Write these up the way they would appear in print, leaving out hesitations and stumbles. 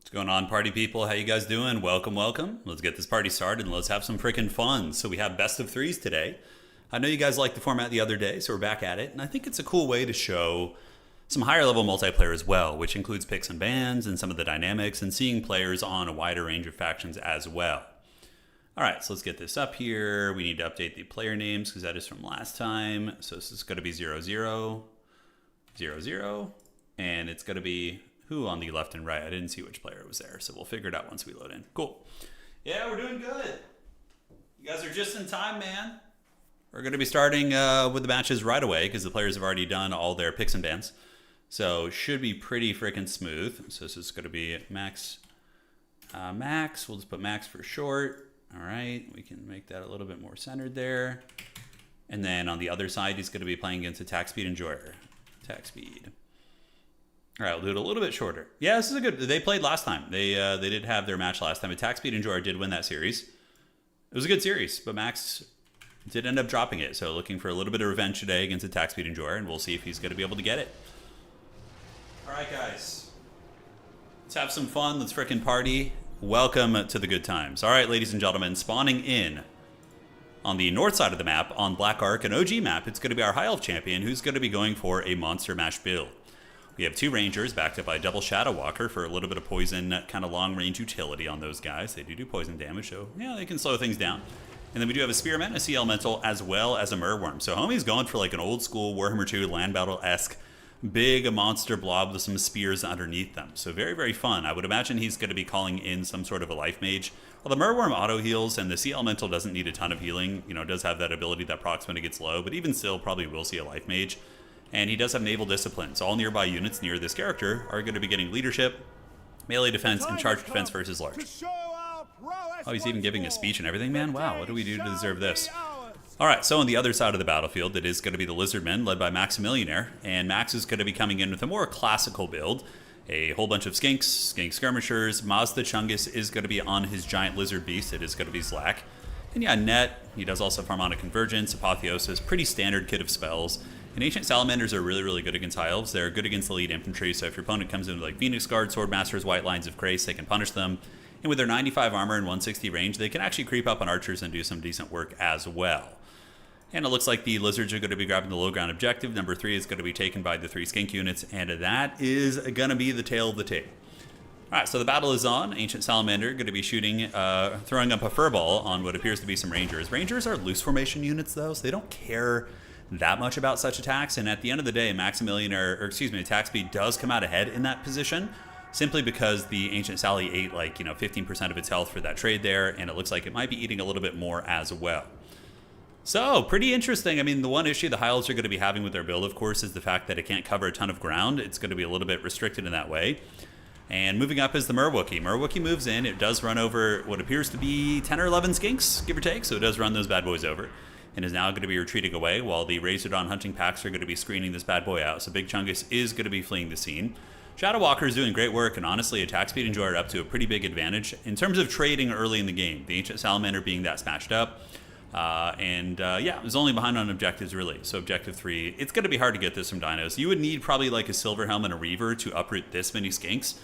What's going on, party people? How you guys doing? Welcome, welcome. Let's get this party started and let's have some freaking fun. So we have best of threes today. I know you guys liked the format the other day, so we're back at it. And I think it's a cool way to show some higher level multiplayer as well, which includes picks and bans and some of the dynamics and seeing players on a wider range of factions as well. All right, so let's get this up here. We need to update the player names because that is from last time. So this is going to be 00, 00, 00, and it's going to be who on the left and right. I didn't see which player was there, so we'll figure it out once we load in. Cool. Yeah, we're doing good. You guys are just in time, man. We're going to be starting with the matches right away because the players have already done all their picks and bans. So should be pretty freaking smooth. So this is going to be Max. Max, we'll just put Max for short. All right, we can make that a little bit more centered there. And then on the other side, he's going to be playing against Attack Speed Enjoyer. Attack Speed. All right, we'll do it a little bit shorter. Yeah, this is a good. They played last time. They did have their match last time. Attack Speed Enjoyer did win that series. It was a good series, but Max did end up dropping it. So looking for a little bit of revenge today against Attack Speed Enjoyer, and we'll see if he's going to be able to get it. All right, guys. Let's have some fun. Let's frickin' party. Welcome to the good times. All right, ladies and gentlemen, spawning in on the north side of the map on Black Ark, an OG map, it's going to be our High Elf champion who's going to be going for a Monster Mash build. We have two Rangers backed up by a double Shadow Walker for a little bit of poison, kind of long-range utility on those guys. They do poison damage, so yeah, they can slow things down. And then we do have a Spearman, a Sea Elemental, as well as a Merworm. So homie's going for like an old-school Warhammer 2 land battle-esque big monster blob with some spears underneath them. So very, very fun. I would imagine he's going to be calling in some sort of a life mage. Well, the Merworm auto-heals, and the Sea Elemental doesn't need a ton of healing. You know, it does have that ability that procs when it gets low, but even still probably will see a life mage. And he does have Naval Discipline, so all nearby units near this character are going to be getting leadership, melee defense, and charge defense versus large. Oh, he's even giving a speech and everything, man? Wow, what do we do to deserve this? All right, so on the other side of the battlefield, it is going to be the Lizardmen, led by Maximillionaire, and Max is going to be coming in with a more classical build. A whole bunch of skinks, skink skirmishers. Mazda Chungus is going to be on his giant lizard beast. It is going to be Zlak. And yeah, Net, he does also have Harmonic Convergence, Apotheosis, pretty standard kit of spells. And Ancient Salamanders are really, really good against High Elves. They're good against elite infantry, so if your opponent comes in with like Phoenix Guard, Swordmasters, White Lines of Grace, they can punish them. And with their 95 armor and 160 range, they can actually creep up on archers and do some decent work as well. And it looks like the Lizards are going to be grabbing the low ground objective. Number 3 is going to be taken by the 3 skink units, and that is going to be the tail of the tape. All right, so the battle is on. Ancient Salamander going to be shooting, throwing up a furball on what appears to be some Rangers. Rangers are loose formation units, though, so they don't care that much about such attacks. And at the end of the day, Attack Speed does come out ahead in that position, simply because the Ancient Sally ate like 15% of its health for that trade there, and it looks like it might be eating a little bit more as well. So, pretty interesting. I mean, the one issue the High Elves are going to be having with their build, of course, is the fact that it can't cover a ton of ground. It's going to be a little bit restricted in that way. And moving up is the Merwookie. Merwookie moves in. It does run over what appears to be 10 or 11 skinks, give or take, so it does run those bad boys over. And is now going to be retreating away while the Razordon hunting packs are going to be screening this bad boy out. So Big Chungus is going to be fleeing the scene. Shadow Walker is doing great work, and honestly, Attack Speed Enjoyer up to a pretty big advantage in terms of trading early in the game. The Ancient Salamander being that smashed up. Yeah, it was only behind on objectives really. So objective 3, it's going to be hard to get this from dinos. You would need probably like a silver helm and a reaver to uproot this many skinks,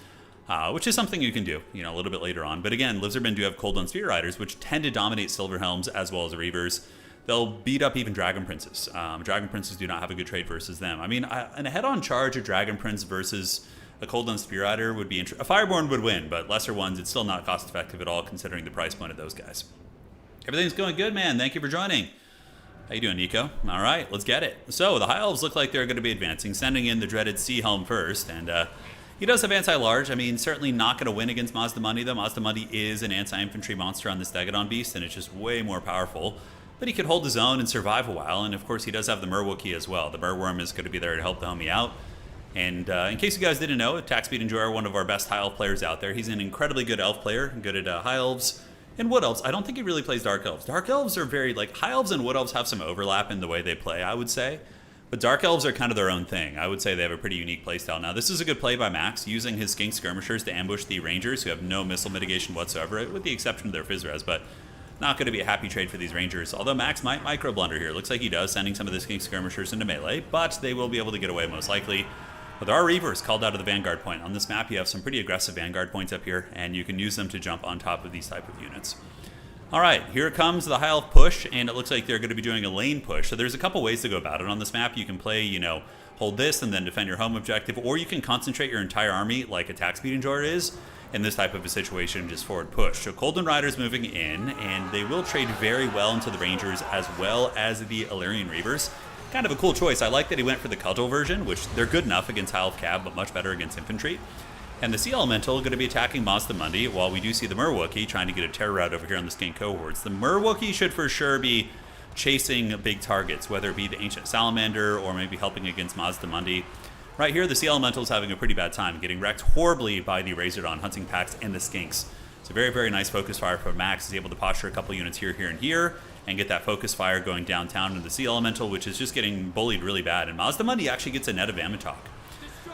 which is something you can do, you know, a little bit later on. But again, lizardmen do have cold on spear riders, which tend to dominate silver helms as well as reavers. They'll beat up even dragon princes. Dragon princes do not have a good trade versus them. I mean, in a head-on charge, a dragon prince versus a cold on spear rider would be a fireborn would win, but lesser ones, it's still not cost effective at all considering the price point of those guys. Everything's going good, man. Thank you for joining. How you doing, Nico? All right, let's get it. So the high elves look like they're going to be advancing, sending in the dreaded sea helm first, and he does have anti-large. I mean, certainly not going to win against Mazdamundi, though. Mazdamundi is an anti-infantry monster on the Stegodon beast, and it's just way more powerful. But he could hold his own and survive a while, and of course he does have the Merwookie as well. The Merworm is going to be there to help the homie out. And in case you guys didn't know, Attack Speed Enjoyer, one of our best high elf players out there. He's an incredibly good elf player, good at high elves and wood elves. I don't think he really plays dark elves. Dark elves are very, like, high elves and wood elves have some overlap in the way they play, I would say. But dark elves are kind of their own thing. I would say they have a pretty unique playstyle. Now, this is a good play by Max, using his skink skirmishers to ambush the rangers who have no missile mitigation whatsoever, with the exception of their Fizzres, but not going to be a happy trade for these rangers, although Max might micro blunder here. Looks like he does, sending some of the skink skirmishers into melee, but they will be able to get away most likely. But there are reavers called out of the vanguard point. On this map, you have some pretty aggressive vanguard points up here, and you can use them to jump on top of these type of units. All right, here comes the high elf push, and it looks like they're going to be doing a lane push. So there's a couple ways to go about it on this map. You can play, you know, hold this and then defend your home objective, or you can concentrate your entire army like Attack Speed Enjoyer is in this type of a situation, just forward push. So Colden Riders moving in, and they will trade very well into the Rangers as well as the Illyrian Reavers. Kind of a cool choice. I like that he went for the Cudgel version, which they're good enough against high elf cab, but much better against infantry. And the Sea Elemental going to be attacking Mazdamundi, while we do see the Merwookie trying to get a terror out over here on the skink cohorts. The Merwookie should for sure be chasing big targets, whether it be the Ancient Salamander or maybe helping against Mazdamundi. Right here, the Sea Elemental is having a pretty bad time, getting wrecked horribly by the Razordon hunting packs and the skinks. It's a very, very nice focus fire from Max. He's able to posture a couple units here, and here, and get that focus fire going downtown into the Sea Elemental, which is just getting bullied really bad. And Mazdamundi actually gets a net of Amatok.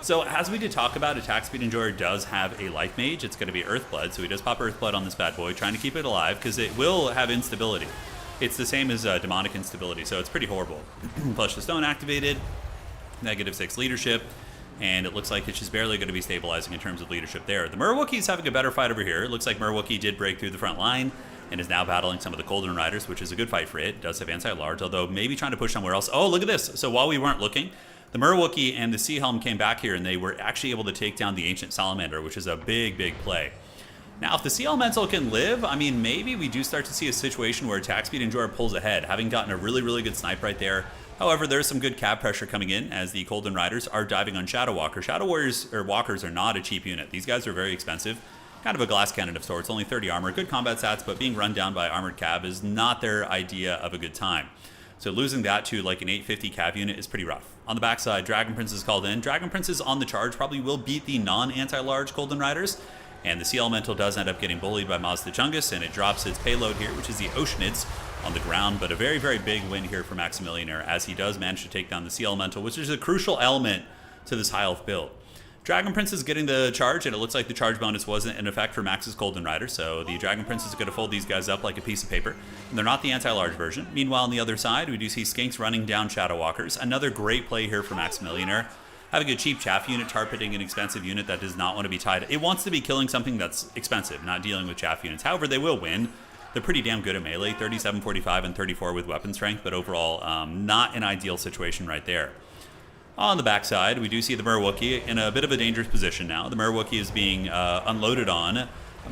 So as we did talk about, Attack Speed Enjoyer does have a life mage. It's going to be Earthblood, so he does pop Earthblood on this bad boy, trying to keep it alive, because it will have instability. It's the same as demonic instability, so it's pretty horrible. Flush the Stone activated, -6 leadership, and it looks like it's just barely going to be stabilizing in terms of leadership there. The Merwookie's having a better fight over here. It looks like Merwookie did break through the front line, and is now battling some of the Colden Riders, which is a good fight for it. It does have anti-large, although maybe trying to push somewhere else. Oh, look at this. So while we weren't looking, the Merwookie and the Sea Helm came back here, and they were actually able to take down the Ancient Salamander, which is a big, big play. Now, if the Sea Elemental can live, I mean, maybe we do start to see a situation where Attack Speed Enjoyer pulls ahead, having gotten a really, really good snipe right there. However, there's some good cab pressure coming in as the Colden Riders are diving on Shadow Walker. Shadow Warriors, or Walkers, are not a cheap unit. These guys are very expensive. Kind of a glass cannon of sorts, only 30 armor, good combat stats, but being run down by armored cab is not their idea of a good time. So losing that to like an 850 cav unit is pretty rough. On the backside, Dragon Prince is called in. Dragon Princes on the charge probably will beat the non-anti-large Colden Riders, and the Sea Elemental does end up getting bullied by Mazda Chungus, and it drops its payload here, which is the Oceanids on the ground, but a very, very big win here for Maximilianaire, as he does manage to take down the Sea Elemental, which is a crucial element to this high elf build. Dragon Prince is getting the charge, and it looks like the charge bonus wasn't in effect for Max's Colden Rider, so the Dragon Prince is going to fold these guys up like a piece of paper, and they're not the anti-large version. Meanwhile, on the other side, we do see Skinks running down Shadow Walkers. Another great play here for Maximilianaire. Having a cheap chaff unit targeting an expensive unit that does not want to be tied. It wants to be killing something that's expensive, not dealing with chaff units. However, they will win. They're pretty damn good at melee, 37, 45, and 34 with weapon strength, but overall, not an ideal situation right there. On the backside, we do see the Merwookie in a bit of a dangerous position now. The Merwookie is being unloaded on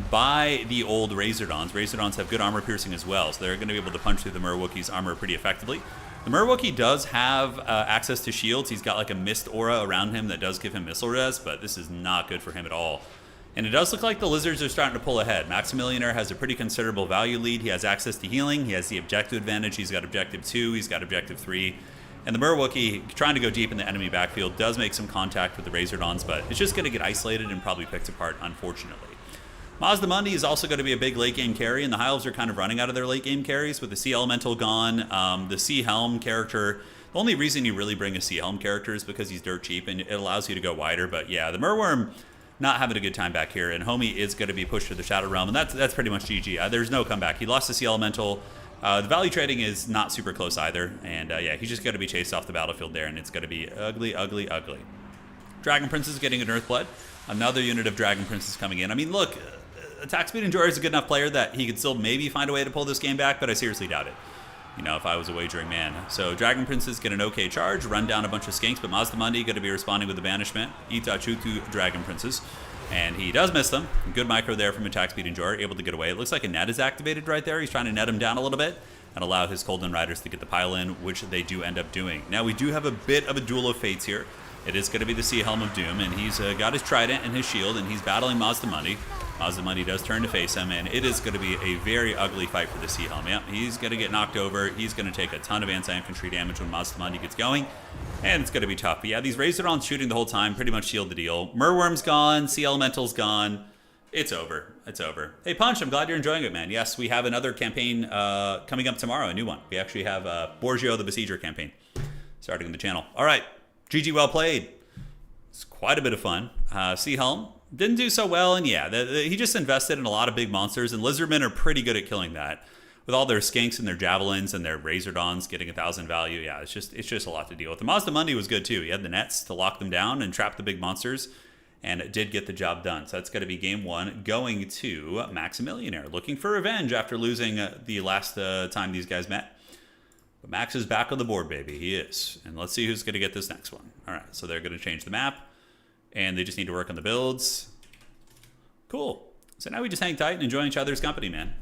by the old Razordons. Razordons have good armor piercing as well, so they're going to be able to punch through the Merwookie's armor pretty effectively. The Merwookie does have access to shields. He's got like a mist aura around him that does give him missile res, but this is not good for him at all. And it does look like the Lizards are starting to pull ahead. Maximilianaire has a pretty considerable value lead. He has access to healing. He has the objective advantage. He's got objective 2. He's got objective 3. And the Merwookie, trying to go deep in the enemy backfield, does make some contact with the Razordons, but it's just going to get isolated and probably picked apart, unfortunately. Mazdamundi is also going to be a big late-game carry, and the High Elves are kind of running out of their late-game carries with the Sea Elemental gone. The Sea Helm character, the only reason you really bring a Sea Helm character is because he's dirt cheap, and it allows you to go wider. But yeah, the Merworm not having a good time back here, and Homie is going to be pushed to the Shadow Realm, and that's pretty much GG. There's no comeback. He lost the Sea Elemental. The value trading is not super close either, and yeah, he's just going to be chased off the battlefield there, and it's going to be ugly, ugly, ugly. Dragon Prince is getting an Earthblood. Another unit of Dragon Prince is coming in. I mean, look, Attack Speed Enjoyer is a good enough player that he could still maybe find a way to pull this game back, but I seriously doubt it. You know, if I was a wagering man. So Dragon Princes get an okay charge, run down a bunch of skinks, but Mazdamundi going to be responding with the Banishment. Itachutu Dragon Princes. And he does miss them. Good micro there from Attack Speed Enjoyer, able to get away. It looks like a net is activated right there. He's trying to net him down a little bit and allow his Colden Riders to get the pile in, which they do end up doing. Now, we do have a bit of a duel of fates here. It is going to be the Sea Helm of Doom, and he's got his Trident and his shield, and he's battling Mazdamundi. Mazdamundi does turn to face him, and it is going to be a very ugly fight for the Sea Helm. Yep, he's going to get knocked over. He's going to take a ton of anti-infantry damage when Mazdamundi gets going, and it's going to be tough. But yeah, these Razordons shooting the whole time pretty much shield the deal. Merworm's gone. Sea Elemental's gone. It's over. It's over. Hey, Punch, I'm glad you're enjoying it, man. Yes, we have another campaign coming up tomorrow, a new one. We actually have Borgio the Besieger campaign starting on the channel. All right, GG, well played. It's quite a bit of fun. Sea Helm didn't do so well, and yeah, he just invested in a lot of big monsters, and lizardmen are pretty good at killing that. With all their skinks and their javelins and their Razordons getting 1,000 value, yeah, it's just a lot to deal with. The Mazdamundi was good too. He had the nets to lock them down and trap the big monsters, and it did get the job done. So that's going to be game one, going to Maximillionaire, looking for revenge after losing the last time these guys met. But Max is back on the board, baby. He is. And let's see who's going to get this next one. All right, so they're going to change the map, and they just need to work on the builds. Cool. So now we just hang tight and enjoy each other's company, man.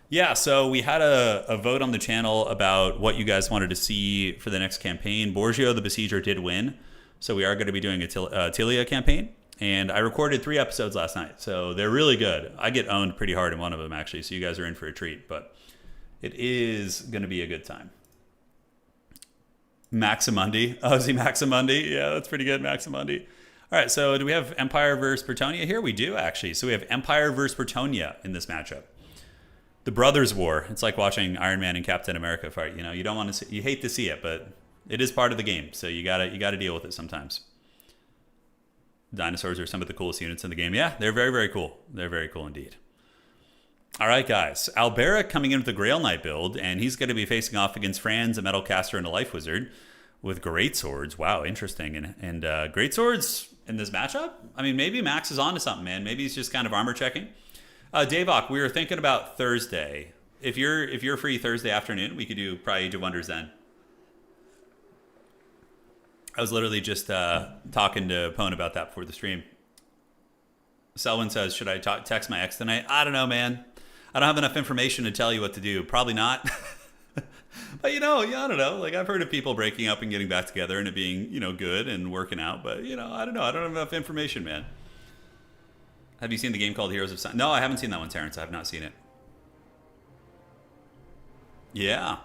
Yeah, so we had a vote on the channel about what you guys wanted to see for the next campaign. Borgio the Besieger did win, so we are going to be doing a Tilia campaign. And I recorded 3 episodes last night, so they're really good. I get owned pretty hard in one of them, actually, so you guys are in for a treat. But it is going to be a good time. Maximundi. Oh, is he Maximundi? Yeah, that's pretty good, Maximundi. All right, so do we have Empire versus Bretonnia here? We do, actually. So we have Empire versus Bretonnia in this matchup. The Brothers' War. It's like watching Iron Man and Captain America fight. You know, you don't want to see, you hate to see it, but it is part of the game, so you gotta deal with it sometimes. Dinosaurs are some of the coolest units in the game. Yeah, they're very, very cool. They're very cool indeed. All right, guys. Alberic coming in with the Grail Knight build, and he's going to be facing off against Franz, a Metalcaster, and a Life Wizard with Great Swords. Wow, interesting. And Great Swords in this matchup? I mean, maybe Max is on to something, man. Maybe he's just kind of armor checking. Davok, we were thinking about Thursday. If you're free Thursday afternoon, we could do probably Age of Wonders then. I was literally just talking to Pone about that before the stream. Selwyn says, should I text my ex tonight? I don't know, man. I don't have enough information to tell you what to do. Probably not. But, you know, yeah, I don't know. Like, I've heard of people breaking up and getting back together and it being, you know, good and working out. But, you know, I don't know. I don't have enough information, man. Have you seen the game called Heroes of Sun? No, I haven't seen that one, Terrence. I have not seen it. Yeah.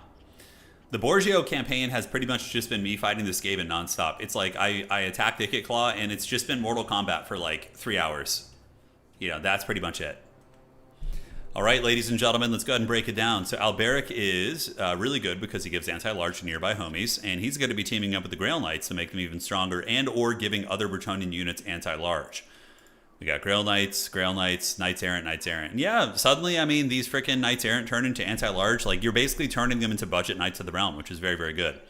The Borgio campaign has pretty much just been me fighting the Skaven nonstop. It's like I attack Icket Claw, and it's just been Mortal Kombat for like 3 hours. You know, that's pretty much it. All right, ladies and gentlemen, let's go ahead and break it down. So Alberic is really good because he gives anti-large to nearby homies, and he's going to be teaming up with the Grail Knights to make them even stronger and or giving other Bretonnian units anti-large. We got Grail Knights, Knights Errant, And yeah, suddenly, I mean, these freaking Knights Errant turn into anti-large. Like, you're basically turning them into budget Knights of the Realm, which is very, very good.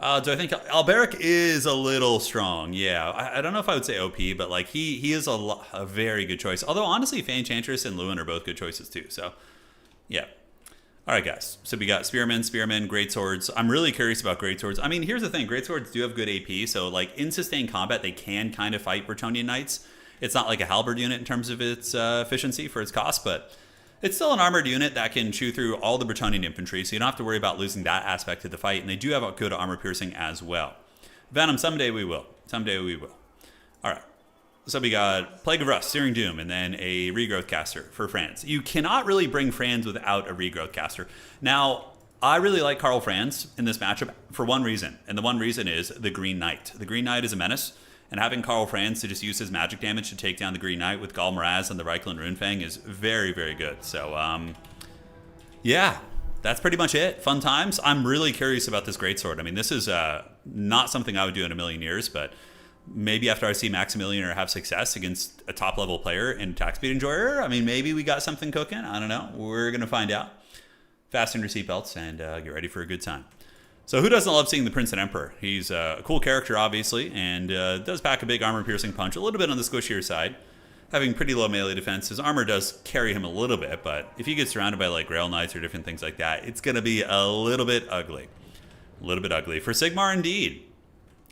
Do I think Alberic is a little strong? Yeah, I don't know if I would say OP, but like he is a very good choice. Although, honestly, Fey Enchantress and Lewin are both good choices too. So, yeah. All right, guys. So we got Spearmen, Greatswords. I'm really curious about Greatswords. I mean, here's the thing. Greatswords do have good AP. So, like, in sustained combat, they can kind of fight Bretonnian Knights. It's not like a halberd unit in terms of its efficiency for its cost, but it's still an armored unit that can chew through all the Bretonnian infantry, so you don't have to worry about losing that aspect of the fight, and they do have a good armor piercing as well. Venom, someday we will. Someday we will. All right. So we got Plague of Rust, Searing Doom, and then a Regrowth Caster for Franz. You cannot really bring Franz without a Regrowth Caster. Now, I really like Karl Franz in this matchup for one reason, and the one reason is the Green Knight. The Green Knight is a menace, and having Karl Franz to just use his magic damage to take down the Green Knight with Gal Miraz and the Reikland Runefang is very, very good. So, yeah, that's pretty much it. Fun times. I'm really curious about this Greatsword. I mean, this is not something I would do in a million years, but maybe after I see Maximillionaire have success against a top-level player in Attack Speed Enjoyer, I mean, maybe we got something cooking. I don't know. We're going to find out. fasten your seatbelts, and get ready for a good time. So who doesn't love seeing the Prince and Emperor? He's a cool character, obviously, and does pack a big armor-piercing punch, a little bit on the squishier side. Having pretty low melee defense, his armor does carry him a little bit, but if you get surrounded by like Grail Knights or different things like that, it's going to be a little bit ugly. A little bit ugly. For Sigmar, indeed.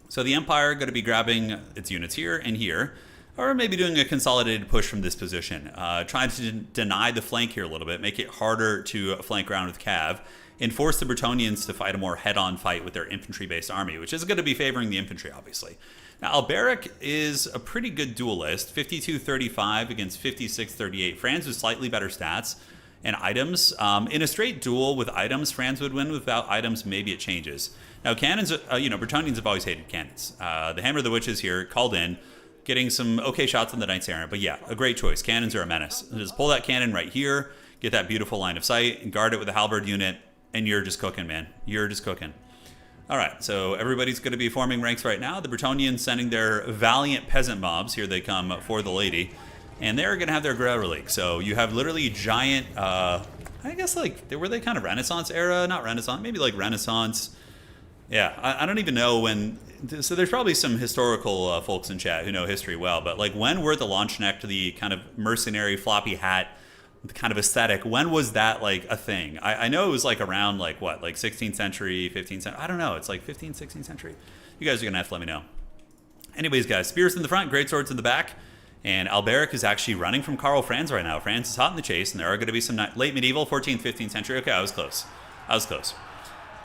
So the Empire going to be grabbing its units here and here, or maybe doing a consolidated push from this position. Trying to deny the flank here a little bit, make it harder to flank around with Cav, and force the Bretonnians to fight a more head-on fight with their infantry-based army, which is going to be favoring the infantry, obviously. Now, Alberic is a pretty good duelist, 52-35 against 56-38. Franz with slightly better stats and items. In a straight duel with items, Franz would win. Without items, maybe it changes. Now, cannons, Bretonnians have always hated cannons. The Hammer of the Witches here, called in, getting some okay shots on the Knights Errant, but yeah, a great choice. Cannons are a menace. Just pull that cannon right here, get that beautiful line of sight, and guard it with a halberd unit, and you're just cooking, man. You're just cooking. All right, so everybody's going to be forming ranks right now. The Bretonnians sending their valiant peasant mobs. Here they come for the lady. And they're going to have their Grail Relic. So you have literally giant, I guess like, were they kind of Renaissance era? Not Renaissance, maybe like Renaissance. Yeah, I don't even know when. So there's probably some historical folks in chat who know history well. But like, when were the launch neck to the kind of mercenary floppy hat the kind of aesthetic, when was that like a thing? I know it was like around like what, like 16th century, 15th century, I don't know, it's like 15th, 16th century. You guys are gonna have to let me know. Anyways, guys, spears in the front, great swords in the back, and Alberic is actually running from Karl Franz right now. Franz is hot in the chase, and there are gonna be some late medieval, 14th, 15th century. Okay, I was close.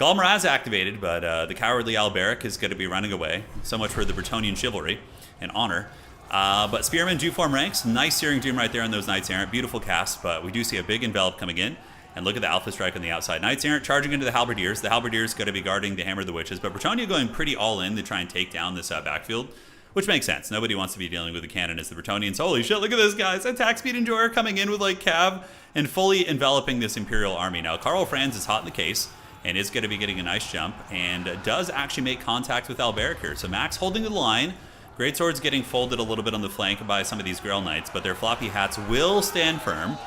Galmaraz activated, but the cowardly Alberic is gonna be running away. So much for the Bretonnian chivalry and honor. But Spearmen do form ranks. Nice Searing Doom right there on those Knights Errant. Beautiful cast, but we do see a big envelop coming in. And look at the Alpha Strike on the outside. Knights Errant charging into the Halberdiers. The Halberdiers going to be guarding the Hammer of the Witches. But Bretonnia going pretty all in to try and take down this backfield, which makes sense. Nobody wants to be dealing with the cannon as the Bretonnians. Holy shit, look at this, guys. Attack speed enjoyer coming in with like Cav and fully enveloping this Imperial army. Now, Karl Franz is hot in the case and is going to be getting a nice jump and does actually make contact with Alberic here. So Max holding the line. Greatsword's getting folded a little bit on the flank by some of these Grail Knights, but their floppy hats will stand firm.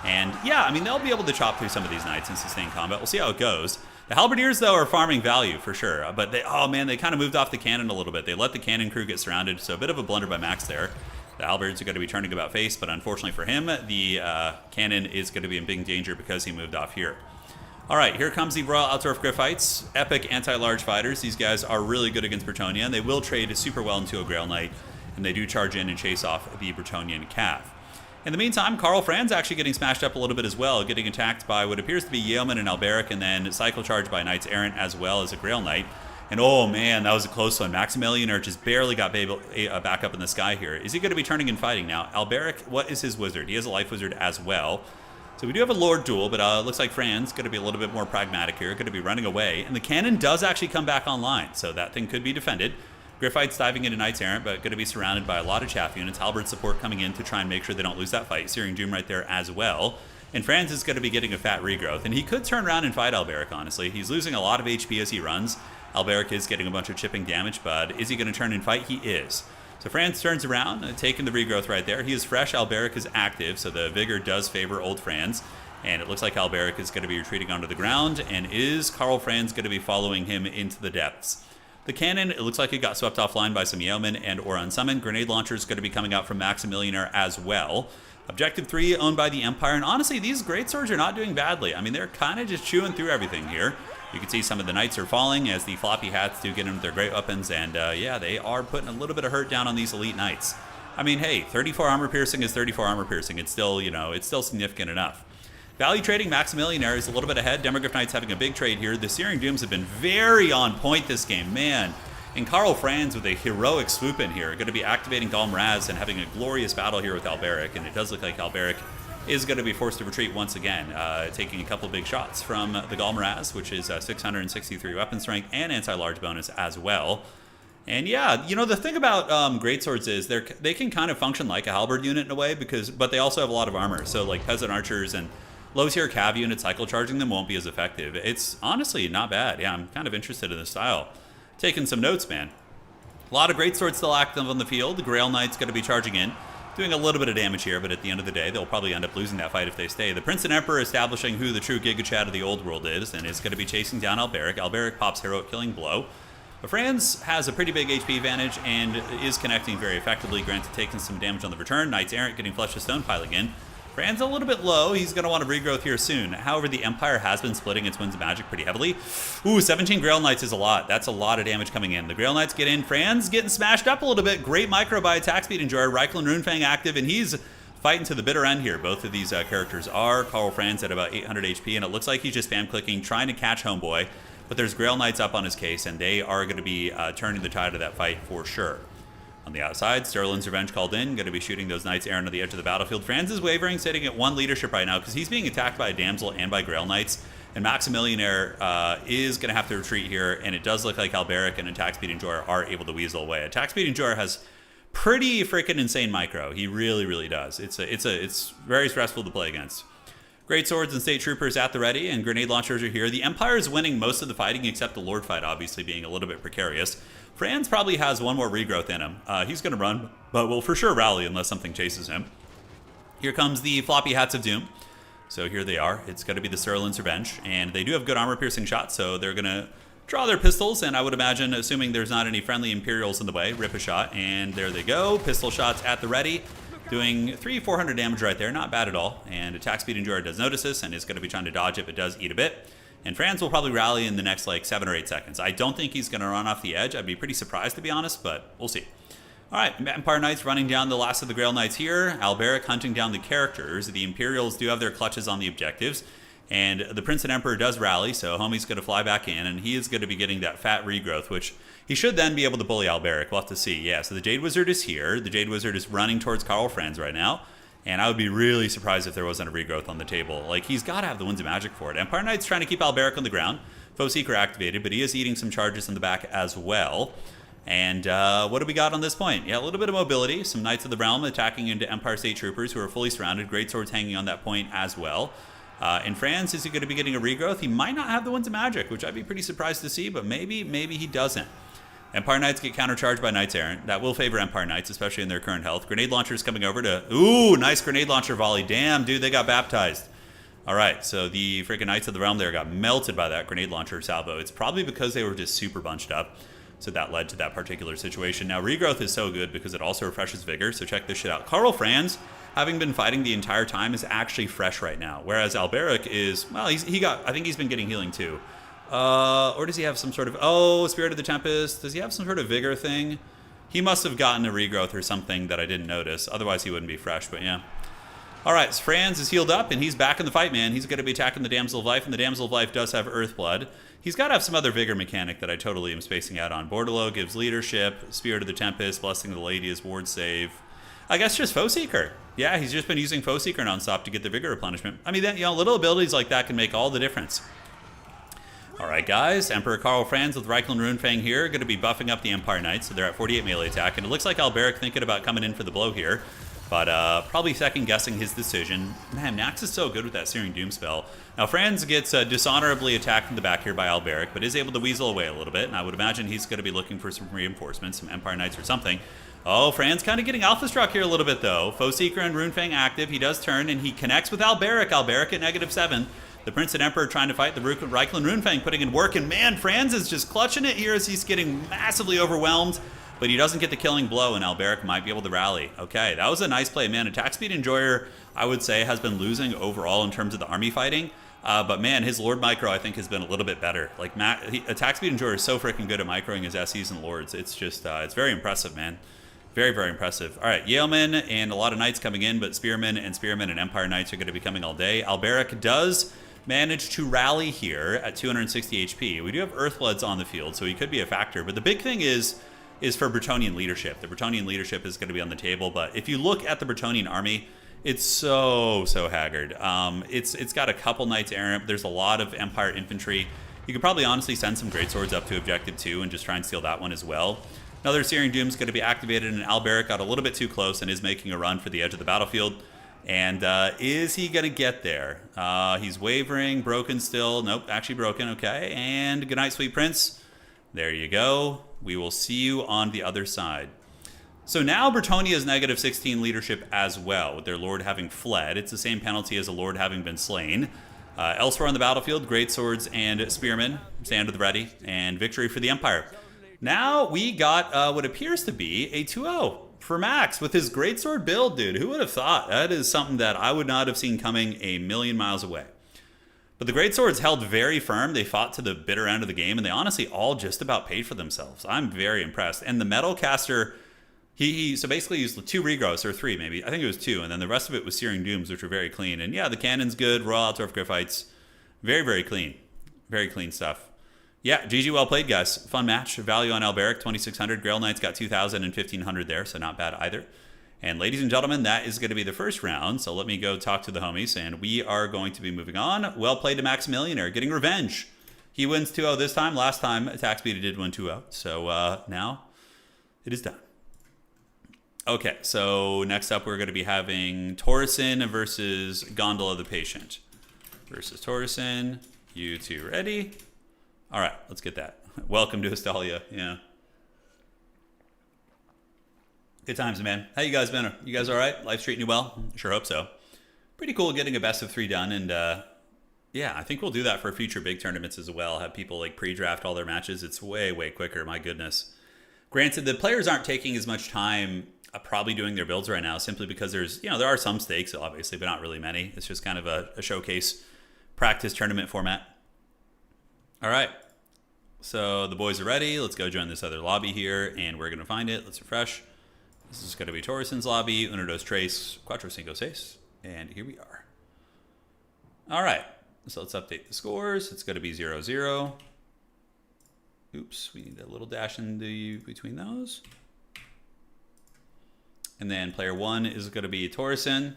And yeah, I mean, they'll be able to chop through some of these Knights in sustained combat. We'll see how it goes. The Halberdiers, though, are farming value for sure. But they kind of moved off the cannon a little bit. They let the cannon crew get surrounded, so a bit of a blunder by Max there. The Halberds are going to be turning about face, but unfortunately for him, the cannon is going to be in big danger because he moved off here. All right, here comes the Royal Altdorf Griffites, epic anti-large fighters. These guys are really good against Bretonnia, and they will trade super well into a Grail Knight, and they do charge in and chase off the Bretonnian Cav. In the meantime, Karl Franz actually getting smashed up a little bit as well, getting attacked by what appears to be Yeoman and Alberic, and then cycle charged by Knights Errant as well as a Grail Knight. And oh man, that was a close one. Maximilian just barely got back up in the sky here. Is he going to be turning and fighting now? Alberic, what is his wizard? He has a life wizard as well. So we do have a Lord duel, but it looks like Franz going to be a little bit more pragmatic here, going to be running away. And the cannon does actually come back online, so that thing could be defended. Griffites diving into Knights Errant, but going to be surrounded by a lot of chaff units. Halberd support coming in to try and make sure they don't lose that fight. Searing Doom right there as well. And Franz is going to be getting a fat regrowth. And he could turn around and fight Alberic, honestly. He's losing a lot of HP as he runs. Alberic is getting a bunch of chipping damage, but is he going to turn and fight? He is. So Franz turns around, taking the regrowth right there. He is fresh. Alberic is active, so the vigor does favor old Franz. And it looks like Alberic is going to be retreating onto the ground. And is Karl Franz going to be following him into the depths? The cannon, it looks like it got swept offline by some Yeomen and or unsummoned. Grenade launcher is going to be coming out from Maximilianer as well. Objective 3 owned by the Empire. And honestly, these greatswords are not doing badly. I mean, they're kind of just chewing through everything here. You can see some of the Knights are falling as the floppy hats do get into their great weapons. And yeah, they are putting a little bit of hurt down on these elite Knights. I mean, hey, 34 armor piercing is 34 armor piercing. It's still, it's still significant enough. Value trading, Maximilianer is a little bit ahead. Demogryph Knights having a big trade here. The Searing Dooms have been very on point this game, man. And Karl Franz with a heroic swoop in here, going to be activating Galmaraz and having a glorious battle here with Alberic. And it does look like Alberic is going to be forced to retreat once again, taking a couple big shots from the Galmaraz, which is 663 weapon strength and anti-large bonus as well. And yeah, the thing about greatswords is they can kind of function like a halberd unit in a way, but they also have a lot of armor. So like peasant archers and low tier cav units, cycle charging them won't be as effective. It's honestly not bad. Yeah, I'm kind of interested in the style. Taking some notes, man. A lot of greatswords still active on the field. The Grail Knight's going to be charging in. doing a little bit of damage here, but at the end of the day, they'll probably end up losing that fight if they stay. The Prince and Emperor establishing who the true Giga Chad of the old world is, and is going to be chasing down Alberic. Alberic pops Heroic Killing Blow. But Franz has a pretty big HP advantage and is connecting very effectively. Granted, taking some damage on the return. Knights Errant getting Flesh of Stone piling in. Franz a little bit low. He's going to want a regrowth here soon. However, the Empire has been splitting its Winds of Magic pretty heavily. Ooh, 17 Grail Knights is a lot. That's a lot of damage coming in. The Grail Knights get in. Franz getting smashed up a little bit. Great micro by Attack Speed Enjoyer. Reikland Runefang active, and he's fighting to the bitter end here. Both of these characters are. Karl Franz at about 800 HP, and it looks like he's just spam clicking, trying to catch Homeboy. But there's Grail Knights up on his case, and they are going to be turning the tide of that fight for sure. On the outside, Sterling's Revenge called in, going to be shooting those Knights Errant to the edge of the battlefield. Franz is wavering, sitting at 1 leadership right now because he's being attacked by a Damsel and by Grail Knights. And Maximilianaire is going to have to retreat here, and it does look like Alberic and Attack Speed Enjoyer are able to weasel away. Attack Speed Enjoyer has pretty freaking insane micro. He really, really does. It's very stressful to play against. Great Swords and State Troopers at the ready, and Grenade Launchers are here. The Empire is winning most of the fighting, except the Lord fight obviously being a little bit precarious. Franz probably has one more regrowth in him. He's going to run, but will for sure rally unless something chases him. Here comes the Floppy Hats of Doom. So here they are. It's going to be the Sterling's Revenge, and they do have good armor-piercing shots, so they're going to draw their pistols, and I would imagine, assuming there's not any friendly Imperials in the way, rip a shot, and there they go. Pistol shots at the ready, doing 300-400 damage right there. Not bad at all, and Attack Speed Enjoyer does notice this, and is going to be trying to dodge it, but does eat a bit. And Franz will probably rally in the next, like, 7 or 8 seconds. I don't think he's going to run off the edge. I'd be pretty surprised, to be honest, but we'll see. All right, Empire Knights running down the last of the Grail Knights here. Alberic hunting down the characters. The Imperials do have their clutches on the objectives. And the Prince and Emperor does rally, so Homie's going to fly back in, and he is going to be getting that fat regrowth, which he should then be able to bully Alberic. We'll have to see. Yeah, so the Jade Wizard is here. The Jade Wizard is running towards Karl Franz right now. And I would be really surprised if there wasn't a regrowth on the table. Like, he's got to have the Winds of Magic for it. Empire Knight's trying to keep Alberic on the ground. Foe Seeker activated, but he is eating some charges in the back as well. And what do we got on this point? Yeah, a little bit of mobility. Some Knights of the Realm attacking into Empire State Troopers who are fully surrounded. Great Swords hanging on that point as well. And Franz, is he going to be getting a regrowth? He might not have the Winds of Magic, which I'd be pretty surprised to see, but maybe he doesn't. Empire Knights get countercharged by Knights Errant. That will favor Empire Knights, especially in their current health. Grenade Launchers coming over to... Ooh, nice Grenade Launcher volley. Damn, dude, they got baptized. All right, so the freaking Knights of the Realm there got melted by that Grenade Launcher salvo. It's probably because they were just super bunched up. So that led to that particular situation. Now, Regrowth is so good because it also refreshes Vigor, so check this shit out. Karl Franz, having been fighting the entire time, is actually fresh right now, whereas Alberic is... Well, I think he's been getting healing too. Or does he have some sort of... Oh, Spirit of the Tempest. Does he have some sort of Vigor thing? He must have gotten a regrowth or something that I didn't notice. Otherwise, he wouldn't be fresh, but yeah. All right, so Franz is healed up, and he's back in the fight, man. He's going to be attacking the Damsel of Life, and the Damsel of Life does have Earthblood. He's got to have some other Vigor mechanic that I totally am spacing out on. Bordello gives Leadership. Spirit of the Tempest. Blessing of the Lady is Ward Save. I guess just Foe Seeker. Yeah, he's just been using Foe Seeker nonstop to get the Vigor replenishment. I mean, little abilities like that can make all the difference. All right, guys. Emperor Karl Franz with Reikland Runefang here. Going to be buffing up the Empire Knights, so they're at 48 melee attack. And it looks like Alberic thinking about coming in for the blow here, but probably second-guessing his decision. Man, Nax is so good with that Searing Doom spell. Now, Franz gets dishonorably attacked in the back here by Alberic, but is able to weasel away a little bit. And I would imagine he's going to be looking for some reinforcements, some Empire Knights or something. Oh, Franz kind of getting alpha struck here a little bit, though. Foe Seeker and Runefang active. He does turn, and he connects with Alberic. Alberic at -7. The Prince and Emperor trying to fight the Reikland Runefang, putting in work, and man, Franz is just clutching it here as he's getting massively overwhelmed, but he doesn't get the killing blow, and Alberic might be able to rally. Okay, that was a nice play, man. Attack Speed Enjoyer, I would say, has been losing overall in terms of the army fighting, but man, his Lord Micro, I think, has been a little bit better. Like, Attack Speed Enjoyer is so freaking good at microing his SEs and Lords. It's just, it's very impressive, man. Very, very impressive. All right, Yeomen and a lot of Knights coming in, but Spearmen and Empire Knights are going to be coming all day. Alberic does manage to rally here at 260 HP. We do have Earthbloods on the field, so he could be a factor. But the big thing is for Bretonnian leadership. The Bretonnian leadership is going to be on the table. But if you look at the Bretonnian army, it's so haggard. It's got a couple Knights Errant. There's a lot of Empire infantry. You could probably honestly send some Greatswords up to Objective 2 and just try and steal that one as well. Another Searing Doom is going to be activated, and Alberic got a little bit too close and is making a run for the edge of the battlefield. And is he going to get there? He's wavering, broken still. Nope, actually broken, okay. And good night, sweet prince. There you go. We will see you on the other side. So now Bretonnia is negative 16 leadership as well, with their lord having fled. It's the same penalty as a lord having been slain. Elsewhere on the battlefield, great swords and spearmen stand to the ready, and victory for the Empire. Now we got what appears to be a 2-0 for Max with his greatsword build, dude. Who would have thought? That is something that I would not have seen coming a million miles away. But the greatswords held very firm. They fought to the bitter end of the game, and they honestly all just about paid for themselves. I'm very impressed. And the metal caster, he so basically used 2 regrowths, or 3 maybe. I think it was 2, and then the rest of it was Searing Dooms, which were very clean. And yeah, the cannon's good. Royal Altdorf Graphites, very, very clean. Very clean stuff. Yeah, GG, well played, guys. Fun match. Value on Alberic, 2,600. Grail Knights got 2,000 and 1,500 there, so not bad either. And ladies and gentlemen, that is going to be the first round. So let me go talk to the homies, and we are going to be moving on. Well played to Maximillionaire, getting revenge. He wins 2-0 this time. Last time, Attack Speed did win 2-0. So now it is done. Okay, so next up, we're going to be having Torreson versus Gondola the Patient. Versus Torreson. You two ready? All right, let's get that. Welcome to Astalia. Yeah. Good times, man. How you guys been? You guys all right? Life's treating you well? Sure hope so. Pretty cool getting a best of 3 done. And yeah, I think we'll do that for future big tournaments as well. Have people like pre-draft all their matches. It's way, way quicker. My goodness. Granted, the players aren't taking as much time probably doing their builds right now simply because there's, there are some stakes, obviously, but not really many. It's just kind of a showcase practice tournament format. All right. So the boys are ready. Let's go join this other lobby here, and we're going to find it. Let's refresh. This is going to be Torreson's lobby, Uno, dos, tres, cuatro, cinco, seis. And here we are. All right. So let's update the scores. It's going to be 0-0. Oops, we need a little dash in between those. And then player 1 is going to be Torreson.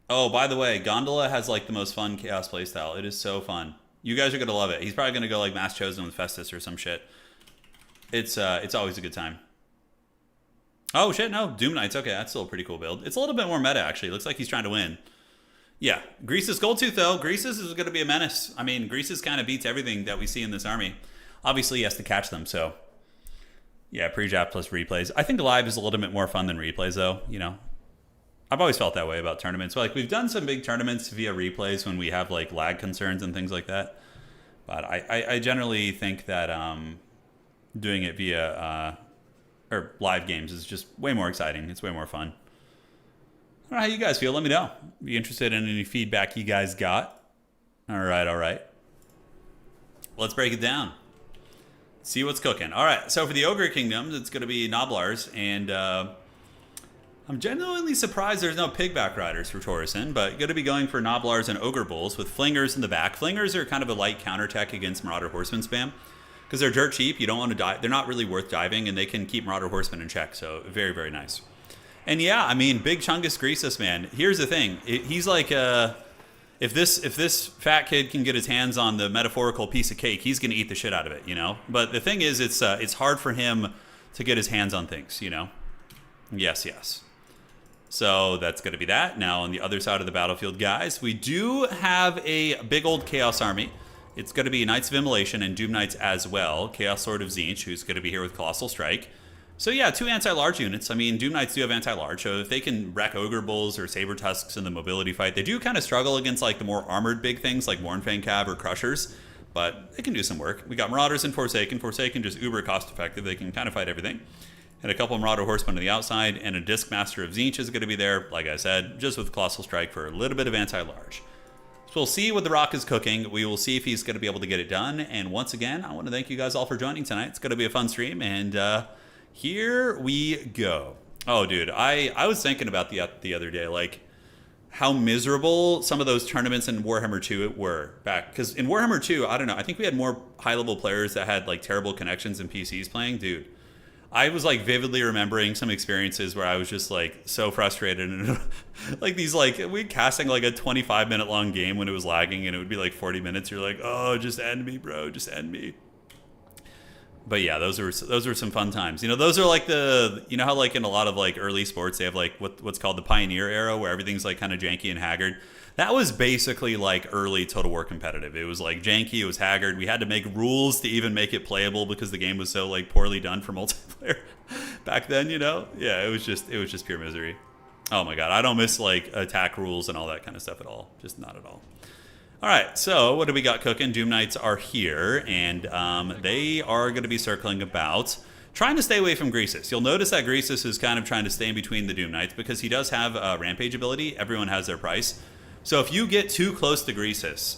Oh, by the way, Gondola has like the most fun Chaos playstyle. It is so fun. You guys are going to love it. He's probably going to go like Mass Chosen with Festus or some shit. It's always a good time. Oh, shit, no. Doom Knights. Okay, that's still a pretty cool build. It's a little bit more meta, actually. Looks like he's trying to win. Yeah. Grease's Goldtooth, though. Grease's is going to be a menace. I mean, Grease's kind of beats everything that we see in this army. Obviously, he has to catch them, so... Yeah, pre-draft plus replays. I think live is a little bit more fun than replays, though. I've always felt that way about tournaments. Like, we've done some big tournaments via replays when we have, like, lag concerns and things like that. But I generally think that doing it via... or live games is just way more exciting. It's way more fun. I don't know how you guys feel. Let me know. Be interested in any feedback you guys got. All right. Let's break it down. See what's cooking. All right, so for the Ogre Kingdoms, it's going to be Noblars, and I'm genuinely surprised there's no Pigback Riders for Torreson, but going to be going for Noblars and Ogre Bulls with Flingers in the back. Flingers are kind of a light counterattack against Marauder Horseman spam. Because they're dirt cheap, you don't want to die. They're not really worth diving, and they can keep Marauder Horsemen in check. So very, very nice. And yeah, I mean, Big Chungus Greasus, man. Here's the thing: he's like, if this fat kid can get his hands on the metaphorical piece of cake, he's gonna eat the shit out of it, But the thing is, it's hard for him to get his hands on things, Yes. So that's gonna be that. Now on the other side of the battlefield, guys, we do have a big old Chaos army. It's going to be Knights of Immolation and Doom Knights as well. Chaos Sword of Tzeentch, who's going to be here with Colossal Strike. So yeah, 2 anti-large units. I mean, Doom Knights do have anti-large, so if they can wreck Ogre Bulls or Saber Tusks in the mobility fight, they do kind of struggle against like the more armored big things like Mournfang Cab or Crushers, but they can do some work. We got Marauders and Forsaken. Forsaken just uber cost effective. They can kind of fight everything. And a couple of Marauder Horsemen on the outside, and a Disc Master of Tzeentch is going to be there, like I said, just with Colossal Strike for a little bit of anti-large. So we'll see what The Rock is cooking. We will see if he's going to be able to get it done. And once again, I want to thank you guys all for joining tonight. It's going to be a fun stream. And here we go. Oh, dude, I was thinking about the other day, like how miserable some of those tournaments in Warhammer 2 were back. Because in Warhammer 2, I don't know, I think we had more high-level players that had like terrible connections and PCs playing. Dude, I was like vividly remembering some experiences where I was just like so frustrated and like these like we casting like a 25-minute long game when it was lagging and it would be like 40 minutes. You're like, oh, just end me, bro, just end me. But yeah, those were some fun times. You know, those are like how like in a lot of like early sports they have like what's called the pioneer era where everything's like kind of janky and haggard. That was basically like early Total War competitive. It was like janky, it was haggard. We had to make rules to even make it playable because the game was so like poorly done for multiplayer back then, you know? Yeah, it was just pure misery. Oh my god, I don't miss like attack rules and all that kind of stuff at all. Just not at all. All right, so what do we got cooking? Doom Knights are here, and they are going to be circling about, trying to stay away from Greasus. You'll notice that Greasus is kind of trying to stay in between the Doom Knights because he does have a rampage ability. Everyone has their price. So if you get too close to Greasus,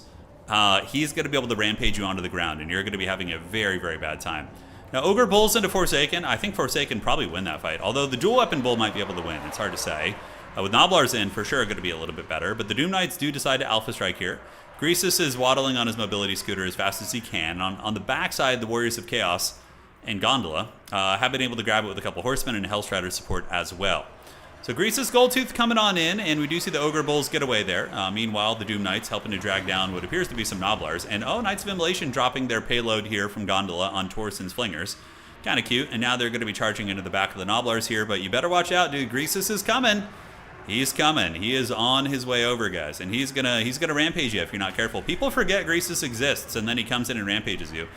he's going to be able to rampage you onto the ground, and you're going to be having a very, very bad time. Now, Ogre Bull's into Forsaken. I think Forsaken probably win that fight, although the dual weapon Bull might be able to win. It's hard to say. With Noblars in, for sure, going to be a little bit better, but the Doom Knights do decide to Alpha Strike here. Greasus is waddling on his mobility scooter as fast as he can. On the backside, the Warriors of Chaos and Gondola have been able to grab it with a couple Horsemen and Hellstrider support as well. So Greasus Goldtooth coming on in, and we do see the Ogre Bulls get away there. Meanwhile, the Doom Knights helping to drag down what appears to be some Noblars. And Knights of Immolation dropping their payload here from Gondola on Torsen's Flingers. Kind of cute. And now they're going to be charging into the back of the Noblars here, but you better watch out, dude. Greasus is coming. He's coming. He is on his way over, guys, and he's gonna rampage you if you're not careful. People forget Greasus exists, and then he comes in and rampages you.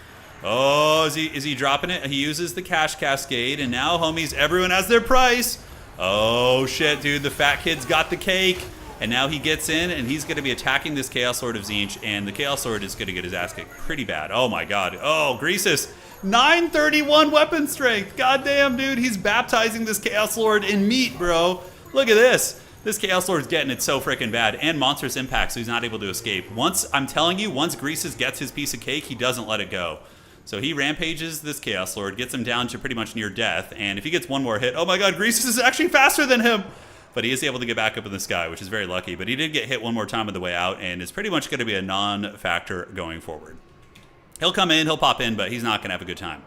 Oh, is he dropping it? He uses the cash cascade, and now, homies, everyone has their price. Oh shit, dude, the fat kid's got the cake, and now he gets in, and he's gonna be attacking this Chaos Lord of Tzeentch, and the Chaos Lord is gonna get his ass kicked pretty bad. Oh my god. Oh, Greasus, 931 weapon strength. Goddamn, dude, he's baptizing this Chaos Lord in meat, bro. Look at this. This Chaos Lord's getting it so freaking bad. And monstrous impact, so he's not able to escape. I'm telling you, once Greasus gets his piece of cake, he doesn't let it go. So he rampages this Chaos Lord, gets him down to pretty much near death, and if he gets one more hit, oh my god, Greasus is actually faster than him! But he is able to get back up in the sky, which is very lucky. But he did get hit one more time on the way out, and is pretty much going to be a non-factor going forward. He'll come in, he'll pop in, but he's not going to have a good time.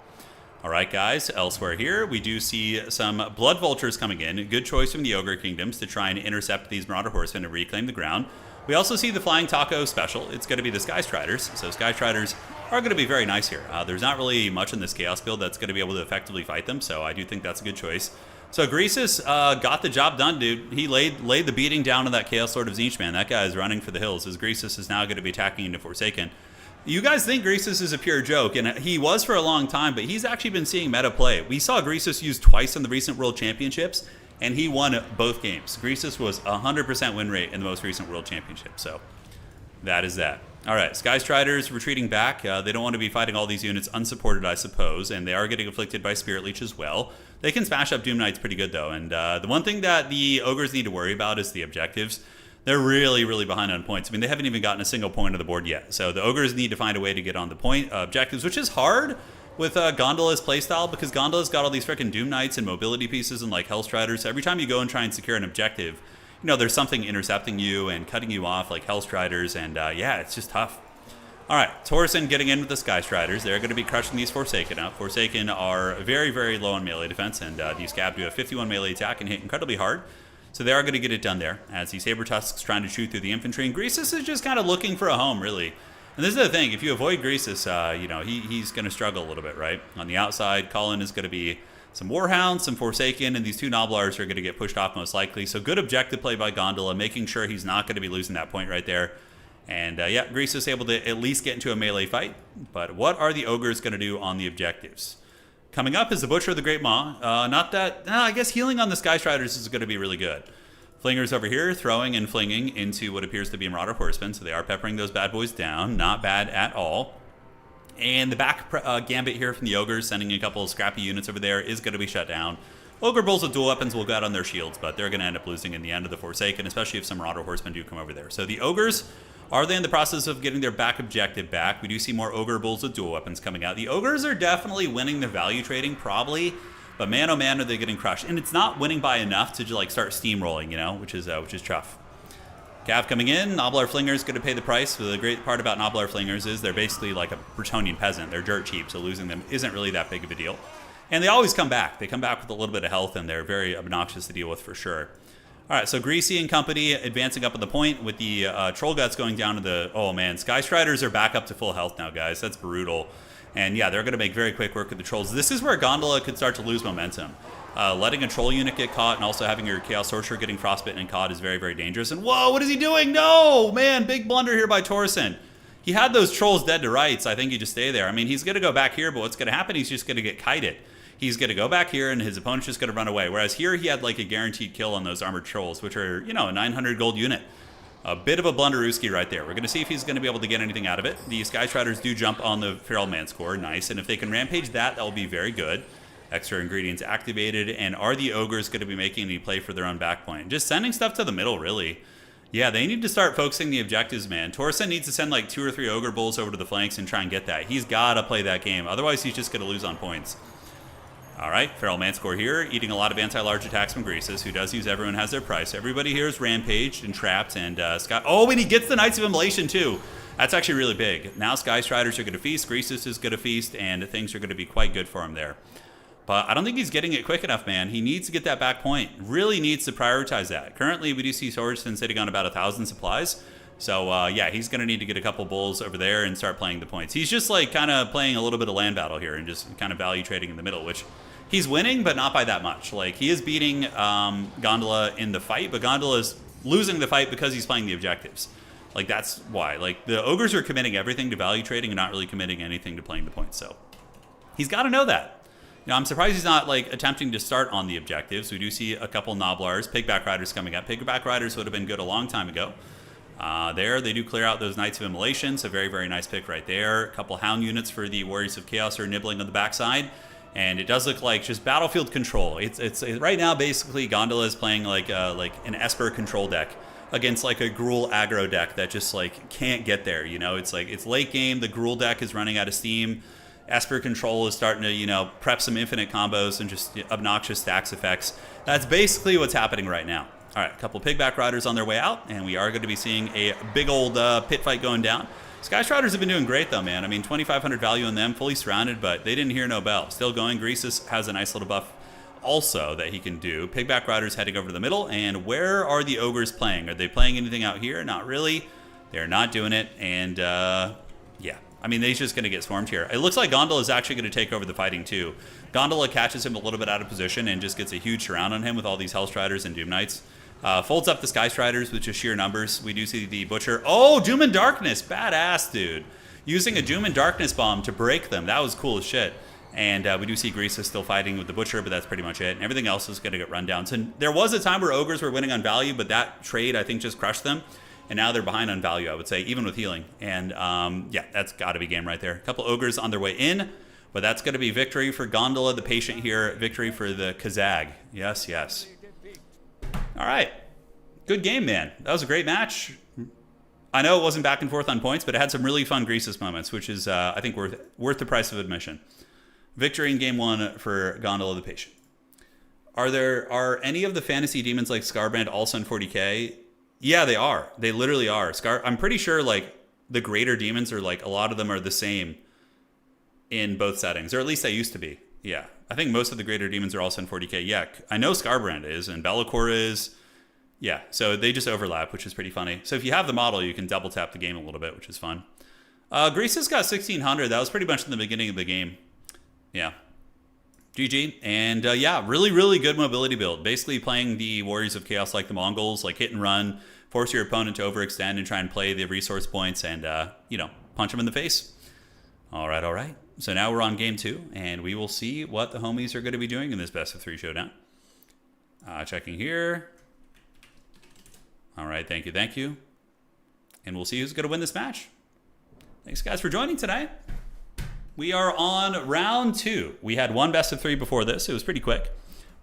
All right, guys, elsewhere here, we do see some Blood Vultures coming in. Good choice from the Ogre Kingdoms to try and intercept these Marauder Horsemen and reclaim the ground. We also see the Flying Taco special. It's going to be the Sky Striders. So Sky Striders are going to be very nice here. There's not really much in this Chaos build that's going to be able to effectively fight them, so I do think that's a good choice. So Greasus got the job done, dude. He laid the beating down on that Chaos Lord of Tzeentch, man. That guy is running for the hills, as Greasus is now going to be attacking into Forsaken. You guys think Greasus is a pure joke, and he was for a long time, but he's actually been seeing meta play. We saw Greasus used twice in the recent World Championships, and he won both games. Greasus was 100% win rate in the most recent World Championship, so that is that. All right, Sky Striders retreating back. They don't want to be fighting all these units unsupported, I suppose, and they are getting afflicted by Spirit Leech as well. They can smash up Doom Knights pretty good, though, and the one thing that the Ogres need to worry about is the objectives. They're really, really behind on points. I mean, they haven't even gotten a single point on the board yet. So the Ogres need to find a way to get on the point objectives, which is hard with Gondola's playstyle because Gondola's got all these freaking Doom Knights and mobility pieces and like Hellstriders. So every time you go and try and secure an objective, you know, there's something intercepting you and cutting you off like Hellstriders. And yeah, it's just tough. All right, Torsen getting in with the Sky Striders. They're going to be crushing these Forsaken out. Forsaken are very, very low on melee defense, and these Scab do a 51 melee attack and hit incredibly hard. So they are going to get it done there, as the Saber Tusk's trying to shoot through the infantry. And Greasus is just kind of looking for a home, really. And this is the thing, if you avoid Greasus, you know, he's going to struggle a little bit, right? On the outside, Colin is going to be some Warhounds, some Forsaken, and these two Noblars are going to get pushed off most likely. So good objective play by Gondola, making sure he's not going to be losing that point right there. And yeah, Greasus able to at least get into a melee fight. But what are the Ogres going to do on the objectives? Coming up is the Butcher of the Great Maw. I guess healing on the Sky Striders is going to be really good. Flingers over here, throwing and flinging into what appears to be Marauder Horsemen. So they are peppering those bad boys down. Not bad at all. And the back gambit here from the Ogres, sending a couple of scrappy units over there, is going to be shut down. Ogre Bulls with dual weapons will go out on their shields, but they're going to end up losing in the end of the Forsaken, especially if some Marauder Horsemen do come over there. So the Ogres, are they in the process of getting their back objective back? We do see more Ogre Bulls with dual weapons coming out. The Ogres are definitely winning the value trading, probably, but man, oh man, are they getting crushed. And it's not winning by enough to like start steamrolling, you know, which is tough. Cav coming in, Noblar Flingers going to pay the price. The great part about Noblar Flingers is they're basically like a Bretonnian peasant. They're dirt cheap, so losing them isn't really that big of a deal. And they always come back. They come back with a little bit of health, and they're very obnoxious to deal with for sure. All right, so Greasy and company advancing up at the point with the Troll Guts going down to the... Oh, man. Sky Striders are back up to full health now, guys. That's brutal. And, yeah, they're going to make very quick work of the Trolls. This is where Gondola could start to lose momentum. Letting a Troll unit get caught and also having your Chaos Sorcerer getting frostbitten and caught is very, very dangerous. And, whoa, what is he doing? No! Man, big blunder here by Torsen. He had those Trolls dead to rights. I think he just stay there. I mean, he's going to go back here, but what's going to happen? He's just going to get kited. He's going to go back here, and his opponent's just going to run away. Whereas here, he had like a guaranteed kill on those armored trolls, which are, you know, a 900 gold unit. A bit of a blunderooski right there. We're going to see if he's going to be able to get anything out of it. The Sky Striders do jump on the Feral Man score. Nice. And if they can rampage that, that will be very good. Extra ingredients activated. And are the ogres going to be making any play for their own backpoint? Just sending stuff to the middle, really. Yeah, they need to start focusing the objectives, man. Torsen needs to send like 2 or 3 ogre bulls over to the flanks and try and get that. He's got to play that game. Otherwise, he's just going to lose on points. All right, Feral Manscore here, eating a lot of anti-large attacks from Greasus, who does use Everyone Has Their Price. Everybody here is rampaged and trapped, and Scott... Oh, and he gets the Knights of Immolation, too. That's actually really big. Now Sky Striders are going to feast, Greasus is going to feast, and things are going to be quite good for him there. But I don't think he's getting it quick enough, man. He needs to get that back point. Really needs to prioritize that. Currently, we do see Swordston sitting on about 1,000 supplies. So, yeah, he's going to need to get a couple bulls over there and start playing the points. He's just, like, kind of playing a little bit of land battle here and just kind of value trading in the middle, which... He's winning, but not by that much. Like, he is beating Gondola in the fight, but Gondola is losing the fight because he's playing the objectives. Like, that's why. Like, the ogres are committing everything to value trading and not really committing anything to playing the points. So, he's got to know that. You know, I'm surprised he's not, like, attempting to start on the objectives. We do see a couple Noblars, Pigback Riders coming up. Pigback Riders would have been good a long time ago. There, they do clear out those Knights of Immolation, so very, very nice pick right there. A couple Hound units for the Warriors of Chaos are nibbling on the backside. And it does look like just battlefield control. It's right now basically Gondola is playing like an Esper control deck against like a Gruul aggro deck that just like can't get there. You know, it's like it's late game. The Gruul deck is running out of steam. Esper control is starting to, you know, prep some infinite combos and just obnoxious stacks effects. That's basically what's happening right now. All right, a couple Pigback Riders on their way out, and we are going to be seeing a big old pit fight going down. Sky Striders have been doing great, though, man. I mean, 2,500 value in them, fully surrounded, but they didn't hear no bell. Still going. Greasus has a nice little buff also that he can do. Pigback Riders heading over to the middle, and where are the ogres playing? Are they playing anything out here? Not really. They're not doing it, and yeah. I mean, they're just going to get swarmed here. It looks like Gondola is actually going to take over the fighting, too. Gondola catches him a little bit out of position and just gets a huge surround on him with all these Hellstriders and Doom Knights. Folds up the Sky Striders with just sheer numbers. We do see the Butcher. Oh, Doom and Darkness. Badass, dude. Using a Doom and Darkness bomb to break them. That was cool as shit. And we do see Greasus still fighting with the Butcher, but that's pretty much it. And everything else is going to get run down. So there was a time where Ogres were winning on value, but that trade, I think, just crushed them. And now they're behind on value, I would say, even with healing. And yeah, that's got to be game right there. A couple Ogres on their way in, but that's going to be victory for Gondola, the patient here. Victory for the Kazag. Yes, yes. All right. Good game, man. That was a great match. I know it wasn't back and forth on points, but it had some really fun Greasus moments, which is, I think, worth the price of admission. Victory in game 1 for Gondola the Patient. Are any of the fantasy demons like Scarbrand also in 40k? Yeah, they are. They literally are. I'm pretty sure like the greater demons are like a lot of them are the same in both settings, or at least they used to be. Yeah, I think most of the greater demons are also in 40k. Yeah, I know Scarbrand is, and Be'lakor is. Yeah, so they just overlap, which is pretty funny. So if you have the model, you can double tap the game a little bit, which is fun. Greasus got 1,600. That was pretty much in the beginning of the game. Yeah. GG. And yeah, really, really good mobility build. Basically playing the Warriors of Chaos like the Mongols, like hit and run, force your opponent to overextend and try and play the resource points and, you know, punch them in the face. All right, all right. So now we're on game 2, and we will see what the homies are going to be doing in this best of 3 showdown. Checking here. All right, thank you, thank you. And we'll see who's going to win this match. Thanks, guys, for joining tonight. We are on round 2. We had one best of 3 before this. It was pretty quick,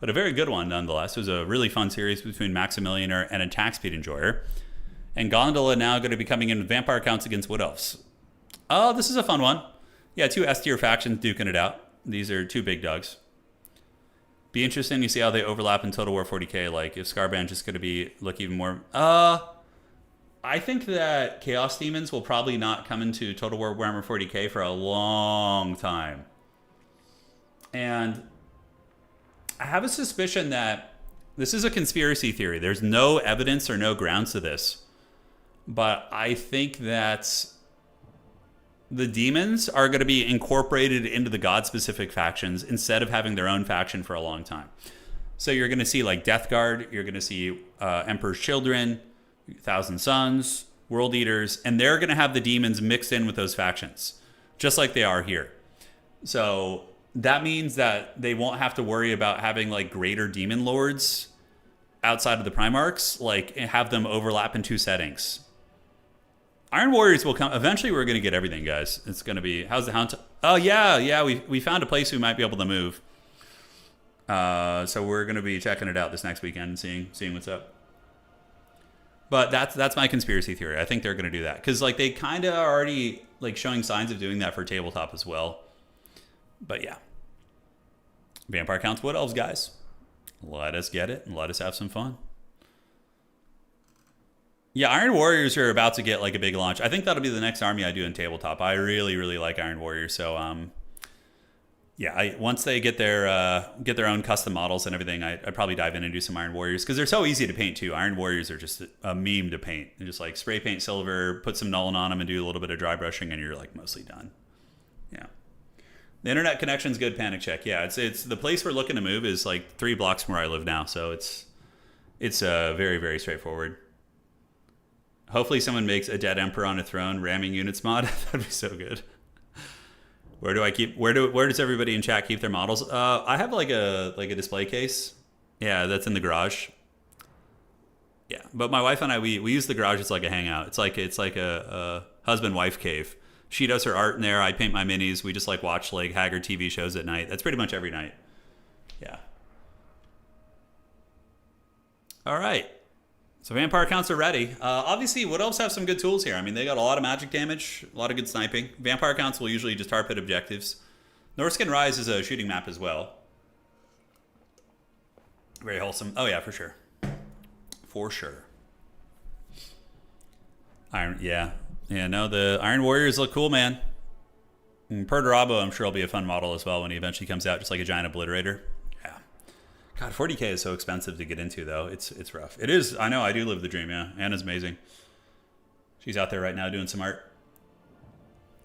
but a very good one nonetheless. It was a really fun series between Maximilianer and Attack Speed Enjoyer. And Gondola now going to be coming in with Vampire Counts against Wood Elves. Oh, this is a fun one. Yeah, 2 S-tier factions duking it out. These are 2 big dogs. Be interesting to see how they overlap in Total War 40k. Like, if Scarbrand's just going to look even more... I think that Chaos Demons will probably not come into Total War Warhammer 40k for a long time. And I have a suspicion that This is a conspiracy theory. There's no evidence or no grounds to this. But I think that the demons are going to be incorporated into the god-specific factions instead of having their own faction for a long time. So you're going to see like Death Guard, you're going to see Emperor's Children, Thousand Sons, World Eaters, and they're going to have the demons mixed in with those factions, just like they are here. So that means that they won't have to worry about having like greater demon lords outside of the Primarchs, like have them overlap in two settings. Iron Warriors will come. Eventually, we're going to get everything, guys. It's going to be... How's the Hound... Oh, yeah. We found a place we might be able to move. So we're going to be checking it out this next weekend and seeing what's up. But that's my conspiracy theory. I think they're going to do that. Because like, they kind of are already like showing signs of doing that for tabletop as well. But yeah. Vampire counts Wood Elves, guys. Let us get it and let us have some fun. Yeah, Iron Warriors are about to get like a big launch. I think that'll be the next army I do in tabletop. I really, really like Iron Warriors. So, yeah, once they get their own custom models and everything, I'd probably dive in and do some Iron Warriors because they're so easy to paint too. Iron Warriors are just a meme to paint. You just like spray paint silver, put some Nuln on them, and do a little bit of dry brushing, and you're like mostly done. Yeah, the internet connection's good. Panic check. Yeah, it's the place we're looking to move is like 3 blocks from where I live now, so it's very, very straightforward. Hopefully someone makes a dead emperor on a throne ramming units mod. That'd be so good. Where does everybody in chat keep their models? I have like a display case. Yeah, that's in the garage. Yeah, but my wife and I we use the garage as like a hangout. It's like a husband-wife cave. She does her art in there. I paint my minis. We just like watch like haggard TV shows at night. That's pretty much every night. Yeah. All right. So vampire counts are ready. Obviously, Wood Elves have some good tools here. I mean, they got a lot of magic damage, a lot of good sniping. Vampire counts will usually just target objectives. Northskin Rise is a shooting map as well. Very wholesome. Oh yeah, for sure. For sure. No, the Iron Warriors look cool, man. And Perdurabo, I'm sure will be a fun model as well when he eventually comes out, just like a giant obliterator. God, 40K is so expensive to get into, though. It's rough. It is. I know. I do live the dream, yeah. Anna's amazing. She's out there right now doing some art.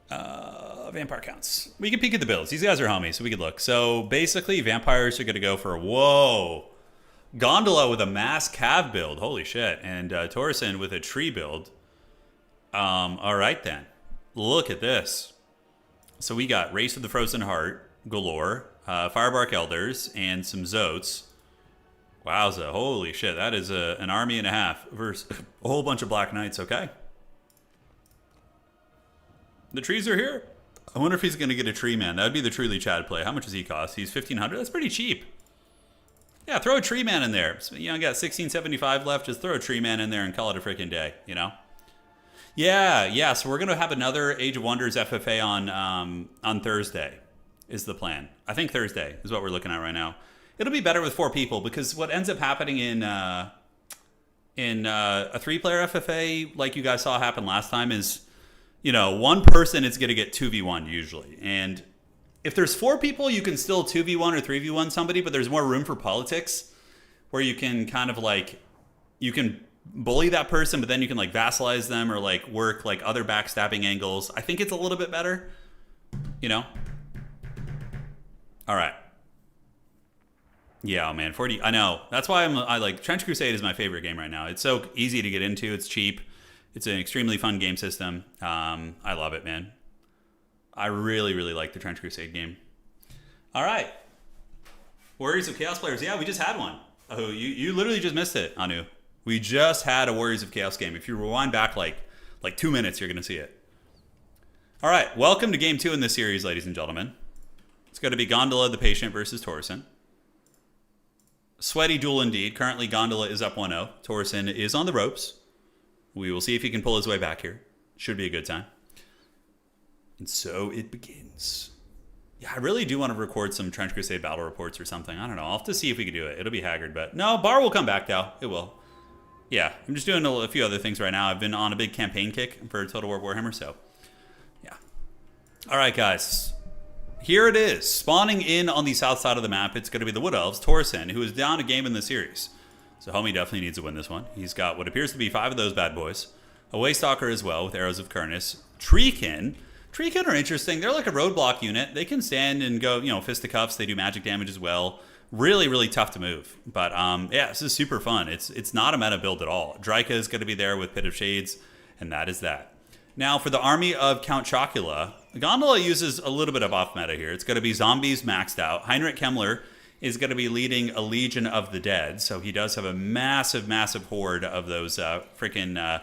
Vampire counts. We can peek at the builds. These guys are homies, so we could look. So, basically, vampires are going to go for, whoa, Gondola with a mass cav build. Holy shit. And Torsen with a tree build. All right, then. Look at this. So, we got Race of the Frozen Heart galore. Firebark Elders, and some Zotes. Wowza, holy shit, that is an army and a half versus a whole bunch of Black Knights, okay? The trees are here. I wonder if he's going to get a tree man. That would be the truly Chad play. How much does he cost? He's 1,500. That's pretty cheap. Yeah, throw a tree man in there. So, you know, got 1675 left. Just throw a tree man in there and call it a freaking day, you know? Yeah, so we're going to have another Age of Wonders FFA on Thursday. Is the plan. I think Thursday is what we're looking at right now. It'll be better with 4 people because what ends up happening in a 3-player FFA, like you guys saw happen last time, is, you know, one person is going to get 2v1 usually. And if there's 4 people, you can still 2v1 or 3v1 somebody, but there's more room for politics where you can kind of like, you can bully that person, but then you can like vassalize them or like work like other backstabbing angles. I think it's a little bit better, you know? All right. Yeah, man, 40. I know. That's why I like Trench Crusade is my favorite game right now. It's so easy to get into. It's cheap. It's an extremely fun game system. I love it, man. I really, really like the Trench Crusade game. All right. Warriors of Chaos players. Yeah, we just had one. Oh, you literally just missed it, Anu. We just had a Warriors of Chaos game. If you rewind back like 2 minutes, you're going to see it. All right. Welcome to game 2 in this series, ladies and gentlemen. It's going to be Gondola the Patient versus Torsen. Sweaty duel indeed. Currently, Gondola is up 1-0. Torsen is on the ropes. We will see if he can pull his way back here. Should be a good time. And so it begins. Yeah, I really do want to record some Trench Crusade battle reports or something. I don't know. I'll have to see if we can do it. It'll be haggard, but no, Bar will come back though. It will. Yeah, I'm just doing a few other things right now. I've been on a big campaign kick for Total War Warhammer, so yeah. All right, guys. Here it is, spawning in on the south side of the map. It's going to be the Wood Elves, Torsen, who is down a game in the series. So Homie definitely needs to win this one. He's got what appears to be 5 of those bad boys. A Waystalker as well with Arrows of Kurnus. Treekin. Treekin are interesting. They're like a roadblock unit. They can stand and go, fisticuffs. They do magic damage as well. Really, really tough to move. But yeah, this is super fun. It's not a meta build at all. Dryka is going to be there with Pit of Shades, and that is that. Now for the army of Count Chocula, Gondola uses a little bit of off meta here. It's going to be zombies maxed out. Heinrich Kemmler is going to be leading a Legion of the Dead. So he does have a massive, massive horde of those freaking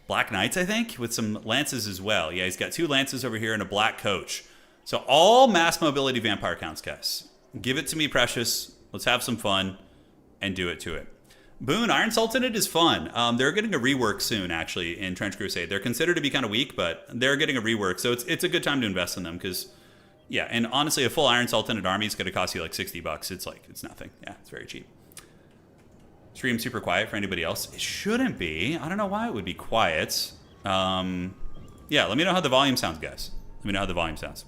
Black Knights, I think, with some lances as well. Yeah, he's got 2 lances over here and a black coach. So all mass mobility vampire counts, guys. Give it to me, Precious. Let's have some fun and do it to it. Boone, Iron Sultanate is fun. They're getting a rework soon, actually, in Trench Crusade. They're considered to be kind of weak, but they're getting a rework. So it's a good time to invest in them because, yeah, and honestly, a full Iron Sultanate army is going to cost you like $60. It's nothing. Yeah, it's very cheap. Stream super quiet for anybody else. It shouldn't be. I don't know why it would be quiet. Yeah, let me know how the volume sounds, guys. Let me know how the volume sounds.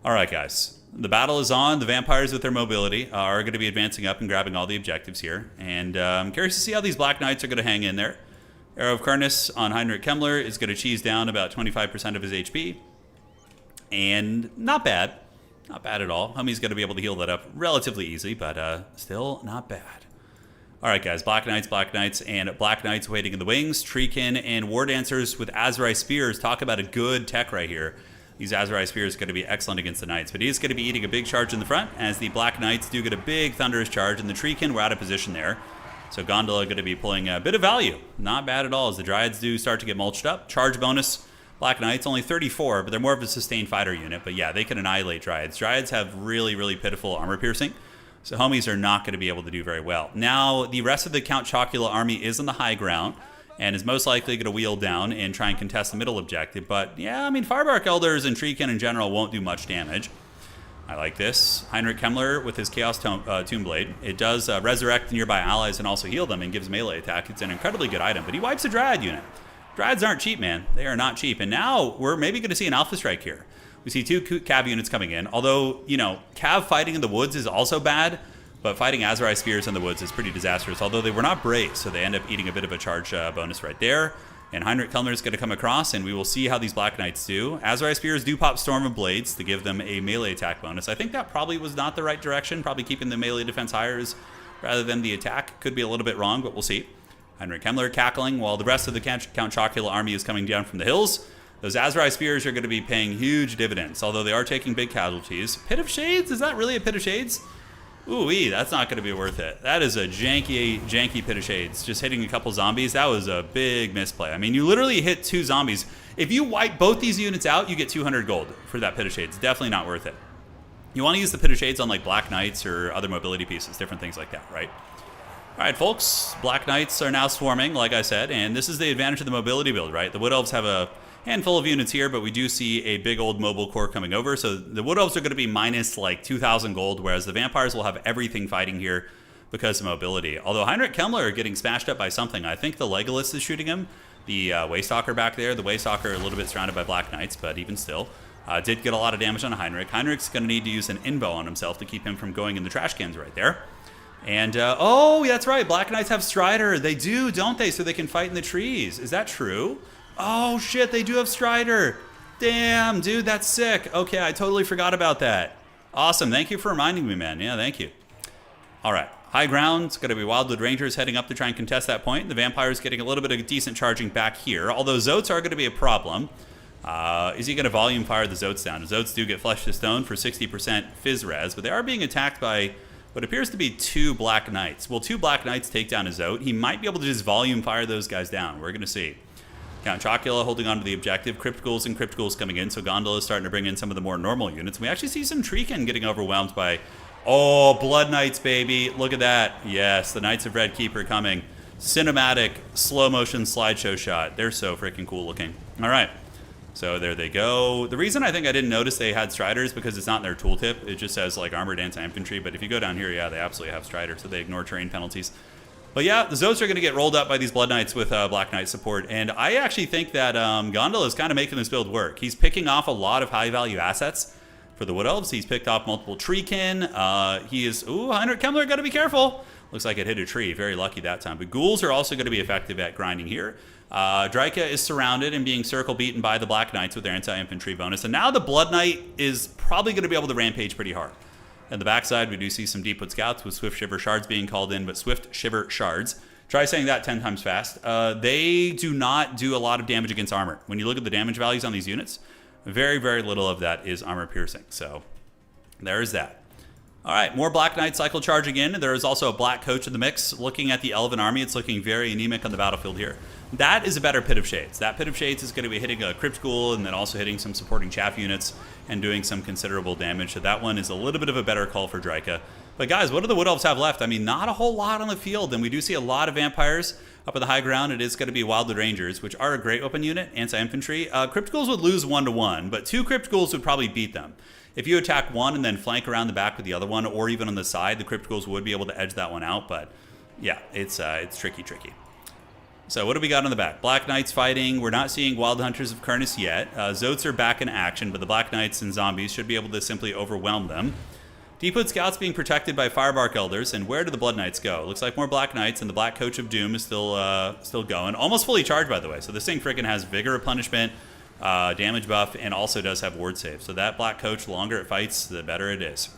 All right, guys. The battle is on. The vampires with their mobility are going to be advancing up and grabbing all the objectives here. And I'm curious to see how these Black Knights are going to hang in there. Arrow of Kurnus on Heinrich Kemmler is going to cheese down about 25% of his HP. And not bad. Not bad at all. Homie's going to be able to heal that up relatively easy, but still not bad. All right, guys. Black Knights, and Black Knights waiting in the wings. Treekin and War Dancers with Azurai Spears. Talk about a good tech right here. These Azurai Spears are going to be excellent against the Knights, but he is going to be eating a big charge in the front as the Black Knights do get a big thunderous charge, and the Treekin were out of position there. So Gondola going to be pulling a bit of value. Not bad at all as the Dryads do start to get mulched up. Charge bonus, Black Knights, only 34, but they're more of a sustained fighter unit. But yeah, they can annihilate Dryads. Dryads have really, really pitiful armor piercing, so homies are not going to be able to do very well. Now, the rest of the Count Chocula army is on the high ground and is most likely going to wheel down and try and contest the middle objective. But yeah, I mean, Firebark Elders and Treekin in general won't do much damage. I like this. Heinrich Kemmler with his Chaos Tomb Blade. It does resurrect nearby allies and also heal them and gives melee attack. It's an incredibly good item, but he wipes a Dryad unit. Dryads aren't cheap, man. They are not cheap. And now we're maybe going to see an Alpha Strike here. We see 2 Cav units coming in. Although, Cav fighting in the woods is also bad. But fighting Azurai Spears in the woods is pretty disastrous, although they were not braced, so they end up eating a bit of a charge bonus right there. And Heinrich Kemmler is going to come across, and we will see how these Black Knights do. Azurai Spears do pop Storm of Blades to give them a melee attack bonus. I think that probably was not the right direction, probably keeping the melee defense higher rather than the attack. Could be a little bit wrong, but we'll see. Heinrich Kemmler cackling while the rest of the Count Chocula army is coming down from the hills. Those Azurai Spears are going to be paying huge dividends, although they are taking big casualties. Pit of Shades? Is that really a Pit of Shades? Ooh-wee, that's not going to be worth it. That is a janky Pit of Shades. Just hitting a couple zombies, that was a big misplay. I mean, you literally hit 2 zombies. If you wipe both these units out, you get 200 gold for that Pit of Shades. Definitely not worth it. You want to use the Pit of Shades on like Black Knights or other mobility pieces, different things like that, right? All right, folks, Black Knights are now swarming, like I said, and this is the advantage of the mobility build, right? The Wood Elves have a handful of units here, but we do see a big old mobile core coming over. So the Wood Elves are going to be minus like 2,000 gold, whereas the Vampires will have everything fighting here because of mobility. Although Heinrich Kemmler getting smashed up by something. I think the Legolas is shooting him. The Waystalker back there. The Waystalker a little bit surrounded by Black Knights, but even still. Did get a lot of damage on Heinrich. Heinrich's going to need to use an Invo on himself to keep him from going in the trash cans right there. And, oh, that's right. Black Knights have Strider. They do, don't they? So they can fight in the trees. Is that true? Oh, shit, they do have Strider. Damn, dude, that's sick. Okay, I totally forgot about that. Awesome. Thank you for reminding me, man. Yeah, thank you. All right. High ground. It's going to be Wildwood Rangers heading up to try and contest that point. The Vampires getting a little bit of decent charging back here, although Zotes are going to be a problem. Is he going to volume fire the Zotes down? The Zotes do get Flesh to Stone for 60% Fizz Res, but they are being attacked by what appears to be 2 Black Knights. Will 2 Black Knights take down a Zote? He might be able to just volume fire those guys down. We're going to see. Count Chocula holding on to the objective. Crypt Ghouls and Crypt Ghouls coming in, so Gondola is starting to bring in some of the more normal units. We actually see some Treekin getting overwhelmed by, oh, Blood Knights, baby. Look at that. Yes, the Knights of Red Keep are coming. Cinematic, slow-motion slideshow shot. They're so freaking cool looking. All right, so there they go. The reason I think I didn't notice they had Strider is because it's not in their tooltip. It just says, like, Armored Anti-Infantry, but if you go down here, yeah, they absolutely have Strider, so they ignore terrain penalties. But yeah, the Zotes are going to get rolled up by these Blood Knights with Black Knight support. And I actually think that Gondola is kind of making this build work. He's picking off a lot of high-value assets for the Wood Elves. He's picked off multiple Treekin. He is... Ooh, Heinrich Kemmler, got to be careful. Looks like it hit a tree. Very lucky that time. But ghouls are also going to be effective at grinding here. Dryka is surrounded and being circle beaten by the Black Knights with their anti-infantry bonus. And now the Blood Knight is probably going to be able to rampage pretty hard. On the backside, we do see some deep put scouts with Swift Shiver Shards being called in, but Swift Shiver Shards. Try saying that 10 times fast. They do not do a lot of damage against armor. When you look at the damage values on these units, very, very little of that is armor piercing. So there is that. All right, more Black Knight cycle charge again. There is also a Black Coach in the mix. Looking at the Elven army, it's looking very anemic on the battlefield here. That is a better Pit of Shades. That Pit of Shades is going to be hitting a Crypt Ghoul and then also hitting some supporting chaff units and doing some considerable damage. So that one is a little bit of a better call for Dryka. But guys, what do the Wood Elves have left? I mean, not a whole lot on the field, and we do see a lot of vampires up on the high ground. It is going to be Wildwood Rangers, which are a great weapon unit, anti-infantry. Crypt Ghouls would lose 1-to-1, but 2 Crypt Ghouls would probably beat them. If you attack one and then flank around the back with the other one, or even on the side, the Crypt Ghouls would be able to edge that one out. But yeah, it's tricky. So what do we got on the back? Black Knights fighting. We're not seeing Wild Hunters of Kurnus yet. Zotes are back in action, but the Black Knights and zombies should be able to simply overwhelm them. Deepwood Scouts being protected by Firebark Elders, and where do the Blood Knights go? Looks like more Black Knights, and the Black Coach of Doom is still going. Almost fully charged, by the way. So this thing freaking has Vigor of Punishment, damage buff, and also does have ward save. So that Black Coach, the longer it fights, the better it is.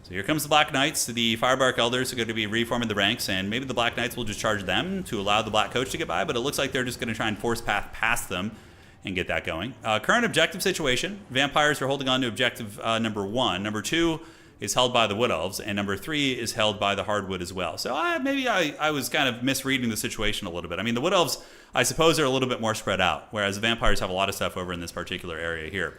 So here comes the Black Knights. The Firebark Elders are going to be reforming the ranks, and maybe the Black Knights will just charge them to allow the Black Coach to get by, but it looks like they're just going to try and force path past them and get that going. Current objective situation. Vampires are holding on to objective number 1. Number 2 is held by the Wood Elves, and number 3 is held by the Hardwood as well. So maybe I was kind of misreading the situation a little bit. I mean, the Wood Elves, I suppose, are a little bit more spread out, whereas the Vampires have a lot of stuff over in this particular area here.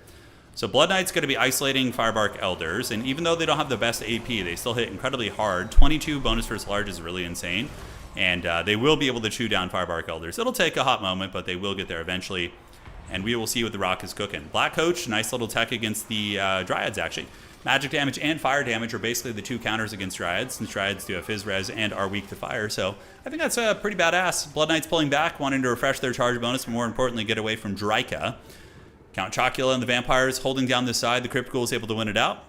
So Blood Knight's going to be isolating Firebark Elders, and even though they don't have the best AP, they still hit incredibly hard. 22 bonus versus large is really insane, and they will be able to chew down Firebark Elders. It'll take a hot moment, but they will get there eventually, and we will see what the Rock is cooking. Black Coach, nice little tech against the Dryads, actually. Magic damage and fire damage are basically the 2 counters against Dryads, since Dryads do have Fizz Res and are weak to fire, so I think that's pretty badass. Blood Knights pulling back, wanting to refresh their charge bonus, but more importantly, get away from Dryka. Count Chocula and the Vampires holding down this side. The Crypt Ghoul is able to win it out.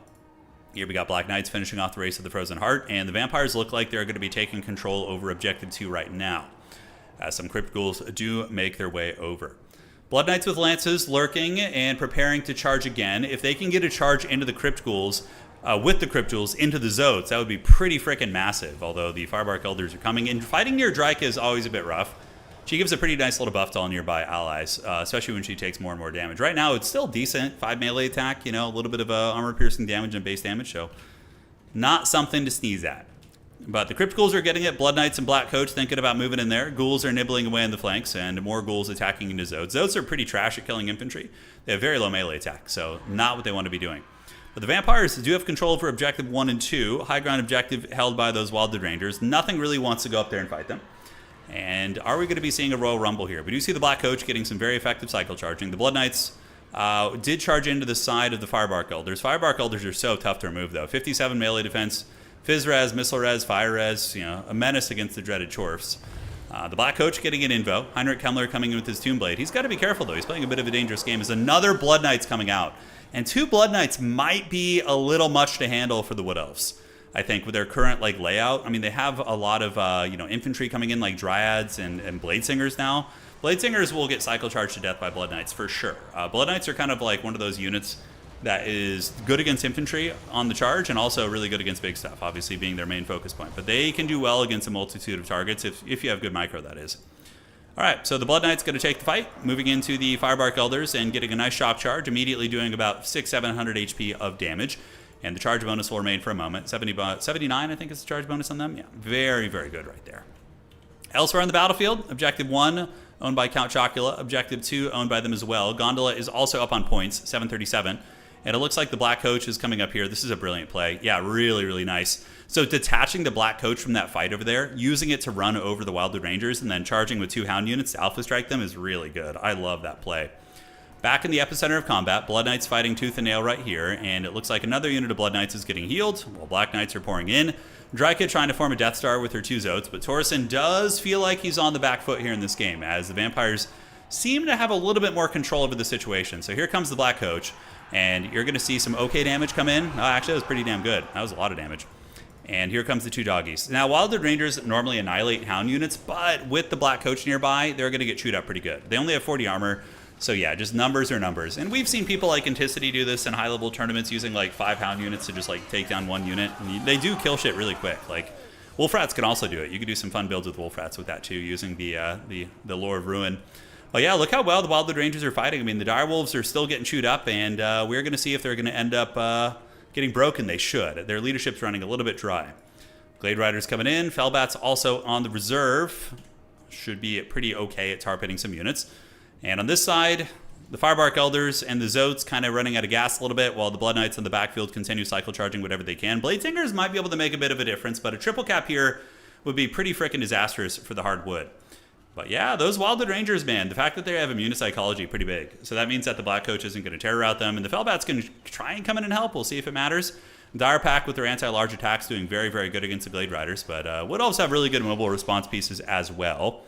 Here we got Black Knights finishing off the race of the Frozen Heart, and the Vampires look like they're going to be taking control over Objective 2 right now, as some Crypt Ghouls do make their way over. Blood Knights with Lances lurking and preparing to charge again. If they can get a charge into the Crypt Ghouls, with the Crypt Ghouls into the Zotes, that would be pretty freaking massive, although the Firebark Elders are coming in. Fighting near Dryka is always a bit rough. She gives a pretty nice little buff to all nearby allies, especially when she takes more and more damage. Right now, it's still decent. 5 melee attack, you know, a little bit of armor-piercing damage and base damage, so not something to sneeze at. But the Crypt Ghouls are getting it. Blood Knights and Black Coach thinking about moving in there. Ghouls are nibbling away in the flanks, and more Ghouls attacking into Zotes. Zotes are pretty trash at killing infantry. They have very low melee attack, so not what they want to be doing. But the Vampires do have control over Objective 1 and 2. High ground objective held by those Wildwood Rangers. Nothing really wants to go up there and fight them. And are we going to be seeing a Royal Rumble here? We do see the Black Coach getting some very effective cycle charging. The Blood Knights did charge into the side of the Firebark Elders. Firebark Elders are so tough to remove, though. 57 melee defense, Fizz Res, Missile Res, Fire Res, you know, a menace against the dreaded Chorfs. The Black Coach getting an invo. Heinrich Kemmler coming in with his Tomb Blade. He's got to be careful, though. He's playing a bit of a dangerous game. As another Blood Knights coming out. And 2 Blood Knights might be a little much to handle for the Wood Elves, I think, with their current layout. I mean, they have a lot of infantry coming in, like Dryads and Blade Singers now. Blade Singers will get cycle charged to death by Blood Knights for sure. Blood Knights are kind of like one of those units that is good against infantry on the charge and also really good against big stuff, obviously being their main focus point. But they can do well against a multitude of targets if you have good micro, that is. All right, so the Blood Knight's going to take the fight, moving into the Firebark Elders and getting a nice shock charge, immediately doing about 600-700 HP of damage. And the charge bonus will remain for a moment. 79, I think, is the charge bonus on them. Yeah, very, very good right there. Elsewhere on the battlefield, Objective 1, owned by Count Chocula. Objective 2, owned by them as well. Gondola is also up on points, 737. And it looks like the Black Coach is coming up here. This is a brilliant play. Yeah, really, really nice. So detaching the Black Coach from that fight over there, using it to run over the Wildwood Rangers, and then charging with 2 Hound units to Alpha Strike them is really good. I love that play. Back in the epicenter of combat, Blood Knights fighting tooth and nail right here, and it looks like another unit of Blood Knights is getting healed, while Black Knights are pouring in. Dryka trying to form a Death Star with her 2 Zotes, but Torsen does feel like he's on the back foot here in this game, as the Vampires seem to have a little bit more control over the situation. So here comes the Black Coach, and you're going to see some okay damage come in. Oh, actually, that was pretty damn good. That was a lot of damage. And here comes the two doggies. Now, Wildwood Rangers normally annihilate hound units, but with the Black Coach nearby, they're going to get chewed up pretty good. They only have 40 armor, so yeah, just numbers are numbers. And we've seen people like Anticity do this in high-level tournaments using like 5 hound units to just like take down one unit. And they do kill shit really quick. Like, Wolf Rats can also do it. You can do some fun builds with Wolf Rats with that too, using the Lore of Ruin. But yeah, look how well the Wildwood Rangers are fighting. I mean, the Direwolves are still getting chewed up, and we're going to see if they're going to end up getting broken. They should. Their leadership's running a little bit dry. Glade Riders coming in. Fellbats also on the reserve. Should be pretty okay at tar pitting some units. And on this side, the Firebark Elders and the Zotes kind of running out of gas a little bit, while the Blood Knights in the backfield continue cycle charging whatever they can. Bladesingers might be able to make a bit of a difference, but a triple cap here would be pretty freaking disastrous for the hardwood. But yeah, those Wildwood Rangers, man, the fact that they have immune psychology, pretty big. So that means that the Black Coach isn't going to terror out them, and the Fellbats can try and come in and help. We'll see if it matters. Dire Pack with their anti-large attacks doing very, very good against the Glade Riders, but Wood Elves have really good mobile response pieces as well.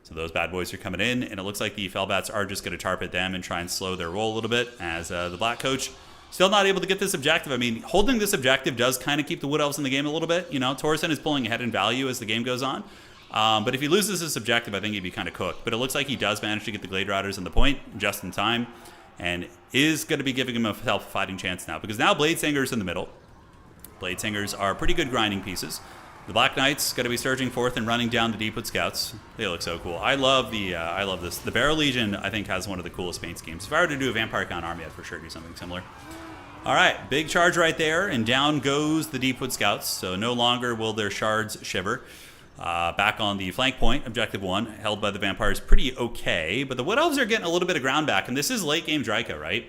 So those bad boys are coming in, and it looks like the Fellbats are just going to tar pit them and try and slow their roll a little bit, as the Black Coach still not able to get this objective. I mean, holding this objective does kind of keep the Wood Elves in the game a little bit. You know, Torsen is pulling ahead in value as the game goes on. But if he loses this objective, I think he'd be kind of cooked. But it looks like he does manage to get the Glade Riders on the point just in time, and is going to be giving him a self-fighting chance now, because now Bladesinger's in the middle. Bladesingers are pretty good grinding pieces. The Black Knights going to be surging forth and running down the Deepwood Scouts. They look so cool. I love this. The Barrow Legion, I think, has one of the coolest paint schemes. If I were to do a Vampire Count army, I'd for sure do something similar. All right, big charge right there, and down goes the Deepwood Scouts. So no longer will their shards shiver. Back on the flank point, objective 1, held by the Vampires, pretty okay. But the Wood Elves are getting a little bit of ground back, and this is late game Dryka, right?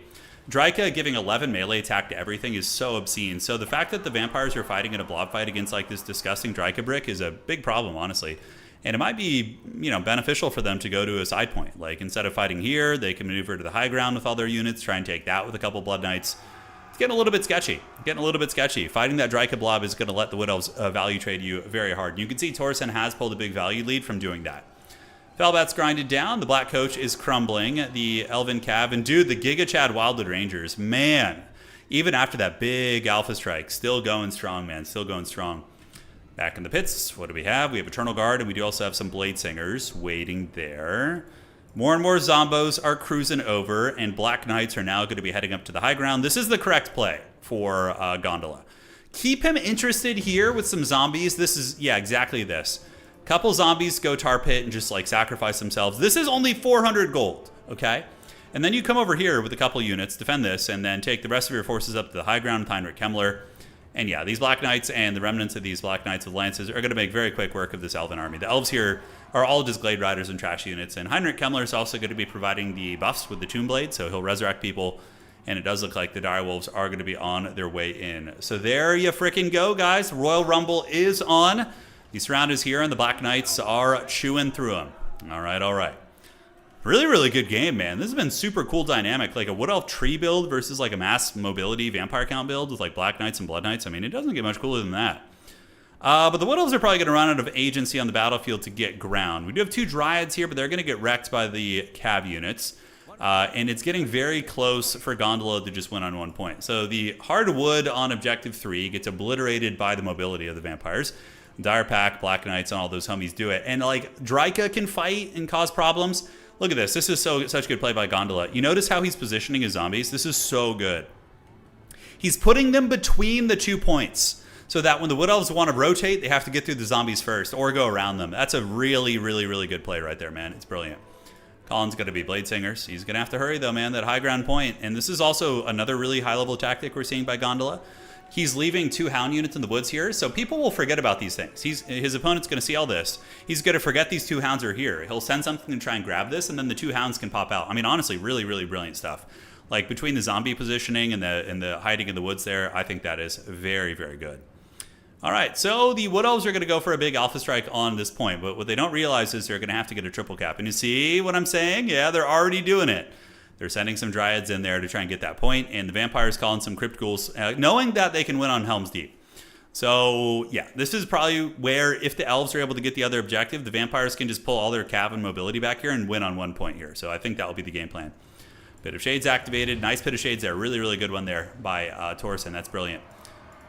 Dryka giving 11 melee attack to everything is so obscene. So the fact that the Vampires are fighting in a blob fight against like this disgusting Dryka brick is a big problem, honestly. And it might be, you know, beneficial for them to go to a side point. Like, instead of fighting here, they can maneuver to the high ground with all their units, try and take that with a couple Blood Knights. It's getting a little bit sketchy. Fighting that Dryka blob is going to let the Wood Elves value trade you very hard. And you can see Torsen has pulled a big value lead from doing that. Fellbats grinded down. The Black Coach is crumbling. The Elven Cav. And dude, the Giga Chad Wildwood Rangers. Man, even after that big Alpha Strike, still going strong, man. Still going strong. Back in the pits, what do we have? We have Eternal Guard, and we do also have some Bladesingers waiting there. More and more Zombos are cruising over, and Black Knights are now going to be heading up to the high ground. This is the correct play for Gondola. Keep him interested here with some zombies. This is, yeah, exactly this. Couple zombies go tar pit and just like sacrifice themselves. This is only 400 gold, okay? And then you come over here with a couple units, defend this, and then take the rest of your forces up to the high ground with Heinrich Kemmler. And yeah, these Black Knights and the remnants of these Black Knights with lances are going to make very quick work of this Elven army. The Elves here are all just Glade Riders and trash units, and Heinrich Kemmler is also going to be providing the buffs with the Tomb Blade, so he'll resurrect people, and it does look like the Direwolves are going to be on their way in. So there you freaking go, guys. Royal Rumble is on. The surround is here, and the Black Knights are chewing through them. All right. Really, really good game, man. This has been super cool dynamic. Like a Wood Elf tree build versus like a mass mobility Vampire Count build with like Black Knights and Blood Knights. I mean, it doesn't get much cooler than that. But the Wood Elves are probably going to run out of agency on the battlefield to get ground. We do have 2 Dryads here, but they're going to get wrecked by the Cav units. And it's getting very close for Gondola to just win on 1 point. So the hardwood on objective 3 gets obliterated by the mobility of the Vampires. Dire Pack, Black Knights, and all those homies do it. And like Dryka can fight and cause problems. Look at this. This is such good play by Gondola. You notice how he's positioning his zombies? This is so good. He's putting them between the 2 points so that when the Wood Elves want to rotate, they have to get through the zombies first or go around them. That's a really, really, really good play right there, man. It's brilliant. Colin's going to be Bladesingers. He's going to have to hurry, though, man. That high ground point. And this is also another really high-level tactic we're seeing by Gondola. He's leaving 2 hound units in the woods here, so people will forget about these things. His opponent's going to see all this. He's going to forget these 2 hounds are here. He'll send something to try and grab this, and then the 2 hounds can pop out. I mean, honestly, really, really brilliant stuff. Like, between the zombie positioning and the hiding in the woods there, I think that is very, very good. All right, so the Wood Elves are going to go for a big Alpha Strike on this point, but what they don't realize is they're going to have to get a triple cap. And you see what I'm saying? Yeah, they're already doing it. They're sending some Dryads in there to try and get that point, and the Vampires calling some Crypt Ghouls, knowing that they can win on Helm's Deep. So, yeah, this is probably where, if the Elves are able to get the other objective, the Vampires can just pull all their Cav and mobility back here and win on 1 point here. So I think that will be the game plan. Pit of Shades activated. Nice Pit of Shades there. Really, really good one there by Torsen. That's brilliant.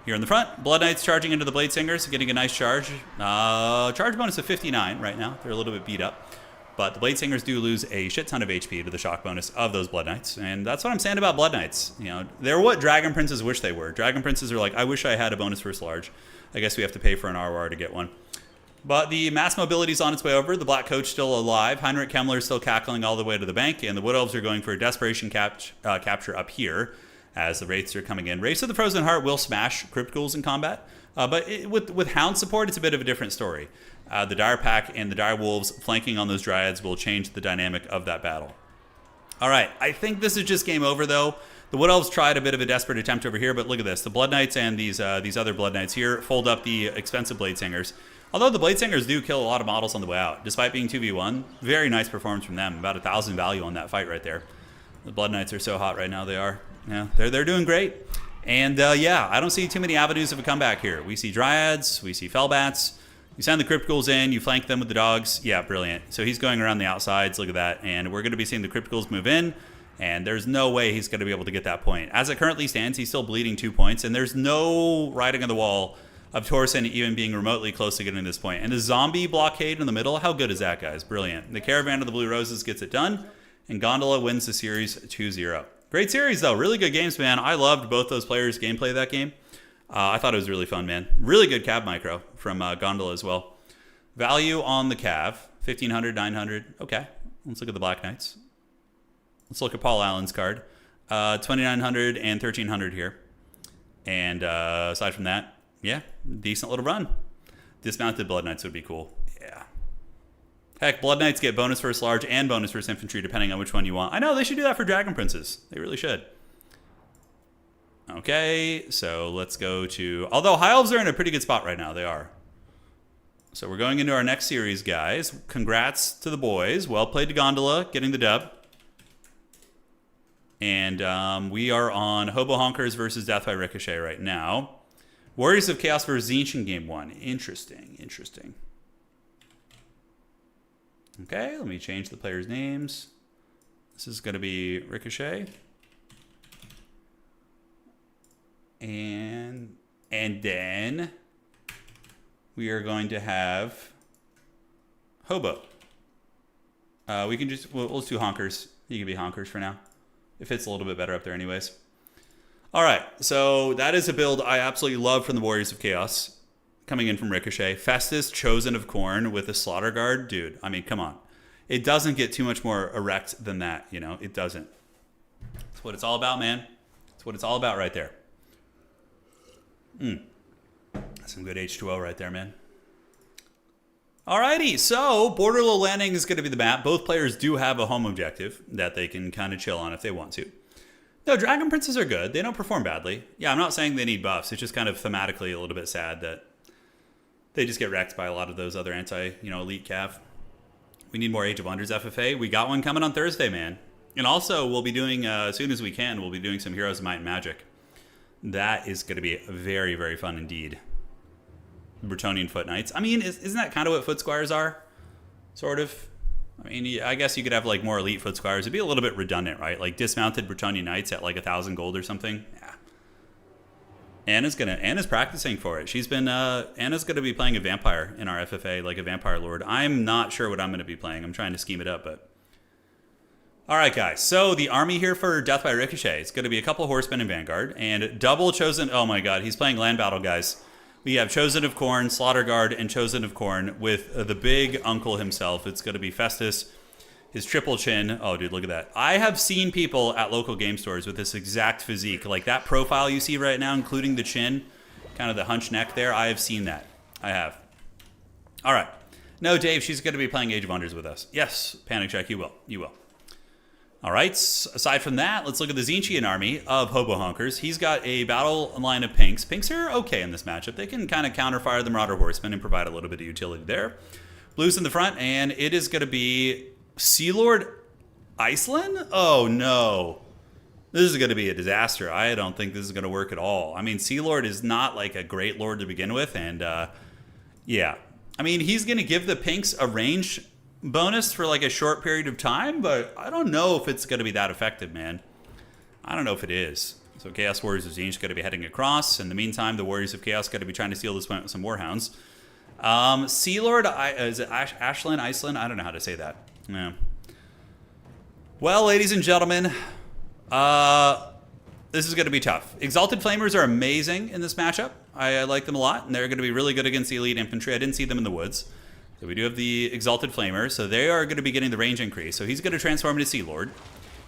Here in the front, Blood Knights charging into the Blade Singers, getting a nice charge. Charge bonus of 59 right now. They're a little bit beat up. But the Blade Singers do lose a shit ton of HP to the shock bonus of those Blood Knights. And that's what I'm saying about Blood Knights. You know, they're what Dragon Princes wish they were. Dragon Princes are like, I wish I had a bonus first large. I guess we have to pay for an RR to get one. But the mass mobility is on its way over. The Black Coach still alive. Heinrich Kemmler is still cackling all the way to the bank. And the Wood Elves are going for a desperation capture up here as the Wraiths are coming in. Wraiths of the Frozen Heart will smash Crypt Ghouls in combat. But with Hound support, it's a bit of a different story. The Dire Pack and the Dire Wolves flanking on those Dryads will change the dynamic of that battle. All right, I think this is just game over, though. The Wood Elves tried a bit of a desperate attempt over here, but look at this. The Blood Knights and these other Blood Knights here fold up the expensive Blade Singers. Although the Blade Singers do kill a lot of models on the way out, despite being 2v1. Very nice performance from them. About 1,000 value on that fight right there. The Blood Knights are so hot right now, they are. Yeah, they're doing great. And yeah, I don't see too many avenues of a comeback here. We see Dryads, we see Fellbats. You send the Crypt Ghouls in, you flank them with the dogs. Yeah, brilliant. So he's going around the outsides, look at that. And we're going to be seeing the Crypt Ghouls move in. And there's no way he's going to be able to get that point. As it currently stands, he's still bleeding 2 points. And there's no writing on the wall of Torsen even being remotely close to getting this point. And the zombie blockade in the middle, how good is that, guys? Brilliant. The Caravan of the Blue Roses gets it done. And Gondola wins the series 2-0. Great series, though. Really good games, man. I loved both those players' gameplay of that game. I thought it was really fun, man. Really good Cav micro from Gondola as well. Value on the Cav, 1,500, 900. Okay, let's look at the Black Knights. Let's look at Paul Allen's card. 2,900 and 1,300 here. And aside from that, yeah, decent little run. Dismounted Blood Knights would be cool. Yeah. Heck, Blood Knights get bonus first large and bonus first infantry, depending on which one you want. I know, they should do that for Dragon Princes. They really should. Okay, so let's go to... Although High Elves are in a pretty good spot right now. They are. So we're going into our next series, guys. Congrats to the boys. Well played to Gondola, getting the dub. And we are on Hobo Honkers versus Death by Ricochet right now. Warriors of Chaos versus Tzeentch in Game 1. Interesting, interesting. Okay, let me change the players' names. This is going to be Ricochet. And then we are going to have Hobo. We can just, let's do Honkers. He can be Honkers for now. It fits a little bit better up there anyways. All right, so that is a build I absolutely love from the Warriors of Chaos. Coming in from Ricochet. Festus, Chosen of Khorne with a Slaughter Guard. Dude, I mean, come on. It doesn't get too much more erect than that, you know? It doesn't. That's what it's all about, man. That's what it's all about right there. That's some good H2O right there, man. Alrighty, so Borderlow Landing is going to be the map. Both players do have a home objective that they can kind of chill on if they want to. No, Dragon Princes are good. They don't perform badly. Yeah, I'm not saying they need buffs. It's just kind of thematically a little bit sad that they just get wrecked by a lot of those other elite cav. We need more Age of Wonders FFA. We got one coming on Thursday, man. And also, we'll be doing, as soon as we can, we'll be doing some Heroes of Might and Magic. That is going to be very, very fun indeed. Bretonnian Foot Knights. I mean, isn't that kind of what Foot Squires are? Sort of. I mean, I guess you could have like more elite Foot Squires. It'd be a little bit redundant, right? Like dismounted Bretonnian Knights at like 1,000 gold or something. Yeah. Anna's practicing for it. She's been Anna's gonna be playing a vampire in our FFA, like a vampire lord. I'm not sure what I'm gonna be playing. I'm trying to scheme it up, but all right, guys. So the army here for Death by Ricochet. It's going to be a couple horsemen and Vanguard and double Chosen. Oh my God, he's playing land battle, guys. We have Chosen of Khorne, Slaughter Guard, and Chosen of Khorne with the big uncle himself. It's going to be Festus, his triple chin. Oh, dude, look at that. I have seen people at local game stores with this exact physique. Like that profile you see right now, including the chin, kind of the hunch neck there. I have seen that. I have. All right. No, Dave, she's going to be playing Age of Wonders with us. Yes, Panic Check, you will. You will. All right, aside from that, let's look at the Tzeentchian army of Hobo Honkers. He's got a battle line of Pinks. Pinks are okay in this matchup. They can kind of counterfire the Marauder Horsemen and provide a little bit of utility there. Blues in the front, and it is going to be Sea Lord Iceland? Oh, no. This is going to be a disaster. I don't think this is going to work at all. I mean, Sea Lord is not like a great lord to begin with, and yeah. I mean, he's going to give the Pinks a range bonus for like a short period of time, but I don't know if it's going to be that effective, man. I don't know if it is. So Chaos Warriors of Tzeentch got to be heading across. In the meantime, the Warriors of Chaos got to be trying to steal this point with some Warhounds. Sea Lord, is it Ashland, Iceland? I don't know how to say that. Yeah. Well, ladies and gentlemen, this is going to be tough. Exalted Flamers are amazing in this matchup. I like them a lot, and they're going to be really good against the elite infantry. I didn't see them in the woods. So we do have the Exalted Flamers, so they are going to be getting the range increase. So he's going to transform into Sea Lord.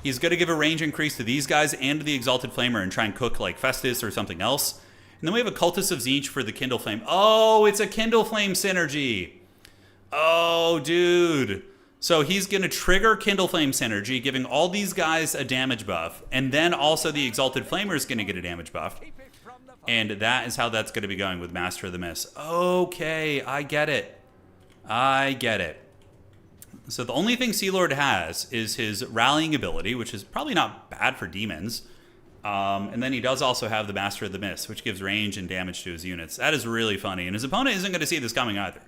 He's going to give a range increase to these guys and to the Exalted Flamer and try and cook like FATES or something else. And then we have a Cultist of Tzeentch for the Kindle Flame. Oh, it's a Kindle Flame synergy. Oh, dude. So he's going to trigger Kindle Flame synergy, giving all these guys a damage buff. And then also the Exalted Flamer is going to get a damage buff. And that is how that's going to be going with Master of the Mist. Okay, I get it. I get it. So the only thing Sea Lord has is his rallying ability, which is probably not bad for demons. And then he does also have the Master of the Mist, which gives range and damage to his units. That is really funny. And his opponent isn't going to see this coming either.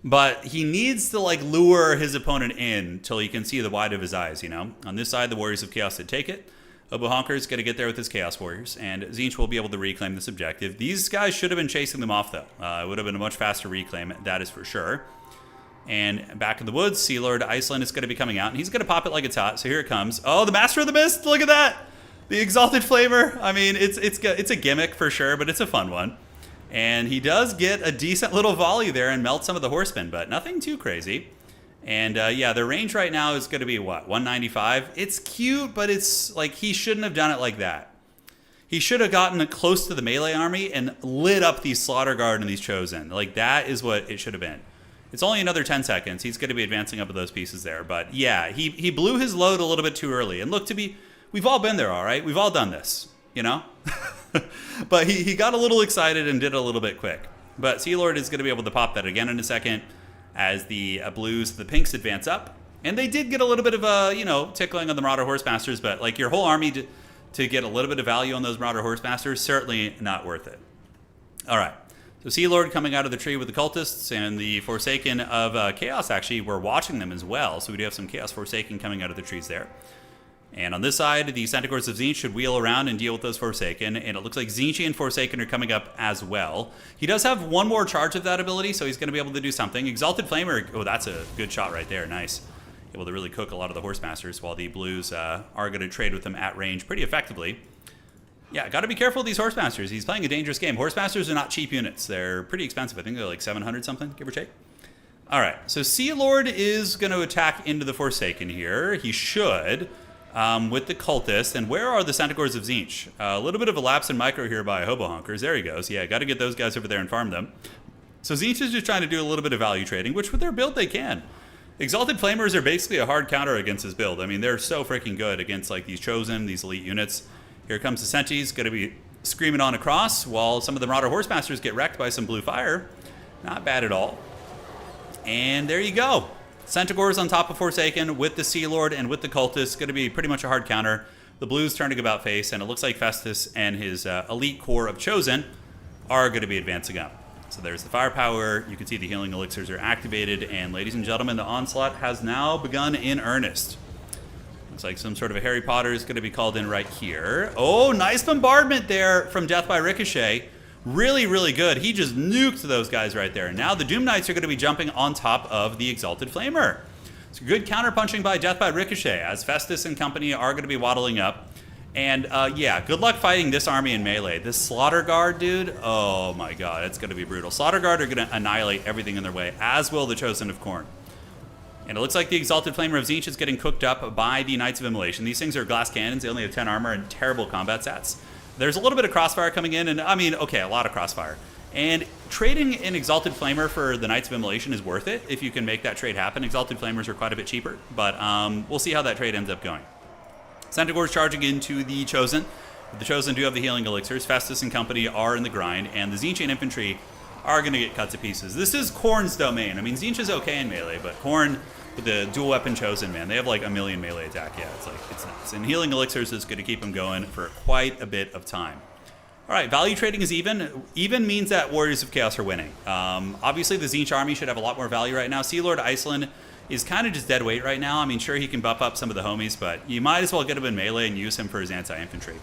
But he needs to like lure his opponent in till he can see the white of his eyes, you know. On this side, the Warriors of Chaos did take it. Obuhonker is going to get there with his Chaos Warriors, and Tzeentch will be able to reclaim this objective. These guys should have been chasing them off, though. It would have been a much faster reclaim, that is for sure. And back in the woods, Sea Lord Iceland is going to be coming out, and he's going to pop it like it's hot. So here it comes. Oh, the Master of the Mist! Look at that! The Exalted Flamer. I mean, it's a gimmick for sure, but it's a fun one. And he does get a decent little volley there and melt some of the horsemen, but nothing too crazy. And yeah, their range right now is going to be, what, 195? It's cute, but it's like he shouldn't have done it like that. He should have gotten close to the melee army and lit up these Slaughter Guard and these Chosen. Like, that is what it should have been. It's only another 10 seconds. He's going to be advancing up with those pieces there. But yeah, he blew his load a little bit too early. And look, we've all been there, all right? We've all done this, you know? But he got a little excited and did it a little bit quick. But Sea Lord is going to be able to pop that again in a second as the blues, the pinks advance up. And they did get a little bit of, tickling on the Marauder Horsemasters, but like your whole army to get a little bit of value on those Marauder Horsemasters, certainly not worth it. All right. So Sea Lord coming out of the tree with the Cultists, and the Forsaken of Chaos, actually, we're watching them as well. So we do have some Chaos Forsaken coming out of the trees there. And on this side, the Centaurs of Tzeentch should wheel around and deal with those Forsaken. And it looks like Tzeentch and Forsaken are coming up as well. He does have one more charge of that ability, so he's going to be able to do something. Exalted Flamer, oh, that's a good shot right there. Nice. Able to really cook a lot of the Horsemasters, while the Blues are going to trade with them at range pretty effectively. Yeah, got to be careful with these Horsemasters. He's playing a dangerous game. Horsemasters are not cheap units. They're pretty expensive. I think they're like 700 something, give or take. All right, so Sea Lord is going to attack into the Forsaken here. He should. With the Cultist. And where are the Centaurs of Tzeentch? A little bit of a lapse in micro here by Hobohonkers. There he goes. Yeah, got to get those guys over there and farm them. So Tzeentch is just trying to do a little bit of value trading, which with their build they can. Exalted Flamers are basically a hard counter against his build. I mean, they're so freaking good against like these Chosen, these elite units. Here comes the Sentis, going to be screaming on across, while some of the Marauder Horsemasters get wrecked by some blue fire. Not bad at all. And there you go. Centaurs on top of Forsaken with the Sea Lord and with the Cultists. Going to be pretty much a hard counter. The Blues turning about face, and it looks like FATES and his elite core of Chosen are going to be advancing up. So there's the firepower. You can see the healing elixirs are activated. And ladies and gentlemen, the onslaught has now begun in earnest. Looks like some sort of a Harry Potter is going to be called in right here. Oh, nice bombardment there from Death by Ricochet. Really, really good. He just nuked those guys right there. Now the Doom Knights are going to be jumping on top of the Exalted Flamer. It's good counterpunching by Death by Ricochet, as FATES and company are going to be waddling up. And yeah, good luck fighting this army in melee. This Slaughter Guard, dude, oh my god, it's going to be brutal. Slaughter Guard are going to annihilate everything in their way, as will the Chosen of Khorne. And it looks like the Exalted Flamer of Tzeentch is getting cooked up by the Knights of Immolation. These things are glass cannons. They only have 10 armor and terrible combat stats. There's a little bit of crossfire coming in, and I mean, okay, a lot of crossfire. And trading an Exalted Flamer for the Knights of Immolation is worth it if you can make that trade happen. Exalted Flamers are quite a bit cheaper, but we'll see how that trade ends up going. Centaurs charging into the Chosen. The Chosen do have the healing elixirs. FATES and company are in the grind, and the Tzeentch infantry are going to get cut to pieces. This is Khorne's domain. I mean, Tzeentch is okay in melee, but Khorne, with the dual weapon Chosen, man, they have like a million melee attack. Yeah, it's nuts. And healing elixirs is going to keep them going for quite a bit of time. All right, value trading is even. Even means that Warriors of Chaos are winning. Obviously, the Tzeentch army should have a lot more value right now. Sea Lord Iceland is kind of just dead weight right now. I mean, sure, he can buff up some of the homies, but you might as well get him in melee and use him for his anti-infantry.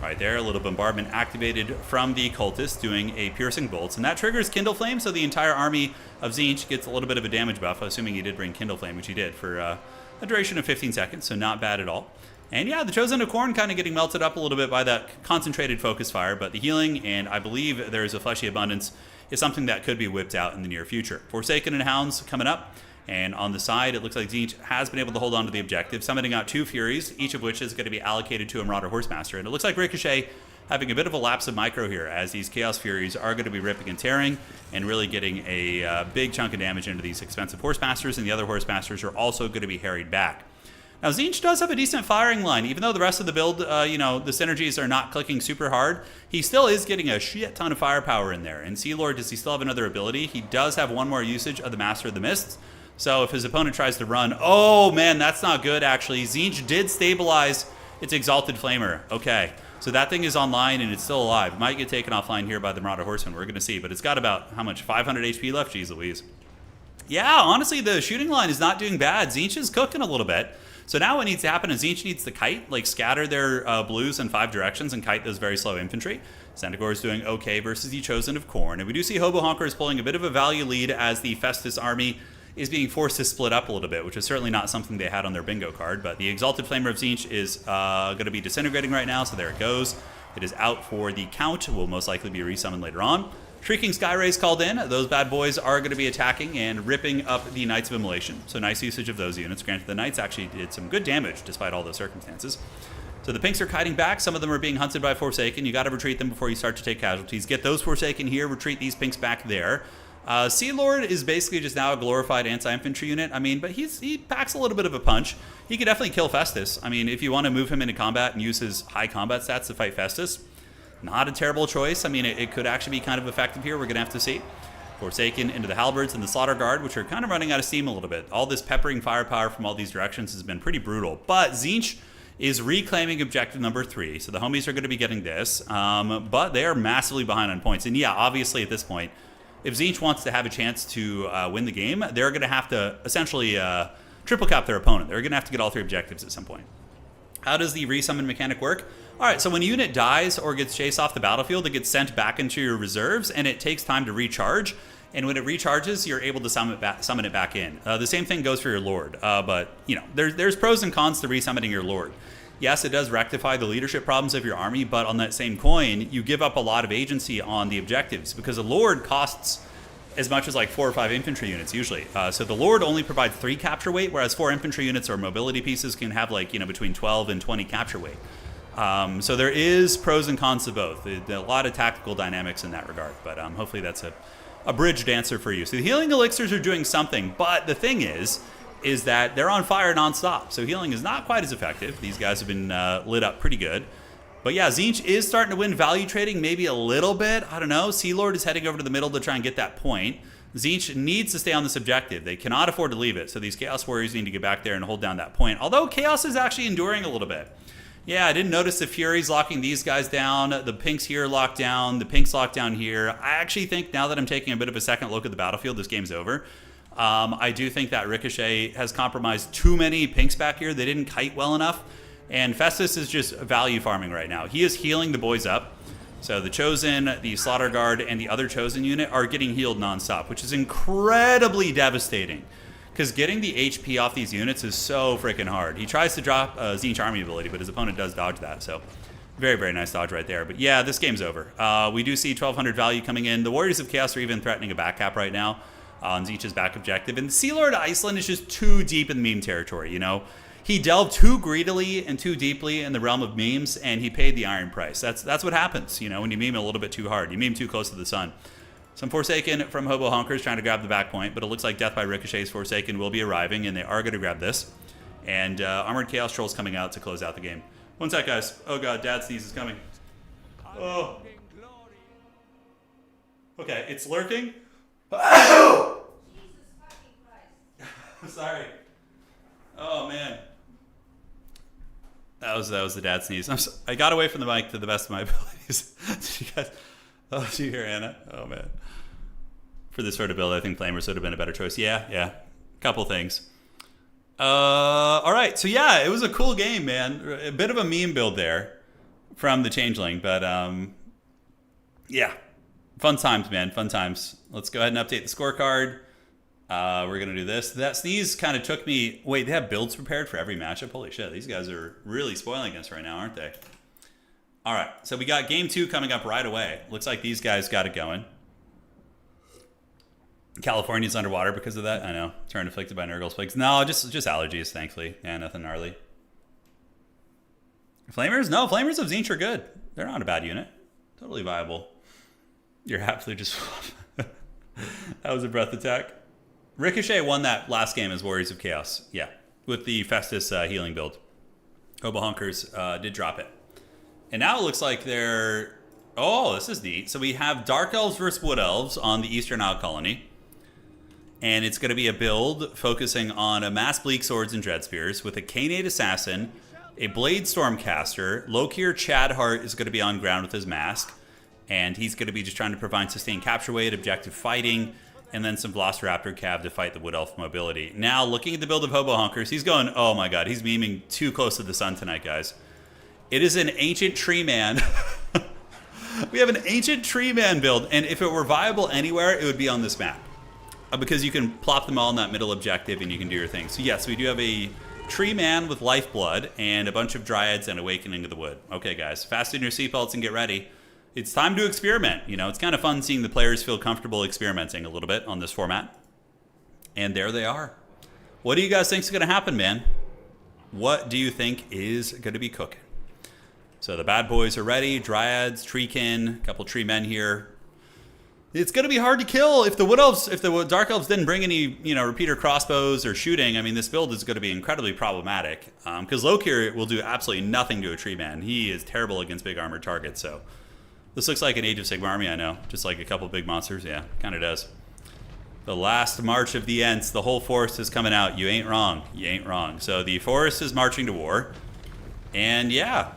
Right there, a little bombardment activated from the cultist doing a piercing bolts, and that triggers Kindle Flame, so the entire army of tzeentch gets a little bit of a damage buff, assuming he did bring Kindle Flame, which he did, for a duration of 15 seconds, so not bad at all. And yeah, the Chosen of Khorne kind of getting melted up a little bit by that concentrated focus fire, but the healing, and I believe there is a Fleshy Abundance, is something that could be whipped out in the near future. Forsaken and Hounds coming up. And on the side, it looks like tzeentch has been able to hold on to the objective, summoning out 2 Furies, each of which is going to be allocated to a Marauder Horsemaster. And it looks like Ricochet having a bit of a lapse of micro here, as these Chaos Furies are going to be ripping and tearing and really getting a big chunk of damage into these expensive Horsemasters, and the other Horsemasters are also going to be harried back. Now, tzeentch does have a decent firing line, even though the rest of the build, the synergies are not clicking super hard. He still is getting a shit ton of firepower in there. And Sea Lord, does he still have another ability? He does have one more usage of the Master of the Mists. So if his opponent tries to run, oh man, that's not good actually. Tzeentch did stabilize its Exalted Flamer. Okay, so that thing is online and it's still alive. It might get taken offline here by the Marauder Horseman, we're gonna see, but it's got about, how much, 500 HP left? Jeez Louise. Yeah, honestly, the shooting line is not doing bad. Tzeentch is cooking a little bit. So now what needs to happen is Tzeentch needs to kite, like scatter their blues in 5 directions and kite those very slow infantry. Centaur is doing okay versus the Chosen of Khorne. And we do see Hobo Honkers pulling a bit of a value lead as the Festus army is being forced to split up a little bit, which is certainly not something they had on their bingo card. But the Exalted Flamer of Tzeentch is going to be disintegrating right now, so there it goes. It is out for the count. Will most likely be resummoned later on. Shrieking Sky Rays called in. Those bad boys are going to be attacking and ripping up the Knights of Immolation. So nice usage of those units. Granted, the Knights actually did some good damage despite all those circumstances. So the Pinks are kiting back. Some of them are being hunted by Forsaken. You got to retreat them before you start to take casualties. Get those Forsaken here. Retreat these Pinks back there. Sea Lord is basically just now a glorified anti-infantry unit. I mean, but he packs a little bit of a punch. He could definitely kill Festus. I mean, if you want to move him into combat and use his high combat stats to fight Festus, not a terrible choice. I mean, it could actually be kind of effective here. We're going to have to see. Forsaken into the Halberds and the Slaughter Guard, which are kind of running out of steam a little bit. All this peppering firepower from all these directions has been pretty brutal. But Tzeentch is reclaiming objective number 3. So the homies are going to be getting this. But they are massively behind on points. And yeah, obviously at this point, if Tzeentch wants to have a chance to win the game, they're going to have to essentially triple cap their opponent. They're going to have to get all 3 objectives at some point. How does the resummon mechanic work? All right, so when a unit dies or gets chased off the battlefield, it gets sent back into your reserves, and it takes time to recharge. And when it recharges, you're able to summon it back in. The same thing goes for your Lord, but there's pros and cons to resummoning your Lord. Yes, it does rectify the leadership problems of your army, but on that same coin, you give up a lot of agency on the objectives because a Lord costs as much as like 4 or 5 infantry units usually. So the Lord only provides 3 capture weight, whereas 4 infantry units or mobility pieces can have like, between 12 and 20 capture weight. So there is pros and cons to both. A lot of tactical dynamics in that regard, but hopefully that's a bridged answer for you. So the healing elixirs are doing something, but the thing is that they're on fire nonstop. So healing is not quite as effective. These guys have been lit up pretty good. But yeah, Tzeentch is starting to win value trading maybe a little bit. I don't know. Sea Lord is heading over to the middle to try and get that point. Tzeentch needs to stay on this objective. They cannot afford to leave it. So these Chaos Warriors need to get back there and hold down that point. Although Chaos is actually enduring a little bit. Yeah, I didn't notice the Furies locking these guys down. The Pinks here locked down. The Pinks locked down here. I actually think now that I'm taking a bit of a second look at the battlefield, this game's over. I do think that Ricochet has compromised too many Pinks back here. They didn't kite well enough. And Festus is just value farming right now. He is healing the boys up. So the Chosen, the Slaughter Guard, and the other Chosen unit are getting healed nonstop, which is incredibly devastating. Because getting the HP off these units is so freaking hard. He tries to drop a Tzeentch army ability, but his opponent does dodge that. So very, very nice dodge right there. But yeah, this game's over. We do see 1,200 value coming in. The Warriors of Chaos are even threatening a back cap right now on Tzeentch's back objective. And Sea Lord Iceland is just too deep in meme territory, He delved too greedily and too deeply in the realm of memes, and he paid the iron price. That's what happens, when you meme a little bit too hard. You meme too close to the sun. Some Forsaken from Hobo Honkers trying to grab the back point, but it looks like Death by Ricochet's Forsaken will be arriving, and they are going to grab this. And Armored Chaos Trolls coming out to close out the game. One sec, guys. Oh god, Dad Sneeze is coming. Oh. Okay, it's lurking. I'm sorry. Oh man. That was the dad sneeze. I got away from the mic to the best of my abilities. Did you guys? Oh, did you hear Anna? Oh man. For this sort of build, I think Flamers would have been a better choice. Yeah. Couple things. All right. So yeah, it was a cool game, man. A bit of a meme build there from the changeling. But yeah, fun times, man. Fun times. Let's go ahead and update the scorecard. We're going to do this. That sneeze kind of took me... Wait, they have builds prepared for every matchup? Holy shit, these guys are really spoiling us right now, aren't they? All right, so we got game 2 coming up right away. Looks like these guys got it going. California's underwater because of that. I know. Turn afflicted by nurgle plagues. No, just allergies, thankfully. Yeah, nothing gnarly. Flamers? No, Flamers of Tzeentch are good. They're not a bad unit. Totally viable. You're happily just... That was a breath attack. Ricochet won that last game as Warriors of Chaos. Yeah, with the Festus healing build. Hobo Honkers did drop it. And now it looks like they're... Oh, this is neat. So we have Dark Elves versus Wood Elves on the Eastern Isle Colony. And it's going to be a build focusing on a Mass Bleak Swords and Dread Spears with a Canate Assassin, a Blade Stormcaster. Lokir Chadhart is going to be on ground with his mask. And he's going to be just trying to provide sustained capture weight, objective fighting, and then some Velociraptor Cav to fight the Wood Elf mobility. Now, looking at the build of Hobo Honkers, he's going, oh my god, he's memeing too close to the sun tonight, guys. It is an Ancient Tree Man. We have an Ancient Tree Man build, and if it were viable anywhere, it would be on this map. Because you can plop them all in that middle objective and you can do your thing. So yes, we do have a Tree Man with Lifeblood and a bunch of Dryads and Awakening of the Wood. Okay, guys, fasten your seatbelts and get ready. It's time to experiment. You know, it's kind of fun seeing the players feel comfortable experimenting a little bit on this format. And there they are. What do you guys think is going to happen, man? What do you think is going to be cooking? So the bad boys are ready. Dryads, Treekin, a couple tree men here. It's going to be hard to kill if the Wood Elves, if the Dark Elves didn't bring any, you know, repeater crossbows or shooting. I mean, this build is going to be incredibly problematic because Lokir will do absolutely nothing to a tree man. He is terrible against big armored targets, so... This looks like an Age of Sigmar army, I know. Just like a couple big monsters. Yeah, kind of does. The last march of the Ents. The whole forest is coming out. You ain't wrong. You ain't wrong. So the forest is marching to war. And yeah,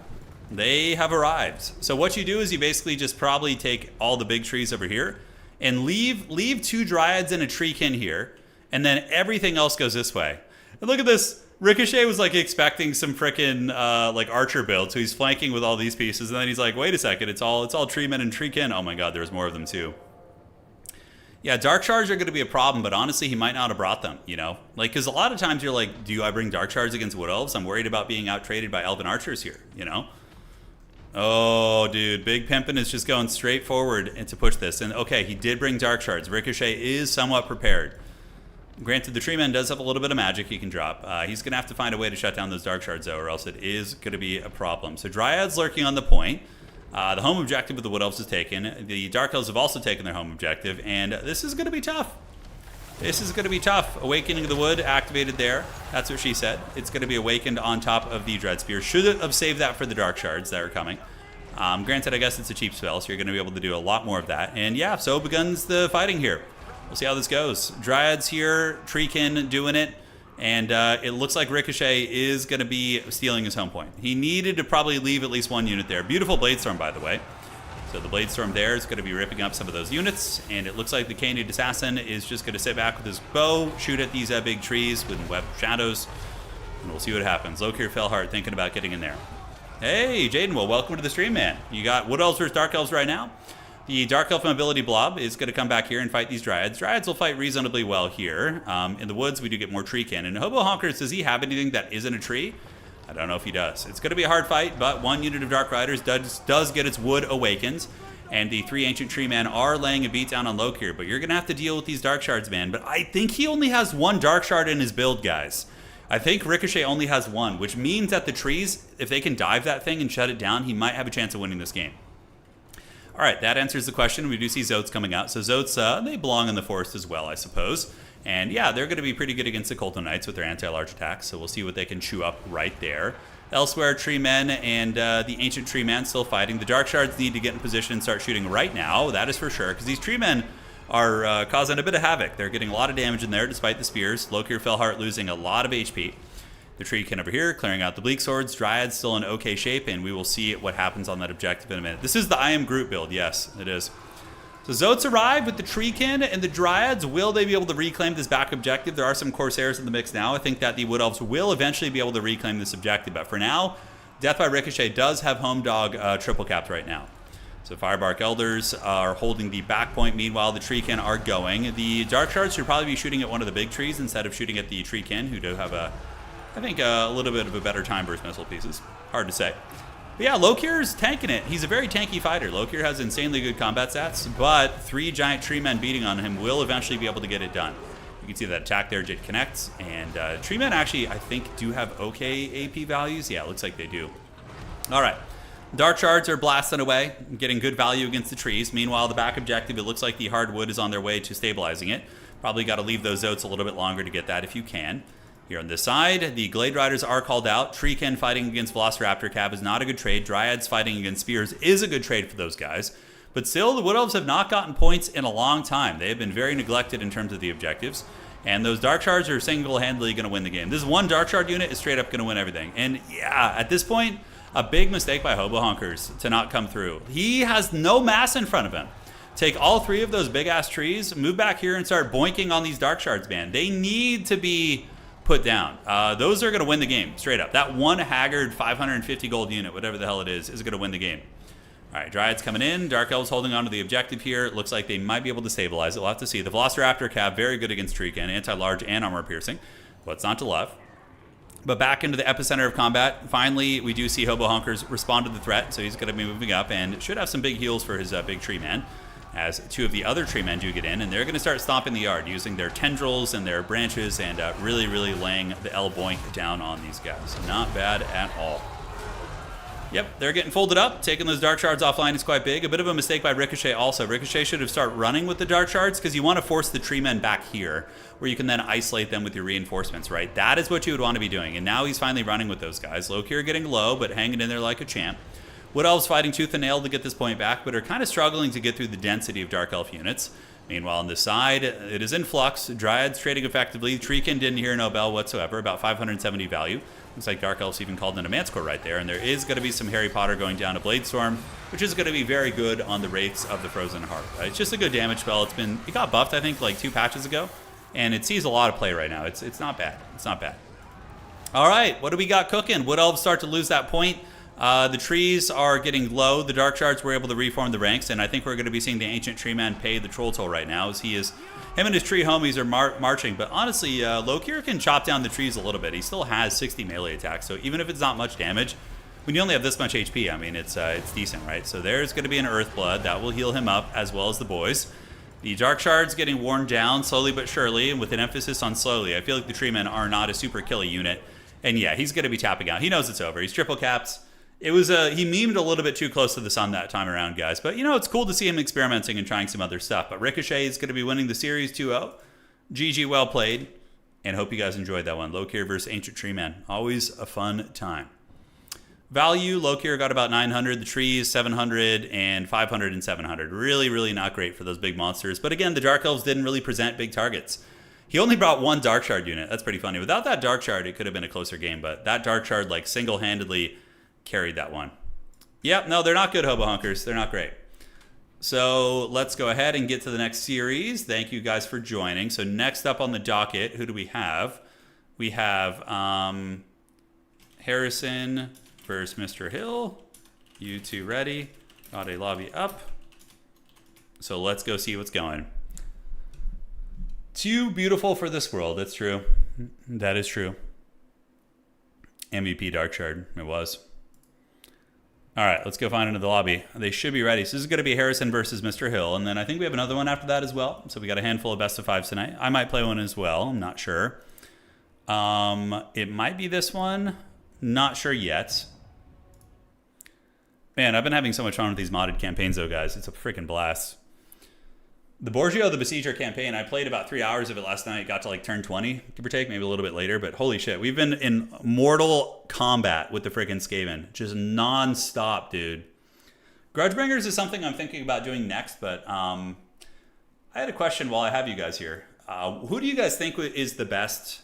they have arrived. So what you do is you basically just probably take all the big trees over here and leave 2 Dryads and a Treekin here. And then everything else goes this way. And look at this. Ricochet was like expecting some frickin' like archer build, so he's flanking with all these pieces, and then he's like, wait a second, it's all treemen and treekin. Oh my god, there's more of them too. Yeah, Dark Shards are going to be a problem, but honestly, he might not have brought them, you know? Like, because a lot of times you're like, do I bring Dark Shards against Wood Elves? I'm worried about being out-traded by Elven Archers here, you know? Oh, dude, Big Pimpin' is just going straight forward and to push this. And okay, he did bring Dark Shards. Ricochet is somewhat prepared. Granted, the Treeman does have a little bit of magic he can drop. He's going to have to find a way to shut down those Dark Shards, though, or else it is going to be a problem. So Dryads lurking on the point. The home objective with the Wood Elves is taken. The Dark Elves have also taken their home objective, and this is going to be tough. This is going to be tough. Awakening of the Wood activated there. That's what she said. It's going to be awakened on top of the Dread Spear. Should have saved that for the Dark Shards that are coming. Granted, I guess it's a cheap spell, so you're going to be able to do a lot more of that. And yeah, so begins the fighting here. We'll see how this goes. Dryads here, Treekin doing it, and it looks like Ricochet is going to be stealing his home point. He needed to probably leave at least 1 unit there. Beautiful Bladestorm, by the way. So the Bladestorm there is going to be ripping up some of those units, and it looks like the Canid Assassin is just going to sit back with his bow, shoot at these big trees with web shadows, and we'll see what happens. Lokir Fellheart thinking about getting in there. Hey, Jaden, well, welcome to the stream, man. You got Wood Elves versus Dark Elves right now. The Dark Elf Mobility Blob is going to come back here and fight these Dryads. Dryads will fight reasonably well here. In the woods, we do get more Treekin. And Hobo Honkers, does he have anything that isn't a tree? I don't know if he does. It's going to be a hard fight, but 1 unit of Dark Riders does get its Wood Awakens. And the 3 Ancient Tree Men are laying a beat down on Lokir. But you're going to have to deal with these Dark Shards, man. But I think he only has 1 Dark Shard in his build, guys. I think Ricochet only has 1, which means that the trees, if they can dive that thing and shut it down, he might have a chance of winning this game. All right, that answers the question. We do see Zotes coming out. So Zotes, they belong in the forest as well, I suppose. And yeah, they're going to be pretty good against the Colton Knights with their anti-large attacks. So we'll see what they can chew up right there. Elsewhere, Tree Men and the Ancient Tree Man still fighting. The Dark Shards need to get in position and start shooting right now. That is for sure, because these Tree Men are causing a bit of havoc. They're getting a lot of damage in there despite the spears. Lokir Fellheart losing a lot of HP. The Treekin over here, clearing out the Bleak Swords. Dryads still in okay shape, and we will see what happens on that objective in a minute. This is the I Am Groot build. Yes, it is. So Zotes arrive with the Treekin and the Dryads. Will they be able to reclaim this back objective? There are some Corsairs in the mix now. I think that the Wood Elves will eventually be able to reclaim this objective, but for now, Death by Ricochet does have home dog triple capped right now. So Firebark Elders are holding the back point. Meanwhile, the Treekin are going. The Dark Shards should probably be shooting at one of the big trees instead of shooting at the Treekin, who do have I think a little bit of a better time burst missile pieces. Hard to say. But yeah, Lokir's tanking it. He's a very tanky fighter. Lokir has insanely good combat stats, but 3 giant tree men beating on him will eventually be able to get it done. You can see that attack there, Jit connects, and tree men actually, I think, do have okay AP values. Yeah, it looks like they do. All right. Dark Shards are blasting away, getting good value against the trees. Meanwhile, the back objective, it looks like the hardwood is on their way to stabilizing it. Probably got to leave those oats a little bit longer to get that if you can. Here on this side, the Glade Riders are called out. Treekin fighting against Velociraptor Cav is not a good trade. Dryads fighting against Spears is a good trade for those guys. But still, the Wood Elves have not gotten points in a long time. They have been very neglected in terms of the objectives. And those Dark Shards are single-handedly going to win the game. This one Dark Shard unit is straight up going to win everything. And yeah, at this point, a big mistake by Hobo Honkers to not come through. He has no mass in front of him. Take all 3 of those big-ass trees, move back here, and start boinking on these Dark Shards, man. They need to be put down. Those are going to win the game, straight up. That one Haggard 550 gold unit, whatever the hell it is going to win the game. All right, Dryads coming in. Dark Elves holding on to the objective here. It looks like they might be able to stabilize it. We'll have to see. The Velociraptor Cav, very good against Treekin, anti-large and armor piercing. What's not to love? But back into the epicenter of combat. Finally, we do see Hobo Honkers respond to the threat, so he's going to be moving up and should have some big heals for his big tree man, as 2 of the other tree men do get in, and they're going to start stomping the yard using their tendrils and their branches and really, really laying the L-boink down on these guys. Not bad at all. Yep, they're getting folded up. Taking those Dark Shards offline is quite big. A bit of a mistake by Ricochet also. Ricochet should have started running with the Dark Shards because you want to force the tree men back here where you can then isolate them with your reinforcements, right? That is what you would want to be doing. And now he's finally running with those guys. Lokir getting low, but hanging in there like a champ. Wood Elves fighting tooth and nail to get this point back, but are kind of struggling to get through the density of Dark Elf units. Meanwhile, on this side, it is in flux. Dryads trading effectively. Treekin didn't hear no bell whatsoever, about 570 value. Looks like Dark Elves even called in a Manticore right there, and there is going to be some Harry Potter going down to Bladestorm, which is going to be very good on the Wraiths of the Frozen Heart. Right? It's just a good damage spell. It got buffed, I think, like 2 patches ago, and it sees a lot of play right now. It's not bad. It's not bad. All right, what do we got cooking? Wood Elves start to lose that point. The trees are getting low. The Dark Shards were able to reform the ranks, and I think we're going to be seeing the Ancient Tree Man pay the Troll Toll right now, as him and his tree homies are marching. But honestly, Lokir can chop down the trees a little bit. He still has 60 melee attacks, so even if it's not much damage, when you only have this much HP, I mean, it's decent, right? So there's going to be an Earthblood. That will heal him up, as well as the boys. The Dark Shards getting worn down slowly but surely, and with an emphasis on slowly. I feel like the tree men are not a super killy unit. And yeah, he's going to be tapping out. He knows it's over. He's triple capped. It was he memed a little bit too close to the sun that time around, guys. But, you know, it's cool to see him experimenting and trying some other stuff. But Ricochet is going to be winning the series 2-0. GG, well played. And hope you guys enjoyed that one. Lokir versus Ancient Tree Man. Always a fun time. Value, Lokir got about 900. The trees, 700 and 500 and 700. Really, really not great for those big monsters. But again, the Dark Elves didn't really present big targets. He only brought 1 Dark Shard unit. That's pretty funny. Without that Dark Shard, it could have been a closer game. But that Dark Shard, like, single-handedly carried that one. Yep, no, they're not good, Hobo Honkers. They're not great. So let's go ahead and get to the next series. Thank you guys for joining. So next up on the docket, who do we have? We have Harrison versus Mr. Hill. You two ready? Got a lobby up. So let's go see what's going. Too beautiful for this world. That's true. That is true. MVP Dark Shard. It was. All right, let's go find into the lobby. They should be ready. So this is going to be Harrison versus Mr. Hill. And then I think we have another one after that as well. So we got a handful of best of 5s tonight. I might play one as well. I'm not sure. It might be this one. Not sure yet. Man, I've been having so much fun with these modded campaigns, though, guys. It's a freaking blast. The Borgio the Besieger campaign, I played about 3 hours of it last night. Got to like turn 20, give or take, maybe a little bit later. But holy shit, we've been in mortal combat with the freaking Skaven. Just non-stop, dude. Grudgebringers is something I'm thinking about doing next. But I had a question while I have you guys here. Who do you guys think is the best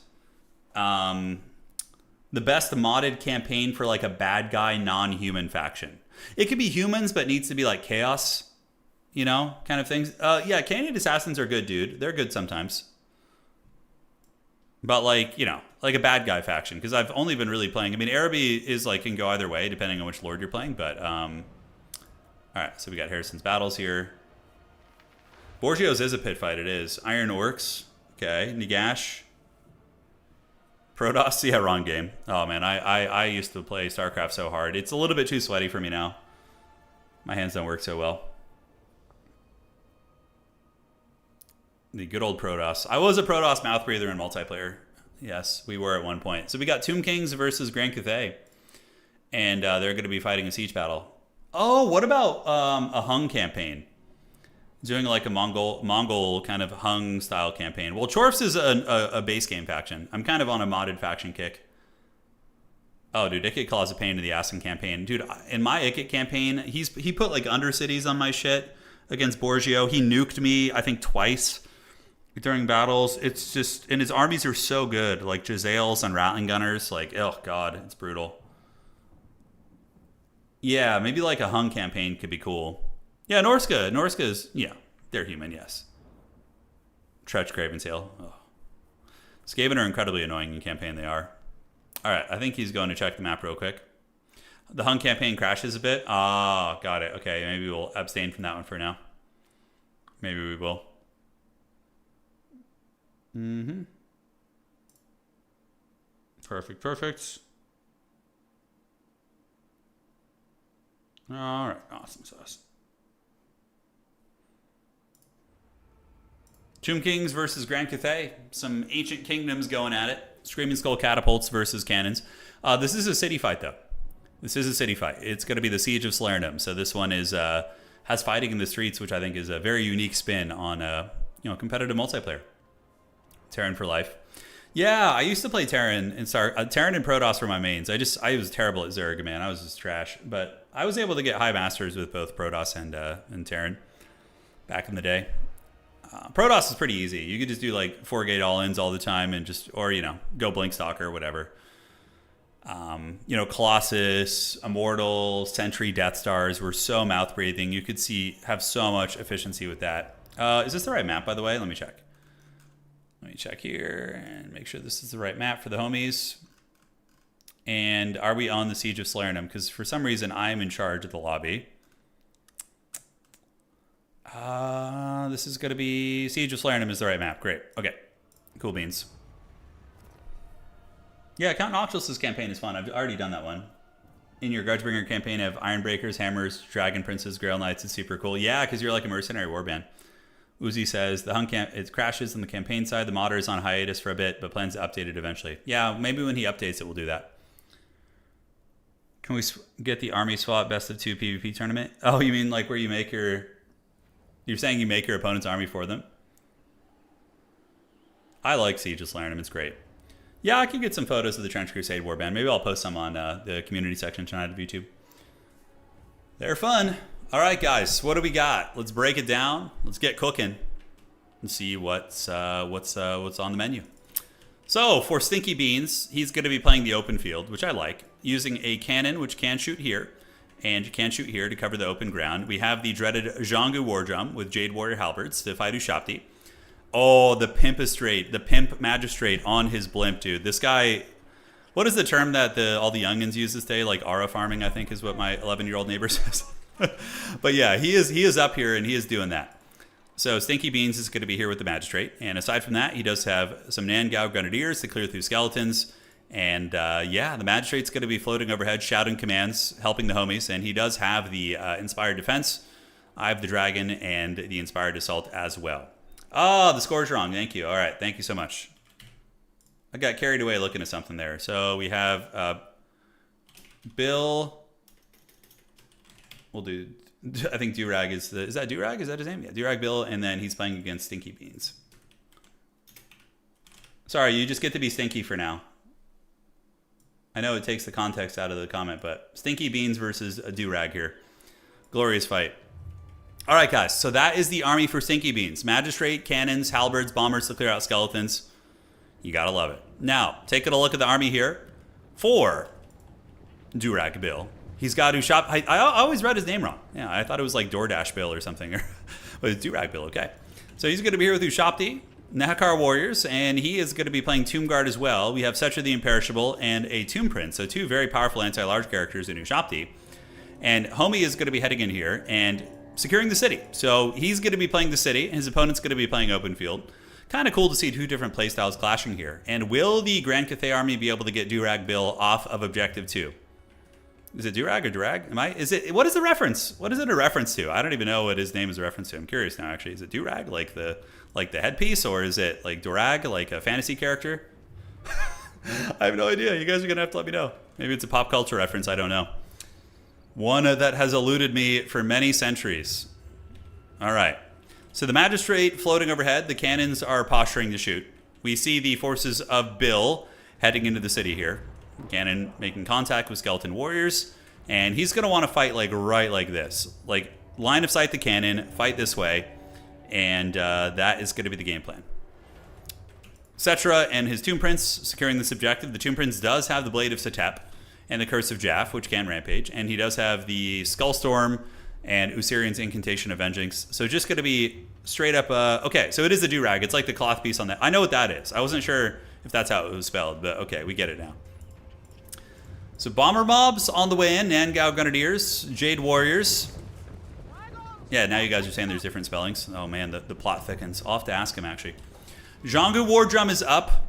modded campaign for like a bad guy non-human faction? It could be humans, but needs to be like chaos. You know, kind of things. Yeah, Canadian Assassins are good, dude. They're good sometimes. But, like, you know, like a bad guy faction, because I've only been really playing. I mean, Araby is like can go either way depending on which lord you're playing. But all right, so we got Harrison's battles here. Borgio's is a pit fight. It is Iron Orcs. Okay, Nagash. Protoss. Yeah, wrong game. Oh man, I used to play StarCraft so hard. It's a little bit too sweaty for me now. My hands don't work so well. The good old Protoss. I was a Protoss mouth breather in multiplayer. Yes, we were at one point. So we got Tomb Kings versus Grand Cathay. And they're going to be fighting a siege battle. Oh, what about a Hung campaign? Doing like a Mongol kind of Hung style campaign. Well, Chorfs is a base game faction. I'm kind of on a modded faction kick. Oh, dude, Ikit Claw's a pain in the ass in campaign. Dude, in my Ikit campaign, he put like Undercities on my shit against Borgio. He nuked me, I think, twice during battles. It's just, and his armies are so good, like Jezzails and Rattling Gunners. Like, oh god, it's brutal. Yeah, maybe like a Hung campaign could be cool. Yeah, Norska's, yeah, they're human, yes. Tretch, Craven's Hail. Oh. Skaven are incredibly annoying in campaign, they are. All right, I think he's going to check the map real quick. The Hung campaign crashes a bit. Ah, got it. Okay, maybe we'll abstain from that one for now. Maybe we will. Mm-hmm. Perfect, perfect. All right, awesome sauce. Tomb Kings versus Grand Cathay. Some ancient kingdoms going at it. Screaming Skull catapults versus cannons. This is a city fight, though. This is a city fight. It's going to be the Siege of Salernum. So this one is has fighting in the streets, which I think is a very unique spin on competitive multiplayer. Terran for life. Yeah, I used to play Terran and Terran and Protoss were my mains. I was terrible at Zerg, man. I was just trash. But I was able to get high masters with both Protoss and Terran back in the day. Protoss is pretty easy. You could just do like 4-gate all-ins all the time and just, or, go Blinkstalker or whatever. Colossus, Immortal, Sentry, Death Stars were so mouth-breathing. You could have so much efficiency with that. Is this the right map, by the way? Let me check. Let me check here and make sure this is the right map for the homies. And are we on the Siege of Salernum? Because for some reason, I'm in charge of the lobby. This is going to be Siege of Salernum is the right map. Great. Okay. Cool beans. Yeah, Count Noctilus's campaign is fun. I've already done that one. In your Grudgebringer campaign, have Ironbreakers, Hammers, Dragon Princes, Grail Knights. It's super cool. Yeah, because you're like a mercenary warband. Uzi says, the Hung camp, it crashes on the campaign side. The modder is on hiatus for a bit, but plans to update it eventually. Yeah, maybe when he updates it, we'll do that. Can we get the army swap best of 2 PvP tournament? Oh, you mean like where you make your... You're saying you make your opponent's army for them? I like Siege of Salernum. It's great. Yeah, I can get some photos of the Trench Crusade Warband. Maybe I'll post some on the community section tonight of YouTube. They're fun. All right, guys. What do we got? Let's break it down. Let's get cooking and see what's on the menu. So for Stinky Beans, he's going to be playing the open field, which I like, using a cannon, which can shoot here. And you can shoot here to cover the open ground. We have the dreaded Zhangu War Drum with Jade Warrior Halberds to fight Ushapti. Oh, the Pimpistrate, the Pimp Magistrate on his blimp, dude. This guy, what is the term that all the youngins use this day? Like aura farming, I think is what my 11-year-old neighbor says. But yeah, he is up here and he is doing that. So Stinky Beans is going to be here with the Magistrate. And aside from that, he does have some Nangao Grenadiers to clear through skeletons. And yeah, the Magistrate's going to be floating overhead, shouting commands, helping the homies. And he does have the Inspired Defense. I have the Dragon and the Inspired Assault as well. Oh, the score's wrong. Thank you. All right. Thank you so much. I got carried away looking at something there. So we have Bill. We'll do, I think Durag is that Durag? Is that his name? Yeah, Durag Bill. And then he's playing against Stinky Beans. Sorry, you just get to be Stinky for now. I know it takes the context out of the comment, but Stinky Beans versus a Durag here. Glorious fight. All right, guys. So that is the army for Stinky Beans. Magistrate, cannons, halberds, bombers to clear out skeletons. You got to love it. Now, taking a look at the army here for Durag Bill. He's got Ushap. I always read his name wrong. Yeah, I thought it was like DoorDash Bill or something. But it's Durag Bill, okay. So he's going to be here with Ushapti. Nahakar Warriors, and he is going to be playing Tomb Guard as well. We have Setra the Imperishable and a Tomb Prince, so two very powerful anti-large characters in Ushapti. And Homie is going to be heading in here and securing the city. So he's going to be playing the city. His opponent's going to be playing open field. Kind of cool to see two different playstyles clashing here. And will the Grand Cathay army be able to get Durag Bill off of Objective 2? Is it Durag or Durag? What is the reference? What is it a reference to? I don't even know what his name is a reference to. I'm curious now, actually. Is it Durag, like the headpiece, or is it like Durag, like a fantasy character? I have no idea. You guys are going to have to let me know. Maybe it's a pop culture reference. I don't know. One that has eluded me for many centuries. All right. So the magistrate floating overhead. The cannons are posturing to shoot. We see the forces of Bill heading into the city here. Cannon making contact with skeleton warriors. And he's going to want to fight like right like this. Like line of sight the cannon, fight this way. And that is going to be the game plan. Setra and his Tomb Prince securing this objective. The Tomb Prince does have the Blade of Setep and the Curse of Jaff, which can rampage. And he does have the Skullstorm and Usirian's Incantation of Vengeance. So just going to be straight up... okay, so it is the Durag. It's like the cloth piece on that. I know what that is. I wasn't sure if that's how it was spelled, but okay, we get it now. So Bomber Mobs on the way in. Nangao Grenadiers, Jade Warriors... Yeah, now you guys are saying there's different spellings. Oh man, the plot thickens. I'll have to ask him, actually. Zhangu War Drum is up.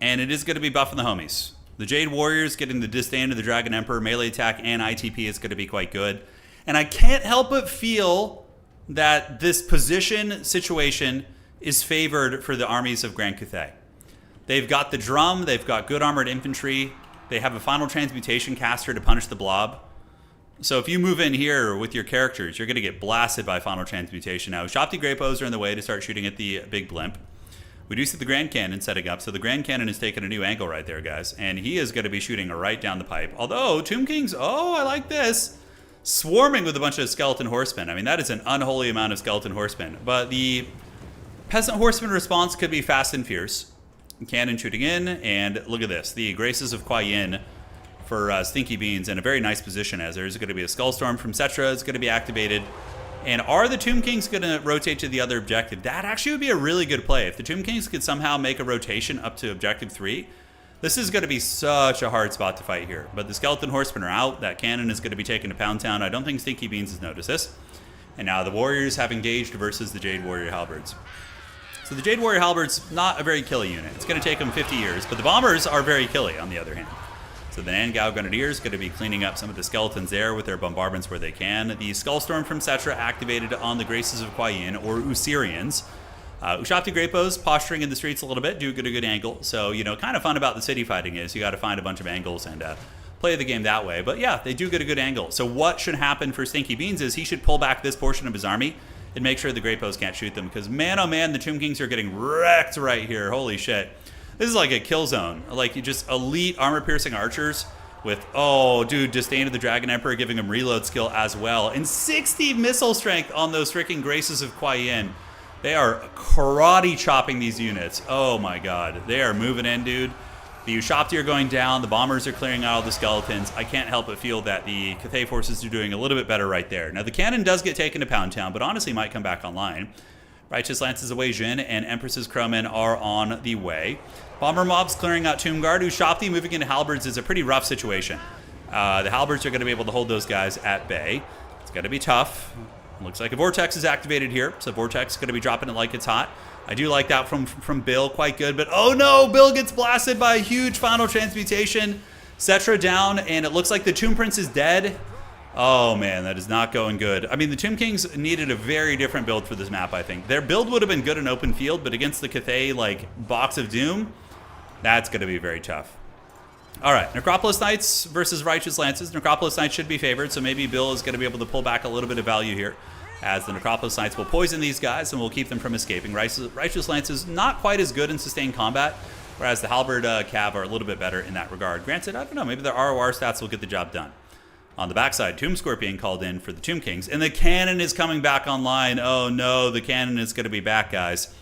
And it is going to be buffing the homies. The Jade Warriors getting the Disdain of the Dragon Emperor. Melee attack and ITP is going to be quite good. And I can't help but feel that this position situation is favored for the armies of Grand Cathay. They've got the drum. They've got good armored infantry. They have a final transmutation caster to punish the blob. So if you move in here with your characters, you're going to get blasted by Final Transmutation. Now, Ushapti Greypoes are in the way to start shooting at the big blimp. We do see the Grand Cannon setting up. So the Grand Cannon is taking a new angle right there, guys. And he is going to be shooting right down the pipe. Although, Tomb Kings, oh, I like this. Swarming with a bunch of Skeleton Horsemen. I mean, that is an unholy amount of Skeleton Horsemen. But the Peasant Horseman response could be fast and fierce. Cannon shooting in. And look at this. The Graces of Kuai Yin for Stinky Beans in a very nice position, as there's going to be a Skullstorm from Setra. It's going to be activated. And are the Tomb Kings going to rotate to the other objective? That actually would be a really good play. If the Tomb Kings could somehow make a rotation up to Objective 3, this is going to be such a hard spot to fight here. But the Skeleton Horsemen are out. That cannon is going to be taken to Pound Town. I don't think Stinky Beans has noticed this. And now the Warriors have engaged versus the Jade Warrior Halberds. So the Jade Warrior Halberds, not a very killy unit. It's going to take them 50 years. But the Bombers are very killy, on the other hand. So the Nangao Grenadiers going to be cleaning up some of the skeletons there with their bombardments where they can. The Skullstorm from Setra activated on the Graces of Kuai Yin, or Usirians. Ushapti Greypoes posturing in the streets a little bit, do get a good angle. So, you know, kind of fun about the city fighting is you got to find a bunch of angles and play the game that way. But yeah, they do get a good angle. So what should happen for Stinky Beans is he should pull back this portion of his army and make sure the Greypoes can't shoot them. Because man, oh man, the Tomb Kings are getting wrecked right here. Holy shit. This is like a kill zone. Like, you just elite armor-piercing archers with, oh, dude, Disdain of the Dragon Emperor giving him reload skill as well. And 60 missile strength on those freaking Graces of Kuai Yin. They are karate chopping these units. Oh, my God. They are moving in, dude. The Ushapti are going down. The Bombers are clearing out all the skeletons. I can't help but feel that the Cathay forces are doing a little bit better right there. Now, the cannon does get taken to Pound Town, but honestly might come back online. Righteous Lances away Jin, and Empress's Crowmen are on the way. Bomber Mobs clearing out Tomb Guard. Ushapti moving into Halberds is a pretty rough situation. The Halberds are going to be able to hold those guys at bay. It's going to be tough. Looks like a Vortex is activated here, so Vortex is going to be dropping it like it's hot. I do like that from Bill, quite good. But oh no, Bill gets blasted by a huge Final Transmutation. Setra down, and it looks like the Tomb Prince is dead. Oh man, that is not going good. I mean, the Tomb Kings needed a very different build for this map, I think. Their build would have been good in open field, but against the Cathay, like, Box of Doom, that's going to be very tough. All right, Necropolis Knights versus Righteous Lances. Necropolis Knights should be favored, so maybe Bill is going to be able to pull back a little bit of value here, as the Necropolis Knights will poison these guys and will keep them from escaping. Righteous Lances not quite as good in sustained combat, whereas the Halberd Cav are a little bit better in that regard. Granted, I don't know, maybe their ROR stats will get the job done. On the backside, Tomb Scorpion called in for the Tomb Kings, and the cannon is coming back online. Oh no, the cannon is going to be back, guys.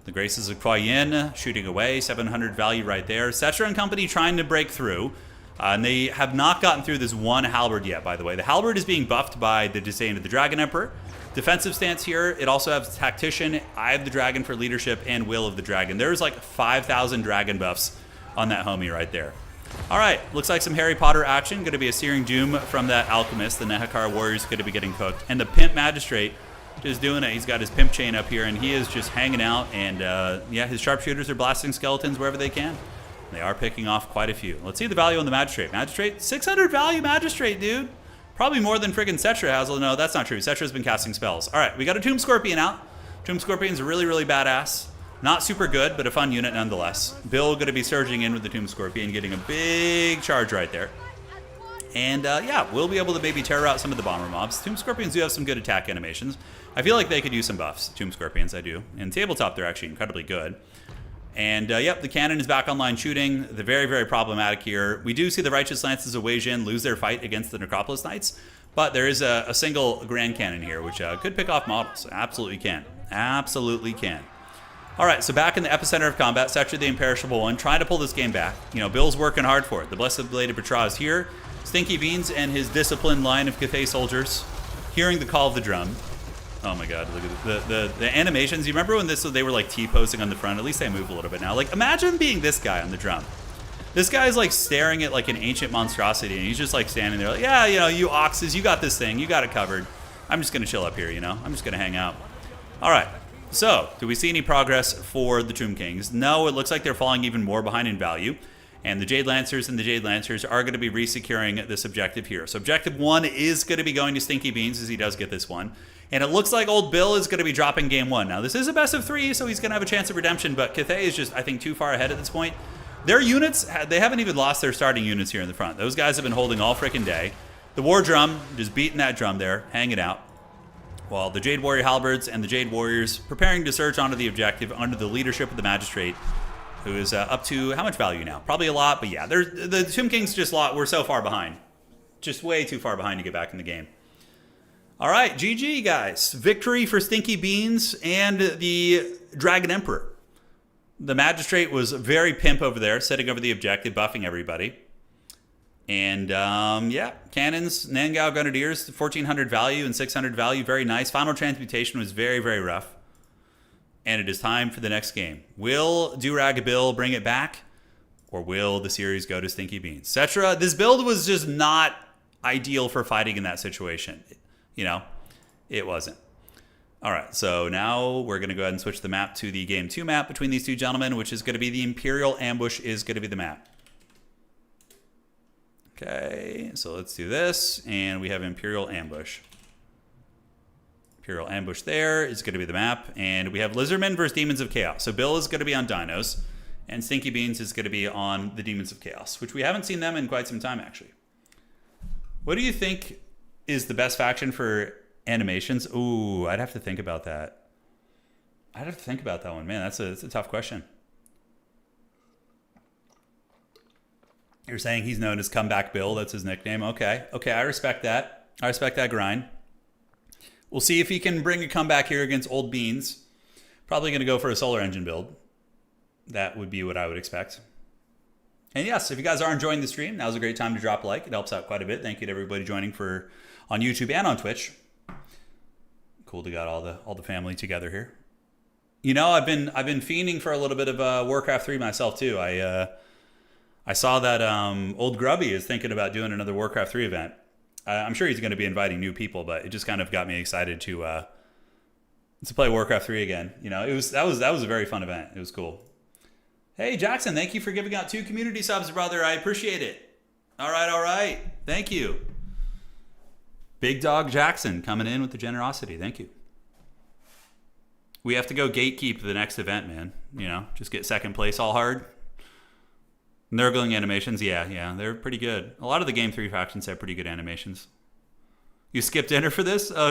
The Graces of Kuai Yin shooting away, 700 value right there. Setra and company trying to break through, and they have not gotten through this one Halberd yet, by the way. The Halberd is being buffed by the Disdain of the Dragon Emperor. Defensive stance here. It also has Tactician, Eye of the Dragon for leadership, and Will of the Dragon. There's like 5,000 dragon buffs on that homie right there. All right, looks like some Harry Potter action. Going to be a Searing Doom from that Alchemist. The Nehekar Warrior's going to be getting cooked. And the Pimp Magistrate just doing it. He's got his Pimp Chain up here, and he is just hanging out. And, yeah, his Sharpshooters are blasting skeletons wherever they can. They are picking off quite a few. Let's see the value on the Magistrate. Magistrate, 600 value Magistrate, dude. Probably more than friggin' Cetra has. No, that's not true. Cetra's been casting spells. All right, we got a Tomb Scorpion out. Tomb Scorpion's really, really badass. Not super good, but a fun unit nonetheless. Bill going to be surging in with the Tomb Scorpion, getting a big charge right there. And, yeah, we'll be able to maybe terror out some of the bomber mobs. Tomb Scorpions do have some good attack animations. I feel like they could use some buffs. Tomb Scorpions, I do. In tabletop, they're actually incredibly good. And, yep, the cannon is back online shooting. They're very, very problematic here. We do see the Righteous Lances of Wei Jin lose their fight against the Necropolis Knights. But there is a single Grand Cannon here, which could pick off models. Absolutely can. Absolutely can. All right, so back in the epicenter of combat, Cetra the Imperishable One, trying to pull this game back. You know, Bill's working hard for it. The Blessed Blade of Bertrand is here. Stinky Beans and his disciplined line of Cathay soldiers hearing the call of the drum. Oh my god, look at the animations. You remember when they were like T-posing on the front? At least they move a little bit now. Like, imagine being this guy on the drum. This guy's like staring at like an ancient monstrosity, and he's just like standing there like, yeah, you know, you oxes, you got this thing. You got it covered. I'm just going to chill up here, you know? I'm just going to hang out. All right. So, do we see any progress for the Tomb Kings? No, it looks like they're falling even more behind in value. And the Jade Lancers and the Jade Lancers are going to be re-securing this objective here. So objective 1 is going to be going to Stinky Beans as he does get this one. And it looks like old Bill is going to be dropping game 1. Now, this is a best of 3, so he's going to have a chance of redemption. But Cathay is just, I think, too far ahead at this point. Their units, they haven't even lost their starting units here in the front. Those guys have been holding all freaking day. The War Drum, just beating that drum there, hanging out. While the Jade Warrior Halberds and the Jade Warriors preparing to surge onto the objective under the leadership of the Magistrate, who is up to how much value now? Probably a lot, but yeah, the Tomb Kings just we're so far behind. Just way too far behind to get back in the game. All right, GG, guys. Victory for Stinky Beans and the Dragon Emperor. The Magistrate was very pimp over there, sitting over the objective, buffing everybody. And, yeah, cannons, Nangao Grenadiers, 1,400 value and 600 value. Very nice. Final Transmutation was very, very rough. And it is time for the next game. Will Durag Bill bring it back? Or will the series go to Stinky Beans? Cetra, this build was just not ideal for fighting in that situation. You know, it wasn't. All right, so now we're going to go ahead and switch the map to the Game 2 map between these two gentlemen, which is going to be the Imperial Ambush is going to be the map. Okay, so let's do this, and we have Imperial Ambush. Imperial Ambush there is going to be the map, and we have Lizardmen versus Demons of Chaos. So Bill is going to be on Dinos, and Stinky Beans is going to be on the Demons of Chaos, which we haven't seen them in quite some time, actually. What do you think is the best faction for animations? Ooh, I'd have to think about that. I'd have to think about that one. Man, that's a tough question. You're saying he's known as Comeback Bill. That's his nickname. Okay. Okay, I respect that. I respect that grind. We'll see if he can bring a comeback here against Old Beans. Probably going to go for a Solar Engine build. That would be what I would expect. And yes, if you guys are enjoying the stream, now's a great time to drop a like. It helps out quite a bit. Thank you to everybody joining on YouTube and on Twitch. Cool to got all the family together here. You know, I've been fiending for a little bit of Warcraft 3 myself too. I saw that old Grubby is thinking about doing another Warcraft 3 event. I'm sure he's going to be inviting new people, but it just kind of got me excited to play Warcraft 3 again. You know, that was a very fun event. It was cool. Hey Jackson, thank you for giving out 2 community subs, brother. I appreciate it. All right. Thank you. Big Dog Jackson coming in with the generosity. Thank you. We have to go gatekeep the next event, man. You know, just get second place all hard. Nurgling animations, yeah, they're pretty good. A lot of the Game 3 factions have pretty good animations. You skipped dinner for this? Oh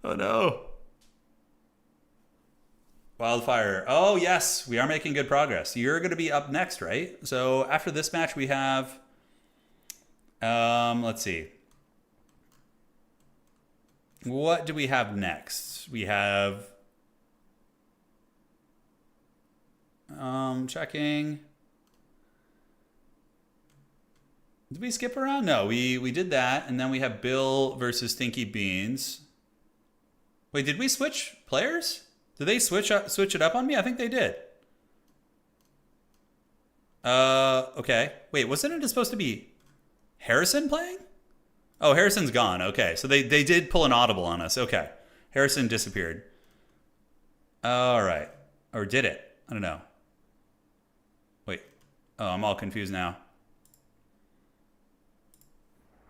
no. Wildfire. Oh yes, we are making good progress. You're going to be up next, right? So after this match we have, let's see. What do we have next? We have, checking. Did we skip around? No, we did that, and then we have Bill versus Stinky Beans. Wait, did we switch players? Did they switch it up on me? I think they did. Okay. Wait, wasn't it supposed to be Harrison playing? Oh, Harrison's gone. Okay, so they did pull an audible on us. Okay. Harrison disappeared. All right. Or did it? I don't know. Wait. Oh, I'm all confused now.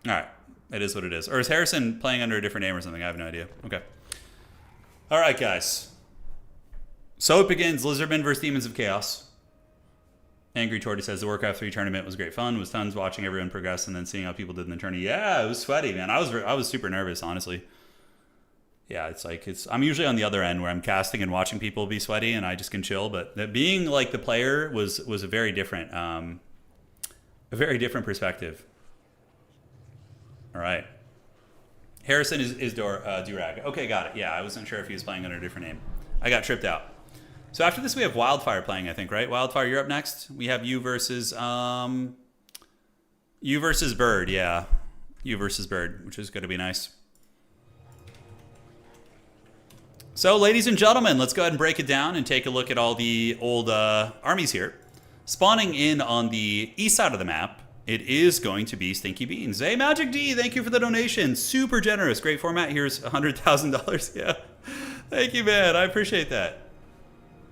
All right. It is what it is. Or is Harrison playing under a different name or something? I have no idea. Okay. All right, guys. So it begins. Lizardmen versus Demons of Chaos. Angry Torty says the Warcraft 3 tournament was great fun. It was tons watching everyone progress and then seeing how people did in the tourney. Yeah, it was sweaty, man. I was super nervous, honestly. Yeah, I'm usually on the other end where I'm casting and watching people be sweaty and I just can chill. But being like the player was a very different perspective. All right. Harrison is Durag. Okay, got it. Yeah, I wasn't sure if he was playing under a different name. I got tripped out. So after this, we have Wildfire playing, I think, right? Wildfire, you're up next. We have you versus Bird, yeah. You versus Bird, which is going to be nice. So, ladies and gentlemen, let's go ahead and break it down and take a look at all the old armies here. Spawning in on the east side of the map, it is going to be Stinky Beans. Hey, Magic D, thank you for the donation. Super generous. Great format. Here's $100,000. Yeah. Thank you, man. I appreciate that.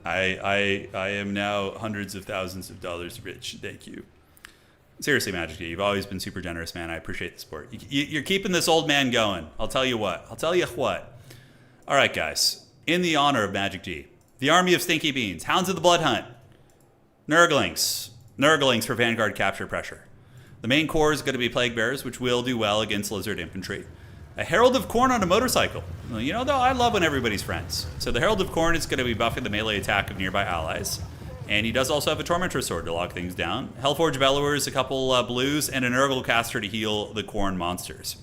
I am now hundreds of thousands of dollars rich. Thank you. Seriously, Magic D, you've always been super generous, man. I appreciate the support. You're keeping this old man going. I'll tell you what. All right, guys. In the honor of Magic D, the army of Stinky Beans, Hounds of the Blood Hunt, Nurglings for Vanguard capture pressure. The main core is going to be Plague Bearers, which will do well against Lizard Infantry. A Herald of Khorne on a motorcycle. Well, you know, though, I love when everybody's friends. So the Herald of Khorne is going to be buffing the melee attack of nearby allies. And he does also have a Tormentor Sword to lock things down. Hellforge Bellowers, a couple blues, and a Nurgle caster to heal the Khorne monsters.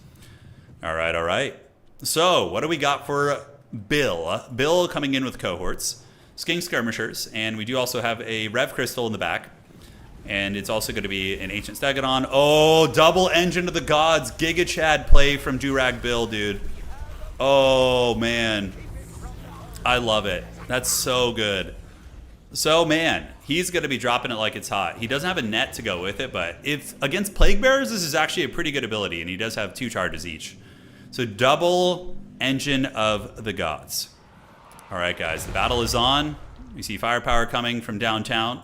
All right. So, what do we got for Bill? Bill coming in with cohorts. Skink Skirmishers, and we do also have a Rev Crystal in the back. And it's also going to be an Ancient Stegodon. Oh, double Engine of the Gods. Giga Chad play from Durag Bill, dude. Oh, man. I love it. That's so good. So, man, he's going to be dropping it like it's hot. He doesn't have a net to go with it, but if against Plague Bearers, this is actually a pretty good ability, and he does have 2 charges each. So, double Engine of the Gods. All right, guys, the battle is on. We see firepower coming from downtown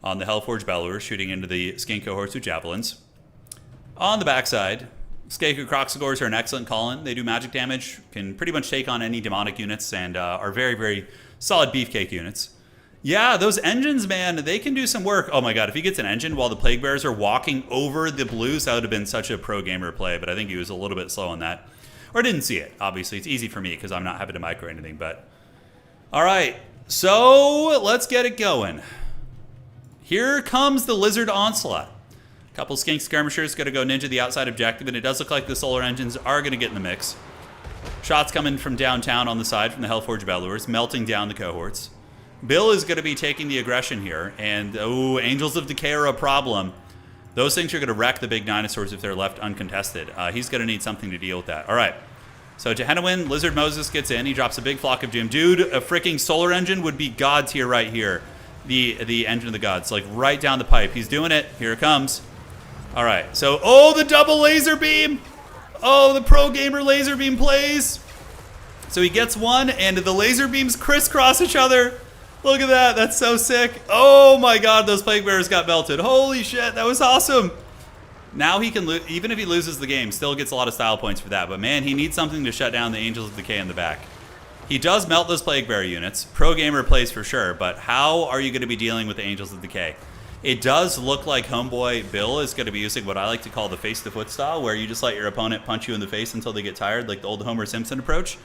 on the Hellforge Bellowers, shooting into the Skink cohorts with javelins. On the backside, Skaku Croxagores are an excellent call-in. They do magic damage, can pretty much take on any demonic units, and are very, very solid beefcake units. Yeah, those engines, man, they can do some work. Oh my god, if he gets an engine while the Plague Bearers are walking over the blues, that would have been such a pro-gamer play, but I think he was a little bit slow on that. Or didn't see it, obviously. It's easy for me because I'm not having to micro anything, but... Alright, so let's get it going. Here comes the Lizard Onslaught. A couple Skink Skirmishers going to go ninja the outside objective, and it does look like the solar engines are going to get in the mix. Shots coming from downtown on the side from the Hellforge Bellowers, melting down the cohorts. Bill is going to be taking the aggression here, and Angels of Decay are a problem. Those things are going to wreck the big dinosaurs if they're left uncontested. He's going to need something to deal with that. All right. So Jehenowin, Lizard Moses gets in. He drops a big flock of Doom. Dude, a freaking solar engine would be god tier right here. The engine of the gods, like right down the pipe. He's doing it. Here it comes. All right. So, the double laser beam. Oh, the pro gamer laser beam plays. So he gets one, and the laser beams crisscross each other. Look at that. That's so sick. Oh my god, those Plague Bearers got melted. Holy shit, that was awesome. Now he can, even if he loses the game, still gets a lot of style points for that. But man, he needs something to shut down the Angels of Decay in the back. He does melt those Plague Bearer units. Pro gamer plays for sure, but how are you going to be dealing with the Angels of Decay? It does look like Homeboy Bill is going to be using what I like to call the face-to-foot style, where you just let your opponent punch you in the face until they get tired, like the old Homer Simpson approach.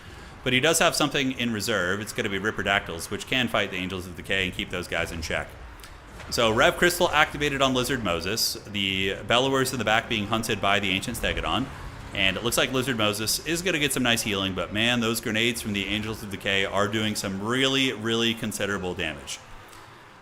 But he does have something in reserve. It's going to be Ripperdactyls, which can fight the Angels of Decay and keep those guys in check. So Rev Crystal activated on Lizard Moses. The Bellowers in the back being hunted by the Ancient Stegodon. And it looks like Lizard Moses is going to get some nice healing, but man, those grenades from the Angels of Decay are doing some really, really considerable damage.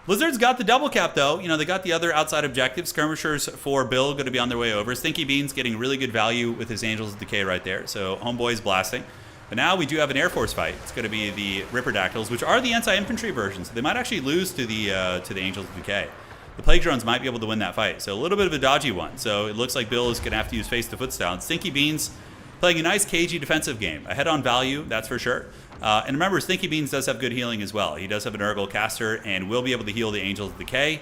Lizard's got the double cap, though. You know, they got the other outside objective. Skirmishers for Bill going to be on their way over. Stinky Beans getting really good value with his Angels of Decay right there. So Homeboy's blasting. But now we do have an Air Force fight. It's going to be the Ripperdactyls, which are the anti-infantry version, so they might actually lose to the Angels of Decay. The Plague Drones might be able to win that fight, so a little bit of a dodgy one. So it looks like Bill is going to have to use face-to-foot style. And Stinky Beans playing a nice cagey defensive game. A head-on value, that's for sure. And remember, Stinky Beans does have good healing as well. He does have a Nurgle caster and will be able to heal the Angels of Decay,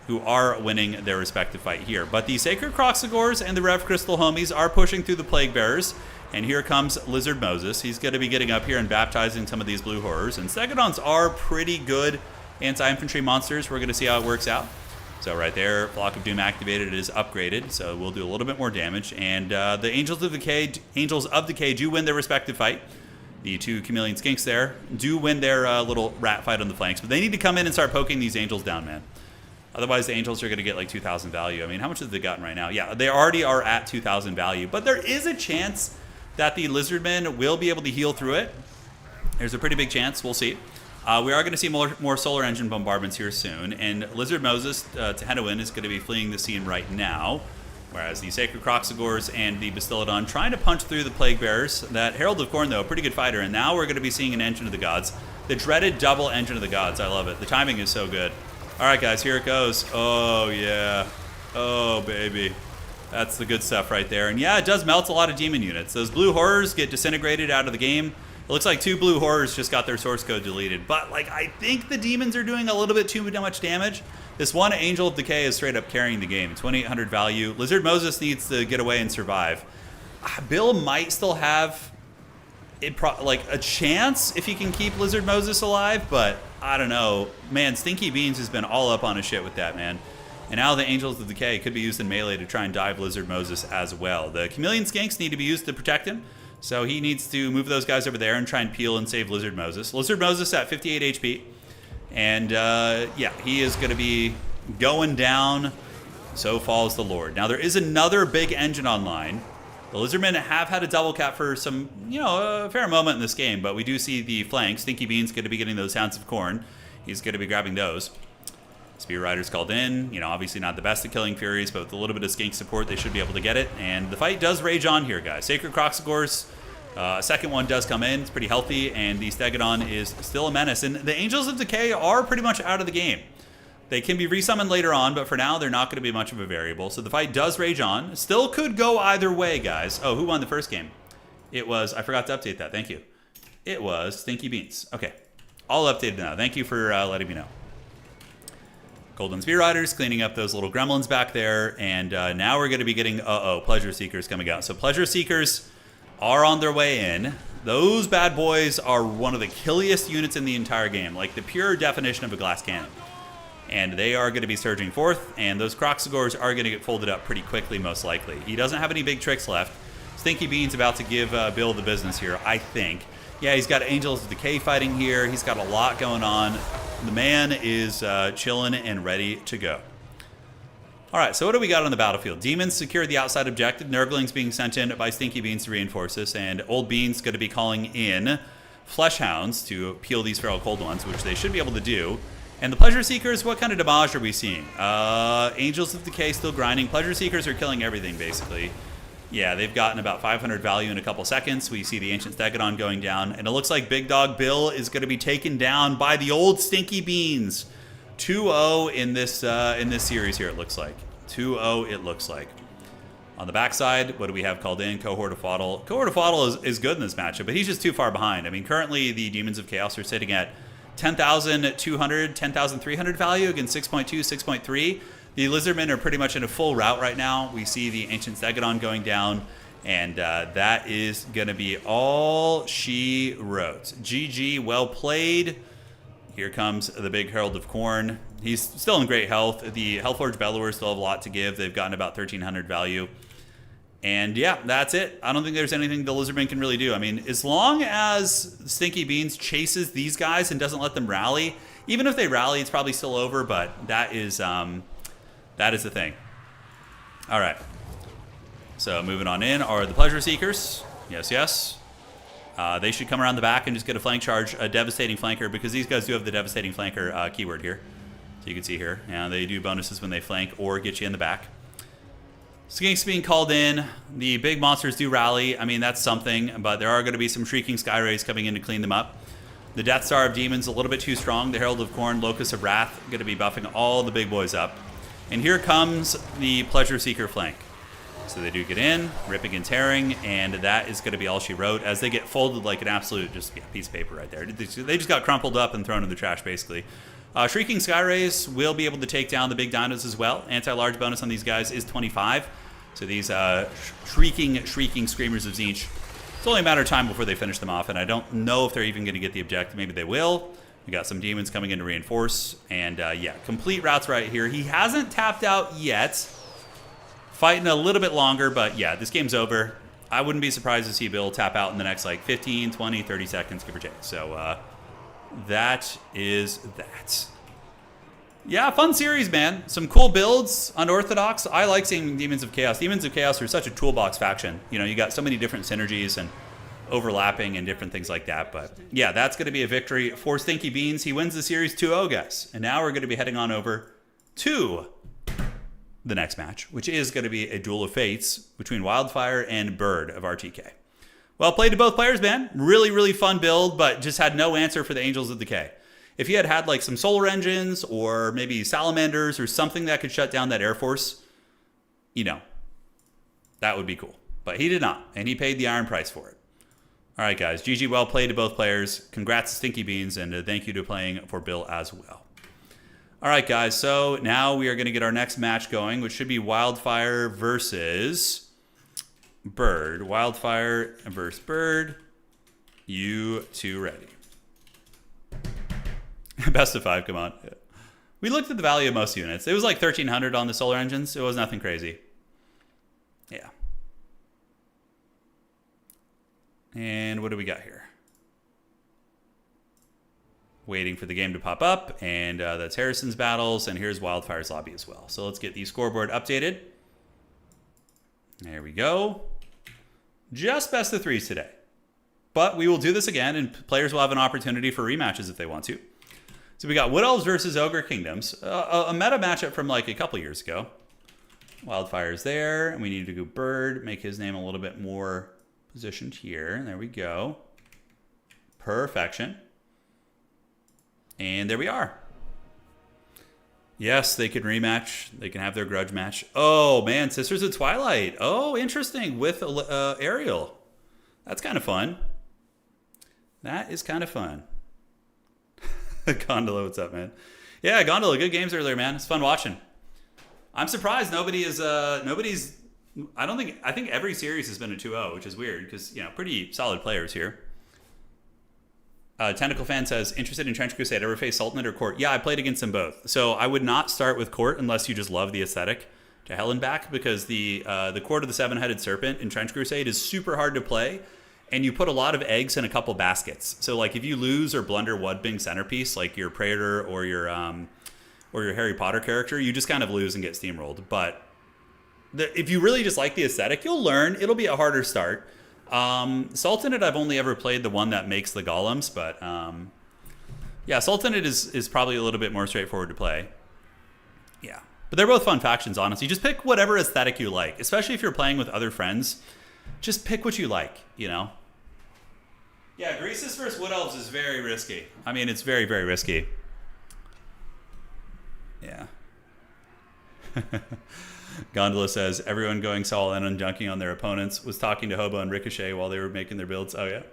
who are winning their respective fight here. But the Sacred Croxagores and the Rev Crystal homies are pushing through the Plague Bearers. And here comes Lizard Moses. He's going to be getting up here and baptizing some of these blue horrors. And Stegodons are pretty good anti-infantry monsters. We're going to see how it works out. So right there, Flock of Doom activated, it is upgraded, so we'll do a little bit more damage. And the Angels of Decay do win their respective fight. The two Chameleon Skinks there do win their little rat fight on the flanks, but they need to come in and start poking these Angels down, man. Otherwise, the Angels are going to get like 2,000 value. I mean, how much have they gotten right now? Yeah, they already are at 2,000 value, but there is a chance that the Lizardmen will be able to heal through it. There's a pretty big chance. We'll see. We are going to see more Solar Engine bombardments here soon, and Lizard Moses Tehenowin is going to be fleeing the scene right now, whereas the Sacred Croxagores and the Bastillodon trying to punch through the Plague Bearers. That Herald of Khorne, though, a pretty good fighter, and now we're going to be seeing an Engine of the Gods. The dreaded double Engine of the Gods. I love it. The timing is so good. All right, guys, here it goes. Oh, yeah. Oh, baby. That's the good stuff right there. And yeah, it does melt a lot of demon units. Those blue horrors get disintegrated out of the game. It looks like 2 blue horrors just got their source code deleted. But, like, I think the demons are doing a little bit too much damage. This one Angel of Decay is straight up carrying the game. 2,800 value. Lizard Moses needs to get away and survive. Bill might still have a chance if he can keep Lizard Moses alive, but I don't know. Man, Stinky Beans has been all up on his shit with that, man. And now the Angels of Decay could be used in melee to try and dive Lizard Moses as well. The Chameleon Skinks need to be used to protect him. So he needs to move those guys over there and try and peel and save Lizard Moses. Lizard Moses at 58 HP. And yeah, he is going to be going down. So falls the Lord. Now there is another big engine online. The Lizardmen have had a double cap for some, a fair moment in this game. But we do see the flank. Stinky Bean's going to be getting those Hounds of Khorne. He's going to be grabbing those. Spear Riders called in. Obviously not the best at killing Furies, but with a little bit of skink support, they should be able to get it. And the fight does rage on here, guys. Sacred Croxagores, a second one does come in. It's pretty healthy, and the Stegodon is still a menace. And the Angels of Decay are pretty much out of the game. They can be resummoned later on, but for now, they're not going to be much of a variable. So the fight does rage on. Still could go either way, guys. Oh, who won the first game? It was, I forgot to update that. Thank you. It was Stinky Beans. Okay. All updated now. Thank you for letting me know. Golden Spear Riders cleaning up those little gremlins back there. And now we're going to be getting, Pleasure Seekers coming out. So Pleasure Seekers are on their way in. Those bad boys are one of the killiest units in the entire game. Like the pure definition of a glass cannon. And they are going to be surging forth. And those Croxagores are going to get folded up pretty quickly, most likely. He doesn't have any big tricks left. Stinky Bean's about to give Bill the business here, I think. Yeah, he's got Angels of Decay fighting here. He's got a lot going on. The man is chilling and ready to go. All right, so what do we got on the battlefield? Demons secure the outside objective. Nurglings being sent in by Stinky Beans to reinforce this. And Old Bean's going to be calling in Flesh Hounds to peel these Feral Cold Ones, which they should be able to do. And the Pleasure Seekers, what kind of damage are we seeing? Angels of Decay still grinding. Pleasure Seekers are killing everything, basically. Yeah, they've gotten about 500 value in a couple seconds. We see the Ancient Stegodon going down. And it looks like Big Dog Bill is going to be taken down by the old Stinky Beans. 2-0 in this series here, it looks like. 2-0, it looks like. On the backside, what do we have called in? Cohort of Fodl. Cohort of Fodl is good in this matchup, but he's just too far behind. I mean, currently the Demons of Chaos are sitting at 10,200, 10,300 value against 6.2, 6.3. The Lizardmen are pretty much in a full rout right now. We see the Ancient Stegodon going down, and that is going to be all she wrote. GG, well played. Here comes the big Herald of Khorne. He's still in great health. The Hellforged Bellowers still have a lot to give. They've gotten about 1,300 value. And yeah, that's it. I don't think there's anything the Lizardmen can really do. I mean, as long as Stinky Beans chases these guys and doesn't let them rally, even if they rally, it's probably still over, but that is the thing. All right. So moving on in are the Pleasure Seekers. Yes, yes. They should come around the back and just get a flank charge, a devastating flanker, because these guys do have the devastating flanker keyword here. So you can see here. And they do bonuses when they flank or get you in the back. Skinks being called in. The big monsters do rally. I mean, that's something, but there are going to be some Shrieking Sky Rays coming in to clean them up. The Death Star of Demons a little bit too strong. The Herald of Khorne, Locust of Wrath, going to be buffing all the big boys up. And here comes the Pleasure Seeker flank. So they do get in, ripping and tearing, and that is going to be all she wrote as they get folded like an absolute piece of paper right there. They just got crumpled up and thrown in the trash, basically. Shrieking Sky Rays will be able to take down the big dinos as well. Anti-large bonus on these guys is 25. So these shrieking screamers of tzeentch, it's only a matter of time before they finish them off, and I don't know if they're even going to get the objective. Maybe they will. We got some demons coming in to reinforce, and yeah, complete routes right here. He hasn't tapped out yet. Fighting a little bit longer, but yeah, this game's over. I wouldn't be surprised to see Bill tap out in the next like 15, 20, 30 seconds, give or take. So that is that. Yeah, fun series, man. Some cool builds, unorthodox. I like seeing Demons of Chaos. Demons of Chaos are such a toolbox faction. You know, you got so many different synergies and overlapping and different things like that. But yeah, that's going to be a victory for Stinky Beans. He wins the series 2-0, guys. And now we're going to be heading on over to the next match, which is going to be a duel of fates between Wildfire and Bird of RTK. Well played to both players, man. Really, really fun build, but just had no answer for the Angels of Decay. If he had like some solar engines or maybe salamanders or something that could shut down that Air Force, you know, that would be cool. But he did not, and he paid the iron price for it. All right, guys. GG, well played to both players. Congrats to Stinky Beans, and thank you to playing for Bill as well. All right, guys, so now we are going to get our next match going, which should be Wildfire versus Bird. Wildfire versus Bird. You two ready. Best of 5, come on. We looked at the value of most units. It was like 1,300 on the solar engines. It was nothing crazy. Yeah. And what do we got here? Waiting for the game to pop up, and that's Harrison's battles, and here's Wildfire's lobby as well. So let's get the scoreboard updated. There we go. Just best of 3s today. But we will do this again, and players will have an opportunity for rematches if they want to. So we got Wood Elves versus Ogre Kingdoms, a meta matchup from like a couple years ago. Wildfire's there, and we need to go Bird, make his name a little bit more positioned here. There we go. Perfection. And there we are. Yes, they can rematch. They can have their grudge match. Oh, man, Sisters of Twilight. Oh, interesting, with Ariel. That's kind of fun. That is kind of fun. Gondola, what's up, man? Yeah, Gondola, good games earlier, man. It's fun watching. I'm surprised nobody's, I think every series has been a 2-0, which is weird because, you know, pretty solid players here. Tentacle Fan says, interested in Trench Crusade, ever face Sultanate or Court? Yeah, I played against them both. So I would not start with Court unless you just love the aesthetic to hell and back, because the Court of the Seven-Headed Serpent in Trench Crusade is super hard to play, and you put a lot of eggs in a couple baskets. So like if you lose or blunder one big centerpiece, like your Praetor or your Harry Potter character, you just kind of lose and get steamrolled. But if you really just like the aesthetic, you'll learn. It'll be a harder start. Sultanate, I've only ever played the one that makes the golems, but yeah, Sultanate is probably a little bit more straightforward to play. Yeah, but they're both fun factions, honestly. Just pick whatever aesthetic you like, especially if you're playing with other friends. Just pick what you like, you know? Yeah, Greases versus Wood Elves is very risky. I mean, it's very, very risky. Yeah. Gondola says, everyone going Saul and dunking on their opponents, was talking to Hobo and Ricochet while they were making their builds. Oh, yeah.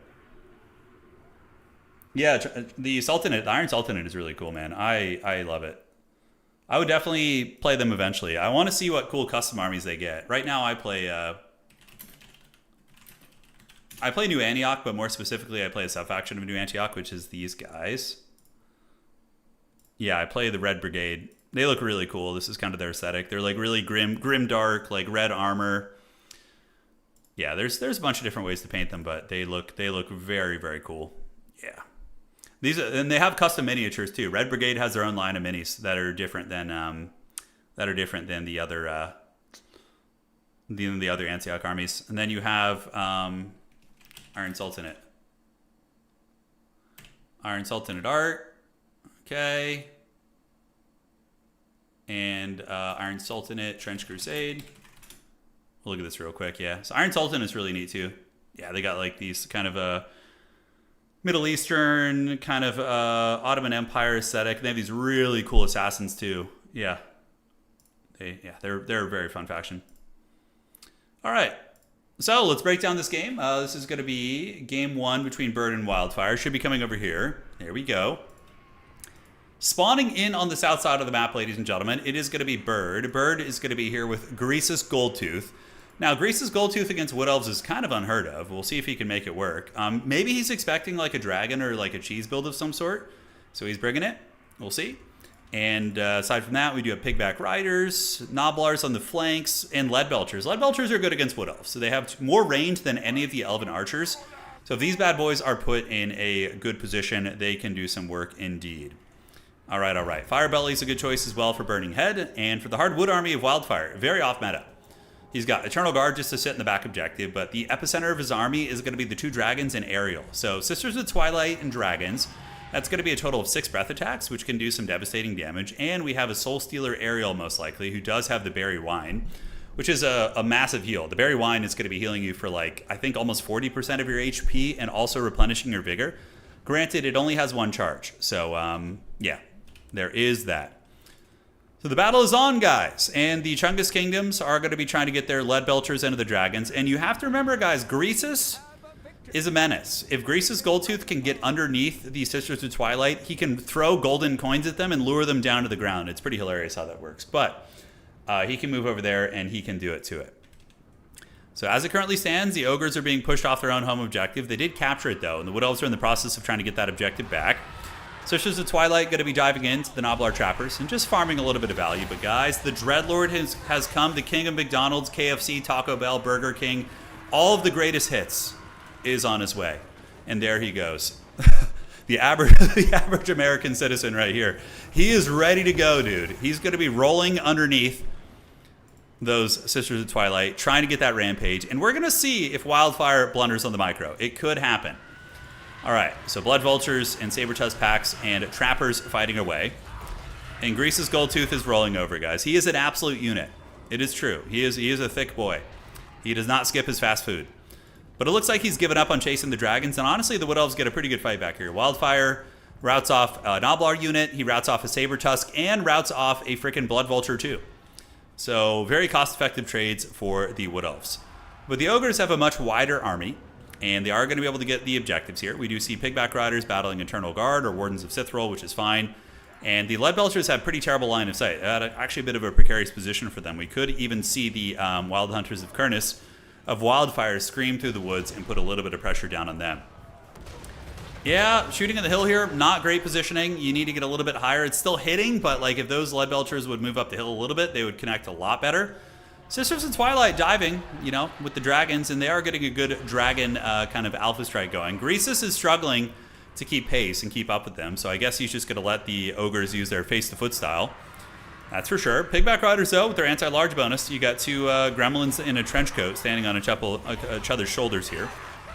Yeah, the Sultanate, the Iron Sultanate is really cool, man. I love it. I would definitely play them eventually. I want to see what cool custom armies they get. Right now I play New Antioch, but more specifically I play a sub-faction of New Antioch, which is these guys. Yeah, I play the Red Brigade. They look really cool. This is kind of their aesthetic. They're like really grim dark, like red armor. Yeah, there's a bunch of different ways to paint them, but they look very, very cool. Yeah. And they have custom miniatures too. Red Brigade has their own line of minis that are different than the other Antioch armies. And then you have Iron Sultanate. Iron Sultanate art. Okay. And Iron Sultanate Trench Crusade. We'll look at this real quick, yeah. So Iron Sultan is really neat too. Yeah, they got like these kind of Middle Eastern, kind of Ottoman Empire aesthetic. They have these really cool assassins too. Yeah. They're a very fun faction. All right. So let's break down this game. This is going to be game 1 between Bird and Wildfire. Should be coming over here. There we go. Spawning in on the south side of the map, ladies and gentlemen, it is going to be Bird. Bird is going to be here with Greasus Goldtooth. Now, Greasus Goldtooth against Wood Elves is kind of unheard of. We'll see if he can make it work. Maybe he's expecting like a dragon or like a cheese build of some sort. So he's bringing it. We'll see. And aside from that, we do have Pigback Riders, Noblars on the flanks, and Lead Belchers. Lead Belchers are good against Wood Elves. So they have more range than any of the Elven Archers. So if these bad boys are put in a good position, they can do some work indeed. All right, all right. Firebelly is a good choice as well for Burning Head. And for the Hardwood Army of Wildfire, very off meta. He's got Eternal Guard just to sit in the back objective, but the epicenter of his army is going to be the 2 dragons and Ariel. So Sisters of Twilight and dragons. That's going to be a total of 6 breath attacks, which can do some devastating damage. And we have a Soul Stealer Ariel, most likely, who does have the Berry Wine, which is a massive heal. The Berry Wine is going to be healing you for, like, I think almost 40% of your HP and also replenishing your vigor. Granted, it only has 1 charge. So, yeah, there is that. So the battle is on, guys. And the Chungus Kingdoms are going to be trying to get their Lead Belchers into the dragons. And you have to remember, guys, Greasus is a menace. If Greasus Goldtooth can get underneath the Sisters of Twilight, he can throw golden coins at them and lure them down to the ground. It's pretty hilarious how that works. But he can move over there and he can do it to it. So as it currently stands, the Ogres are being pushed off their own home objective. They did capture it, though, and the Wood Elves are in the process of trying to get that objective back. Sisters of Twilight going to be diving into the Noblar Trappers and just farming a little bit of value. But guys, the Dreadlord has come. The King of McDonald's, KFC, Taco Bell, Burger King, all of the greatest hits is on his way. And there he goes. the average American citizen right here. He is ready to go, dude. He's going to be rolling underneath those Sisters of Twilight, trying to get that rampage. And we're going to see if Wildfire blunders on the micro. It could happen. All right, so Blood Vultures and Saber-Tusk Packs and Trappers fighting away. And Greasus Goldtooth is rolling over, guys. He is an absolute unit. It is true. He is a thick boy. He does not skip his fast food. But it looks like he's given up on chasing the dragons, and honestly, the Wood Elves get a pretty good fight back here. Wildfire routes off a Noblar unit, he routes off a Saber-Tusk, and routes off a freaking Blood Vulture too. So very cost-effective trades for the Wood Elves. But the Ogres have a much wider army, and they are going to be able to get the objectives here. We do see Pigback Riders battling Eternal Guard or Wardens of Sithrol, which is fine. And the Lead Belchers have pretty terrible line of sight. Actually a bit of a precarious position for them. We could even see the Wild Hunters of Kurnus of Wildfire scream through the woods and put a little bit of pressure down on them. Yeah, shooting on the hill here, not great positioning. You need to get a little bit higher. It's still hitting, but like if those Lead Belchers would move up the hill a little bit, they would connect a lot better. Sisters of Twilight diving, you know, with the dragons, and they are getting a good dragon kind of alpha strike going. Greasus is struggling to keep pace and keep up with them, so I guess he's just going to let the Ogres use their face-to-foot style. That's for sure. Pigback Riders, though, with their anti-large bonus. You got 2 gremlins in a trench coat standing on each other's shoulders here.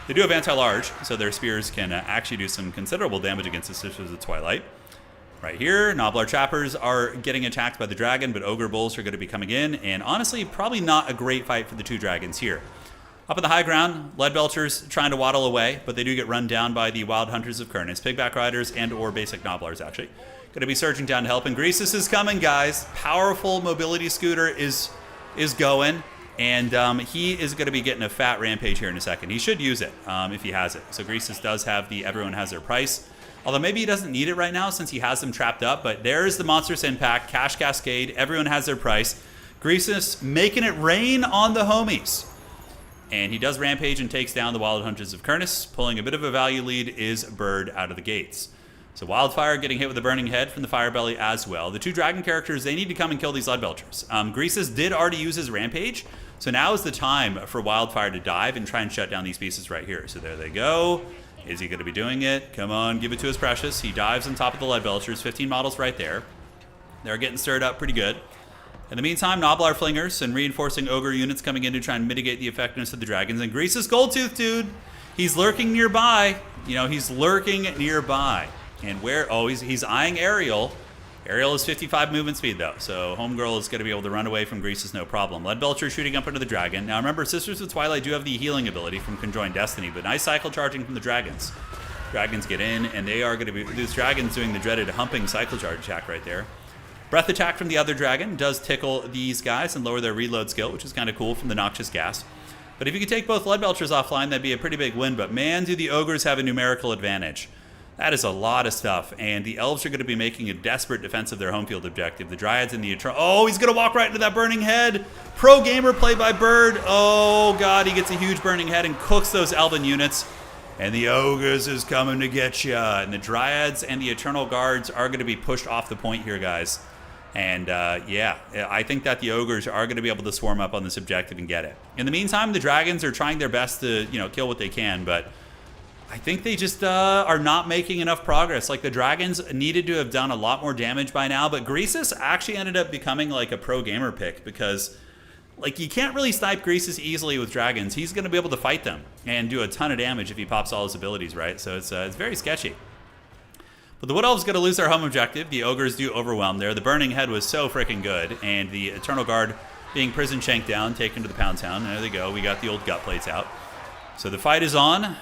They do have anti-large, so their spears can actually do some considerable damage against the Sisters of Twilight. Right here, Noblar Trappers are getting attacked by the dragon, but Ogre Bulls are going to be coming in, and honestly, probably not a great fight for the 2 dragons here. Up in the high ground, Lead Belchers trying to waddle away, but they do get run down by the Wild Hunters of Kurnus, Pigback Riders, and or basic Noblars, actually. Going to be surging down to help, and Greasus is coming, guys. Powerful mobility scooter is going, and he is going to be getting a fat rampage here in a second. He should use it if he has it. So Greasus does have the Everyone Has Their Price. Although maybe he doesn't need it right now since he has them trapped up. But there's the Monstrous Impact, Cash Cascade, Everyone Has Their Price. Greasus making it rain on the homies. And he does rampage and takes down the Wild Hunters of Kurnus. Pulling a bit of a value lead is Bird out of the gates. So Wildfire getting hit with a Burning Head from the Firebelly as well. The 2 dragon characters, they need to come and kill these Lead Belchers. Greasus did already use his rampage. So now is the time for Wildfire to dive and try and shut down these pieces right here. So there they go. Is he going to be doing it? Come on, give it to his precious. He dives on top of the Lead Belchers. 15 models right there. They're getting stirred up pretty good. In the meantime, Noblar Flingers and reinforcing Ogre units coming in to try and mitigate the effectiveness of the dragons. And Greasus Goldtooth, dude, he's lurking nearby. You know, he's lurking nearby. And where? Oh, he's eyeing Ariel. Ariel is 55 movement speed, though, so Homegirl is going to be able to run away from Greases no problem. Leadbelcher shooting up into the dragon. Now, remember, Sisters of Twilight do have the healing ability from Conjoined Destiny, but nice cycle charging from the dragons. Dragons get in, and they are going to be... These dragons doing the dreaded humping cycle charge attack right there. Breath attack from the other dragon does tickle these guys and lower their reload skill, which is kind of cool from the noxious gas. But if you could take both Leadbelchers offline, that'd be a pretty big win, but man, do the ogres have a numerical advantage. That is a lot of stuff, and the elves are going to be making a desperate defense of their home field objective. The dryads and the eternal... Oh, he's going to walk right into that burning head. Pro gamer play by Bird. Oh, God, he gets a huge burning head and cooks those elven units. And the ogres is coming to get ya. And the dryads and the eternal guards are going to be pushed off the point here, guys. And, yeah, I think that the ogres are going to be able to swarm up on this objective and get it. In the meantime, the dragons are trying their best to, kill what they can, but... I think they just are not making enough progress. Like, the dragons needed to have done a lot more damage by now, but Greasus actually ended up becoming like a pro gamer pick because, like, you can't really snipe Greasus easily with dragons. He's going to be able to fight them and do a ton of damage if he pops all his abilities, right? So it's very sketchy. But the Wood Elves going to lose their home objective. The ogres do overwhelm there. The burning head was so freaking good, and the Eternal Guard being prison shanked down, taken to the Pound Town. There they go. We got the old gut plates out. So the fight is on.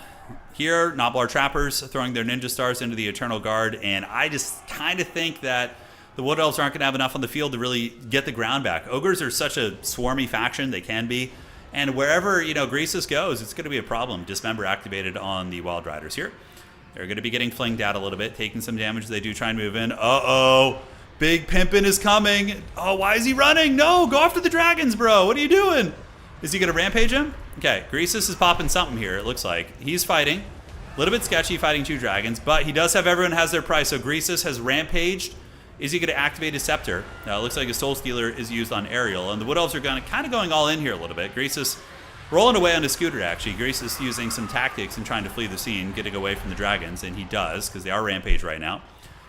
Here, Noblar Trappers throwing their Ninja Stars into the Eternal Guard, and I just kind of think that the Wood Elves aren't going to have enough on the field to really get the ground back. Ogres are such a swarmy faction, they can be, and wherever, Greasus goes, it's going to be a problem. Dismember activated on the Wild Riders here. They're going to be getting flinged out a little bit, taking some damage. They do try and move in. Uh-oh, Big Pimpin' is coming. Oh, why is he running? No, go after the dragons, bro. What are you doing? Is he going to rampage him? Okay, Greasus is popping something here, it looks like. He's fighting. A little bit sketchy fighting two dragons, but he does have everyone has their price. So Greasus has rampaged. Is he going to activate his scepter? It looks like a Soul Stealer is used on Ariel, and the Wood Elves are kind of going all in here a little bit. Greasus rolling away on his scooter, actually. Greasus using some tactics and trying to flee the scene, getting away from the dragons, and he does, because they are rampaged right now.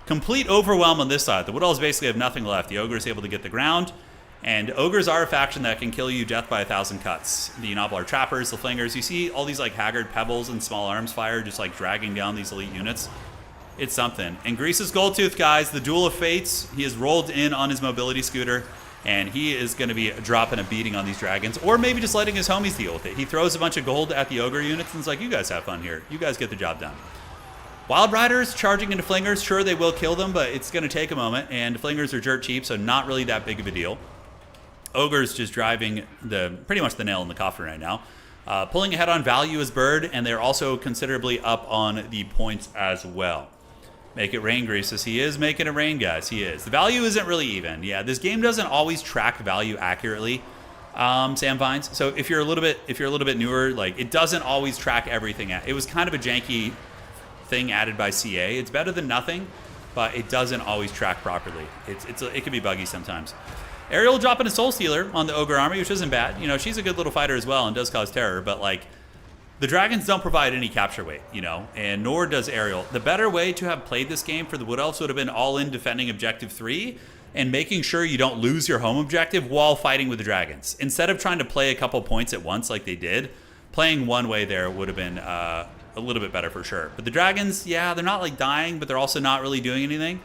Complete overwhelm on this side. The Wood Elves basically have nothing left. The Ogre is able to get the ground. And ogres are a faction that can kill you death by 1,000 cuts. The Noblar Trappers, the Flingers, you see all these like haggard pebbles and small arms fire just like dragging down these elite units. It's something. And Greasus Goldtooth, guys, the Duel of Fates, he has rolled in on his mobility scooter, and he is going to be dropping a beating on these dragons, or maybe just letting his homies deal with it. He throws a bunch of gold at the ogre units and is like, you guys have fun here. You guys get the job done. Wild Riders charging into Flingers, sure they will kill them, but it's going to take a moment, and Flingers are dirt cheap, so not really that big of a deal. Ogres just driving pretty much the nail in the coffin right now. Pulling ahead on value is Bird, and they're also considerably up on the points as well. Make it rain, Greasus. He is making it rain, guys. He is. The value isn't really even. Yeah, this game doesn't always track value accurately, Sam Vines. So if you're a little bit newer, like, it doesn't always track everything. It was kind of a janky thing added by CA. It's better than nothing, but it doesn't always track properly. It can be buggy sometimes. Ariel dropping a Soul Stealer on the Ogre army, which isn't bad. She's a good little fighter as well and does cause terror, but, like, the dragons don't provide any capture weight, and nor does Ariel. The better way to have played this game for the Wood Elves would have been all in defending Objective 3 and making sure you don't lose your home objective while fighting with the dragons. Instead of trying to play a couple points at once like they did, playing one way there would have been a little bit better for sure. But the dragons, yeah, they're not, like, dying, but they're also not really doing anything.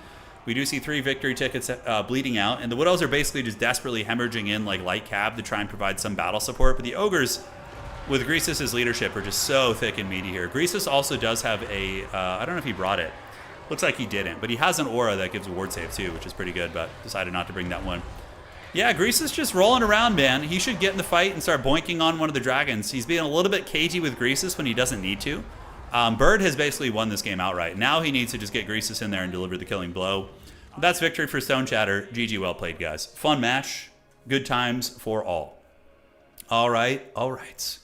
We do see 3 victory tickets bleeding out, and the Wood Elves are basically just desperately hemorrhaging in like light cab to try and provide some battle support. But the Ogres, with Greasus' leadership, are just so thick and meaty here. Greasus also does have a, I don't know if he brought it. Looks like he didn't, but he has an aura that gives a ward save too, which is pretty good, but decided not to bring that one. Yeah, Greasus just rolling around, man. He should get in the fight and start boinking on one of the dragons. He's being a little bit cagey with Greasus when he doesn't need to. Bird has basically won this game outright. Now he needs to just get Greasus in there and deliver the killing blow. That's victory for Stone Chatter. GG, well played, guys. Fun match. Good times for all. All right.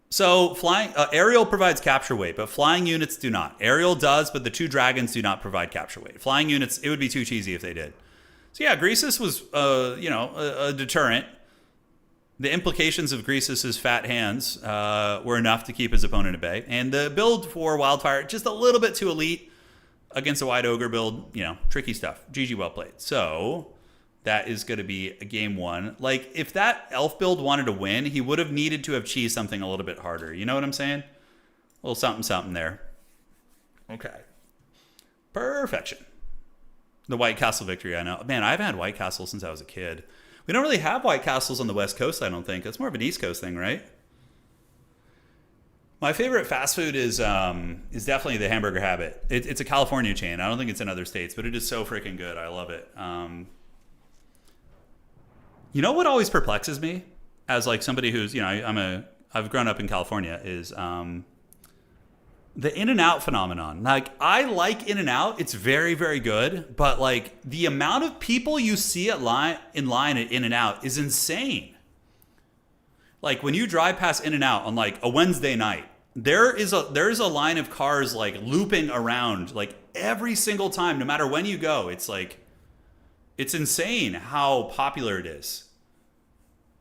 So flying Ariel provides capture weight, but flying units do not. Ariel does, but the 2 dragons do not provide capture weight. Flying units, it would be too cheesy if they did. So yeah, Greasus was, a deterrent. The implications of Greasus' fat hands were enough to keep his opponent at bay. And the build for Wildfire, just a little bit too elite against a wide ogre build. Tricky stuff. GG, well played. So that is going to be a game 1. Like, if that elf build wanted to win, he would have needed to have cheesed something a little bit harder. You know what I'm saying? A little something there. Okay. Perfection. The White Castle victory, I know. Man, I haven't had White Castle since I was a kid. We don't really have White Castles on the West Coast, I don't think. That's more of an East Coast thing, right? My favorite fast food is definitely the Hamburger Habit. It's a California chain. I don't think it's in other states, but it is so freaking good. I love it. You know what always perplexes me as like somebody who's, you know, I've grown up in California is the In-N-Out phenomenon. Like, I like In-N-Out. It's very, very good. But, like, the amount of people you see in line at In-N-Out is insane. Like, when you drive past In-N-Out on, like, a Wednesday night, there is a line of cars, like, looping around, like, every single time, no matter when you go. It's, like, it's insane how popular it is.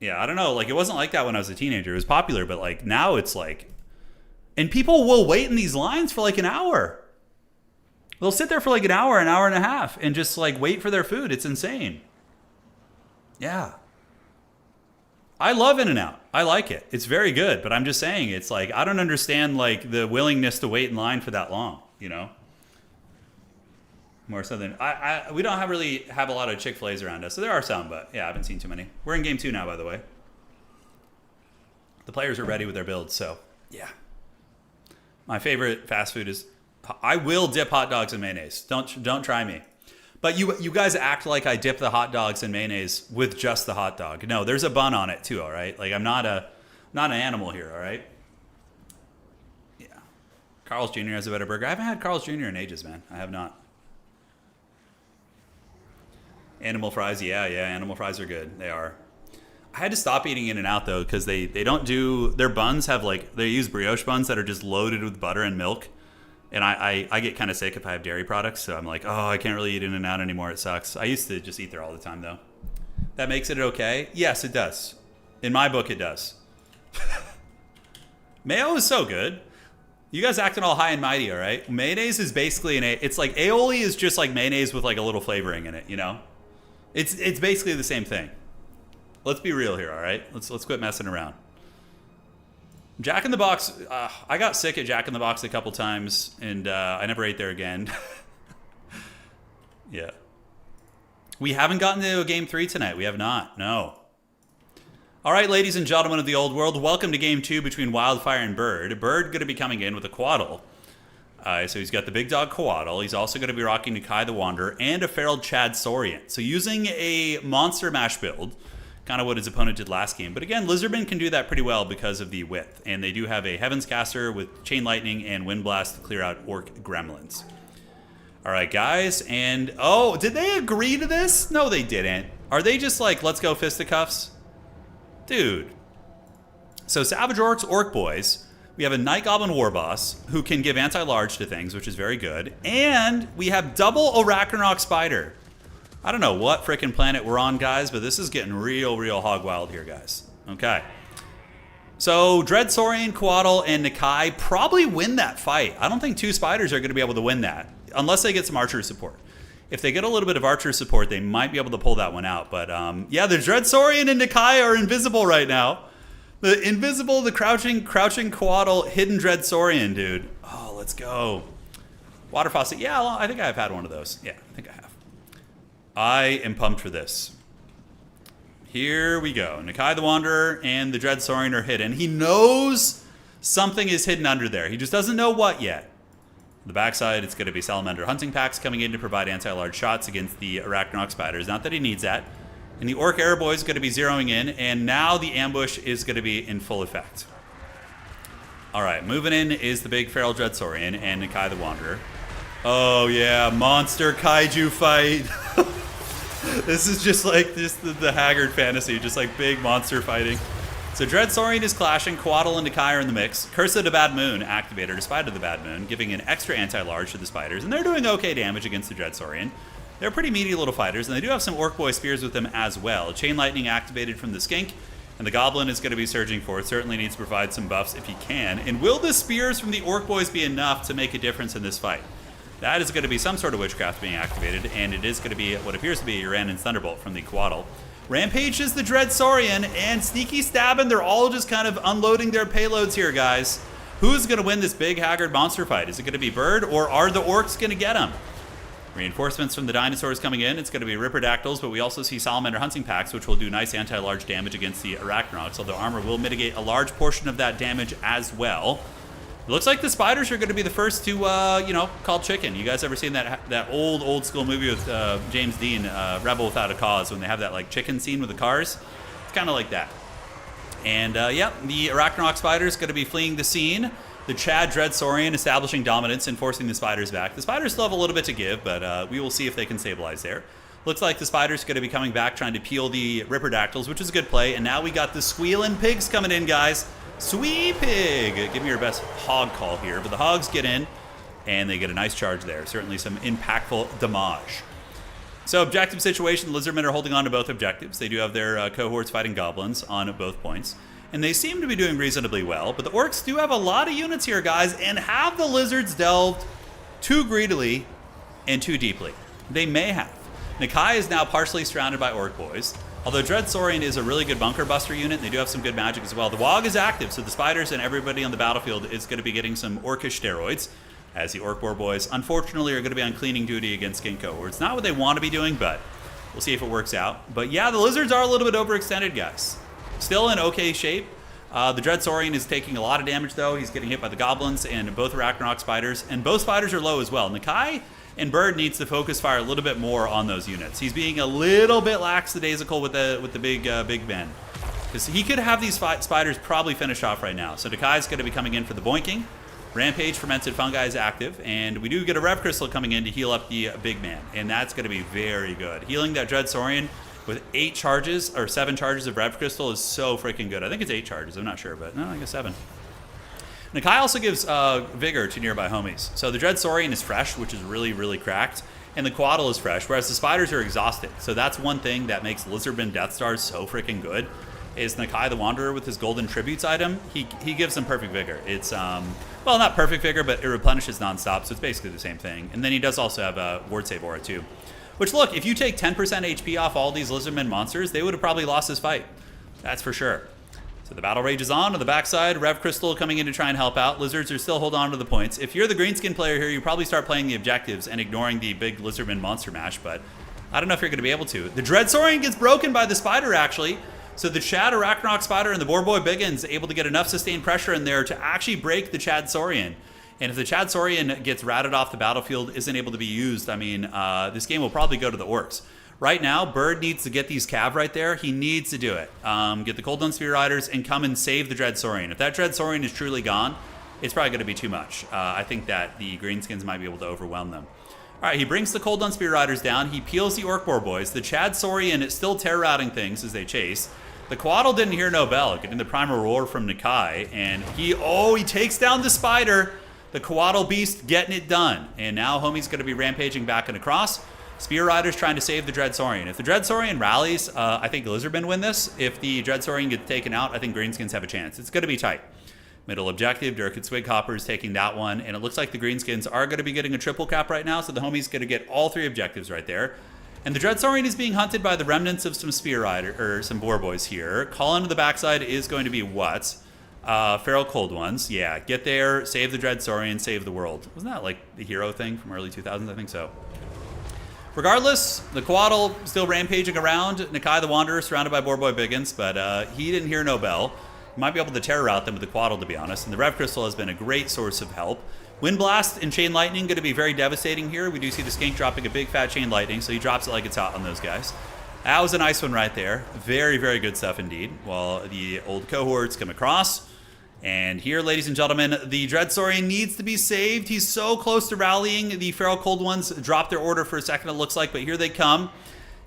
Yeah, I don't know. Like, it wasn't like that when I was a teenager. It was popular, but, like, now it's, like... And people will wait in these lines for like an hour. They'll sit there for like an hour and a half and just like wait for their food. It's insane. Yeah. I love In-N-Out. I like it. It's very good. But I'm just saying, it's like, I don't understand like the willingness to wait in line for that long, you know? More so than, we don't really have a lot of Chick-fil-A's around us. So there are some, but yeah, I haven't seen too many. We're in game 2 now, by the way. The players are ready with their builds, so yeah. My favorite fast food is, I will dip hot dogs in mayonnaise. Don't try me. But you guys act like I dip the hot dogs in mayonnaise with just the hot dog. No, there's a bun on it too, all right? Like, I'm not an animal here, all right? Yeah. Carl's Jr. has a better burger. I haven't had Carl's Jr. in ages, man. I have not. Animal fries, yeah, animal fries are good. They are. I had to stop eating In-N-Out though, because they don't do, their buns have like, they use brioche buns that are just loaded with butter and milk. And I get kind of sick if I have dairy products. So I'm like, oh, I can't really eat In-N-Out anymore. It sucks. I used to just eat there all the time though. That makes it okay? Yes, it does. In my book, it does. Mayo is so good. You guys acting all high and mighty, all right? Mayonnaise is basically it's like aioli is just like mayonnaise with like a little flavoring in it, you know? It's basically the same thing. Let's be real here, all right? Let's quit messing around. Jack in the Box, I got sick at Jack in the Box a couple times, and I never ate there again. Yeah. We haven't gotten to game 3 tonight. We have not, no. All right, ladies and gentlemen of the old world, welcome to game 2 between Wildfire and Bird. Bird going to be coming in with a Quaddle. So he's got the big dog Quaddle. He's also going to be rocking Nakai the Wanderer and a Feral Chad Saurian. So using a Monster Mash build, kind of what his opponent did last game. But again, lizardmen can do that pretty well because of the width. And they do have a Heaven's Caster with Chain Lightning and Wind Blast to clear out Orc Gremlins. All right, guys. And, oh, did they agree to this? No, they didn't. Are they just like, let's go fisticuffs? Dude. So Savage Orcs, Orc Boys. We have a Night Goblin Warboss who can give anti-large to things, which is very good. And we have double Arachnarok Spider. I don't know what frickin' planet we're on, guys, but this is getting real hog wild here, guys. Okay. So, Dread Saurian, Quaddle, and Nakai probably win that fight. I don't think 2 spiders are going to be able to win that, unless they get some archer support. If they get a little bit of archer support, they might be able to pull that one out. But, yeah, the Dread Saurian and Nakai are invisible right now. The crouching Quaddle, hidden Dread Saurian, dude. Oh, let's go. Water Faucet. Yeah, I think I've had one of those. Yeah, I think I have. I am pumped for this. Here we go. Nakai the Wanderer and the Dread Saurian are hidden. He knows something is hidden under there. He just doesn't know what yet. On the backside, it's going to be Salamander Hunting Packs coming in to provide anti-large shots against the Arachnarok Spiders. Not that he needs that. And the Orc Air Boy is going to be zeroing in. And now the ambush is going to be in full effect. All right, moving in is the big Feral Dread Saurian and Nakai the Wanderer. Oh, yeah, monster kaiju fight. This is just like the Haggard fantasy, just like big monster fighting. So Dread Saurian is clashing, Quaddle and Nakai are in the mix. Curse of the Bad Moon activated despite of the Bad Moon, giving an extra anti-large to the spiders, and they're doing okay damage against the Dread Saurian. They're pretty meaty little fighters, and they do have some Orc Boy spears with them as well. Chain Lightning activated from the Skink, and the Goblin is going to be surging for it. Certainly needs to provide some buffs if he can. And will the spears from the Orc Boys be enough to make a difference in this fight? That is going to be some sort of witchcraft being activated, and it is going to be what appears to be Uranan's Thunderbolt from the Quaddle. Rampage is the Dread Saurian, and Sneaky Stabbin', they're all just kind of unloading their payloads here, guys. Who's going to win this big Haggard monster fight? Is it going to be Bird, or are the Orcs going to get him? Reinforcements from the dinosaurs coming in. It's going to be Ripperdactyls, but we also see Salamander hunting packs, which will do nice anti-large damage against the Arachnox, although armor will mitigate a large portion of that damage as well. It looks like the spiders are going to be the first to, you know, call chicken. You guys ever seen that old school movie with James Dean, Rebel Without a Cause, when they have that like chicken scene with the cars? It's kind of like that. And yeah, the Arachnox spider is going to be fleeing the scene. The Chad Dreadsaurian establishing dominance and forcing the spiders back. The spiders still have a little bit to give, but we will see if they can stabilize there. Looks like the spiders going to be coming back, trying to peel the Ripperdactyls, which is a good play. And now we got the Squealing Pigs coming in, guys. Sweet Pig! Give me your best hog call here. But the hogs get in, and they get a nice charge there. Certainly some impactful damage. So objective situation, the lizardmen are holding on to both objectives. They do have their cohorts fighting goblins on both points. And they seem to be doing reasonably well. But the orcs do have a lot of units here, guys, and have the lizards delved too greedily and too deeply? They may have. Nakai is now partially surrounded by orc boys. Although Dreadsaurian is a really good bunker buster unit, they do have some good magic as well. The Wog is active, so the spiders and everybody on the battlefield is going to be getting some orcish steroids, as the orc boar boys, unfortunately, are going to be on cleaning duty against skink cohorts. Not what they want to be doing, but we'll see if it works out. But yeah, the lizards are a little bit overextended, guys. Still in okay shape. The Dreadsaurian is taking a lot of damage, though. He's getting hit by the goblins and both Arachnox spiders, and both spiders are low as well. Nakai and Bird needs to focus fire a little bit more on those units. He's being a little bit lackadaisical with the big men, because he could have these spiders probably finished off right now. So Nakai's going to be coming in for the boinking. Rampage Fermented Fungi is active, and we do get a Rev Crystal coming in to heal up the big man, and that's going to be very good. Healing that Dreadsaurian with 8 charges, or 7 charges of Rev Crystal is so freaking good. I think it's 8 charges, I'm not sure, but no, I guess 7. Nakai also gives Vigor to nearby homies. So the Dreadsaurian is fresh, which is really, really cracked, and the Quaddle is fresh, whereas the spiders are exhausted. So that's one thing that makes Lizardmen Death Stars so freaking good, is Nakai the Wanderer with his Golden Tributes item. He gives them perfect Vigor. It's, well, not perfect Vigor, but it replenishes nonstop, so it's basically the same thing. And then he does also have a Ward Save Aura, too. Which, look, if you take 10% HP off all these Lizardmen monsters, they would have probably lost this fight. That's for sure. So the battle rages on the backside. Rev Crystal coming in to try and help out. Lizards are still holding on to the points. If you're the greenskin player here, you probably start playing the objectives and ignoring the big Lizardman monster mash, but I don't know if you're going to be able to. The Dreadsaurian gets broken by the spider, actually. So the Chad Arachnox spider and the Boarboy Biggins able to get enough sustained pressure in there to actually break the Chadsaurian. And if the Chadsaurian gets ratted off the battlefield, isn't able to be used, I mean, this game will probably go to the orcs. Right now, Bird needs to get these cav right there. He needs to do it. Get the Cold Dawn Spear Riders and come and save the Dreadsaurian. If that Dreadsaurian is truly gone, it's probably going to be too much. I think that the Greenskins might be able to overwhelm them. All right, he brings the Cold Dawn Spear Riders down. He peels the Orc Boar Boys. The Chadsaurian is still terror-routing things as they chase. The Quaddle didn't hear no bell, getting the Primal Roar from Nakai. And he takes down the Spider. The Quaddle Beast getting it done. And now homie's going to be rampaging back and across. Spear Riders trying to save the Dreadsaurian. If the Dreadsaurian rallies, I think the Lizardmen win this. If the Dreadsaurian gets taken out, I think Greenskins have a chance. It's going to be tight. Middle objective, Dirk and Swighopper is taking that one. And it looks like the Greenskins are going to be getting a triple cap right now. So the homie's going to get all 3 objectives right there. And the Dreadsaurian is being hunted by the remnants of some Spear Rider, or some Boar Boys here. Calling to the backside is going to be what? Feral Cold Ones. Yeah, get there, save the Dreadsaurian, save the world. Wasn't that like the hero thing from early 2000s? I think so. Regardless, the Quaddle still rampaging around. Nakai the Wanderer surrounded by Boarboy Biggins, but he didn't hear no bell. You might be able to terror route them with the Quaddle, to be honest. And the Rev Crystal has been a great source of help. Wind Blast and Chain Lightning going to be very devastating here. We do see the Skink dropping a big fat Chain Lightning, so he drops it like it's hot on those guys. That was a nice one right there. Very, very good stuff indeed. While the old cohorts come across. And here, ladies and gentlemen, the Dreadsaurian needs to be saved. He's so close to rallying. The Feral Cold Ones dropped their order for a second, it looks like, but here they come.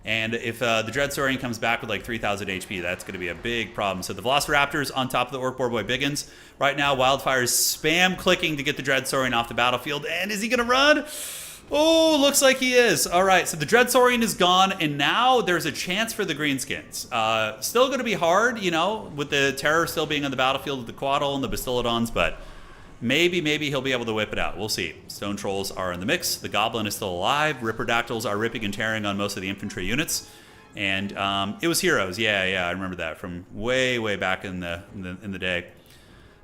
And if the Dreadsaurian comes back with like 3,000 HP, that's going to be a big problem. So the Velociraptors on top of the Orc Boarboy Biggins. Right now, Wildfire is spam clicking to get the Dreadsaurian off the battlefield. And is he going to run? Oh, looks like he is. All right, so the Dreadsaurian is gone, and now there's a chance for the Greenskins. Still going to be hard, you know, with the Terror still being on the battlefield with the Quaddle and the Bastillodons, but maybe he'll be able to whip it out. We'll see. Stone Trolls are in the mix. The Goblin is still alive. Ripperdactyls are ripping and tearing on most of the infantry units. And it was Heroes. Yeah, I remember that from way back in the day.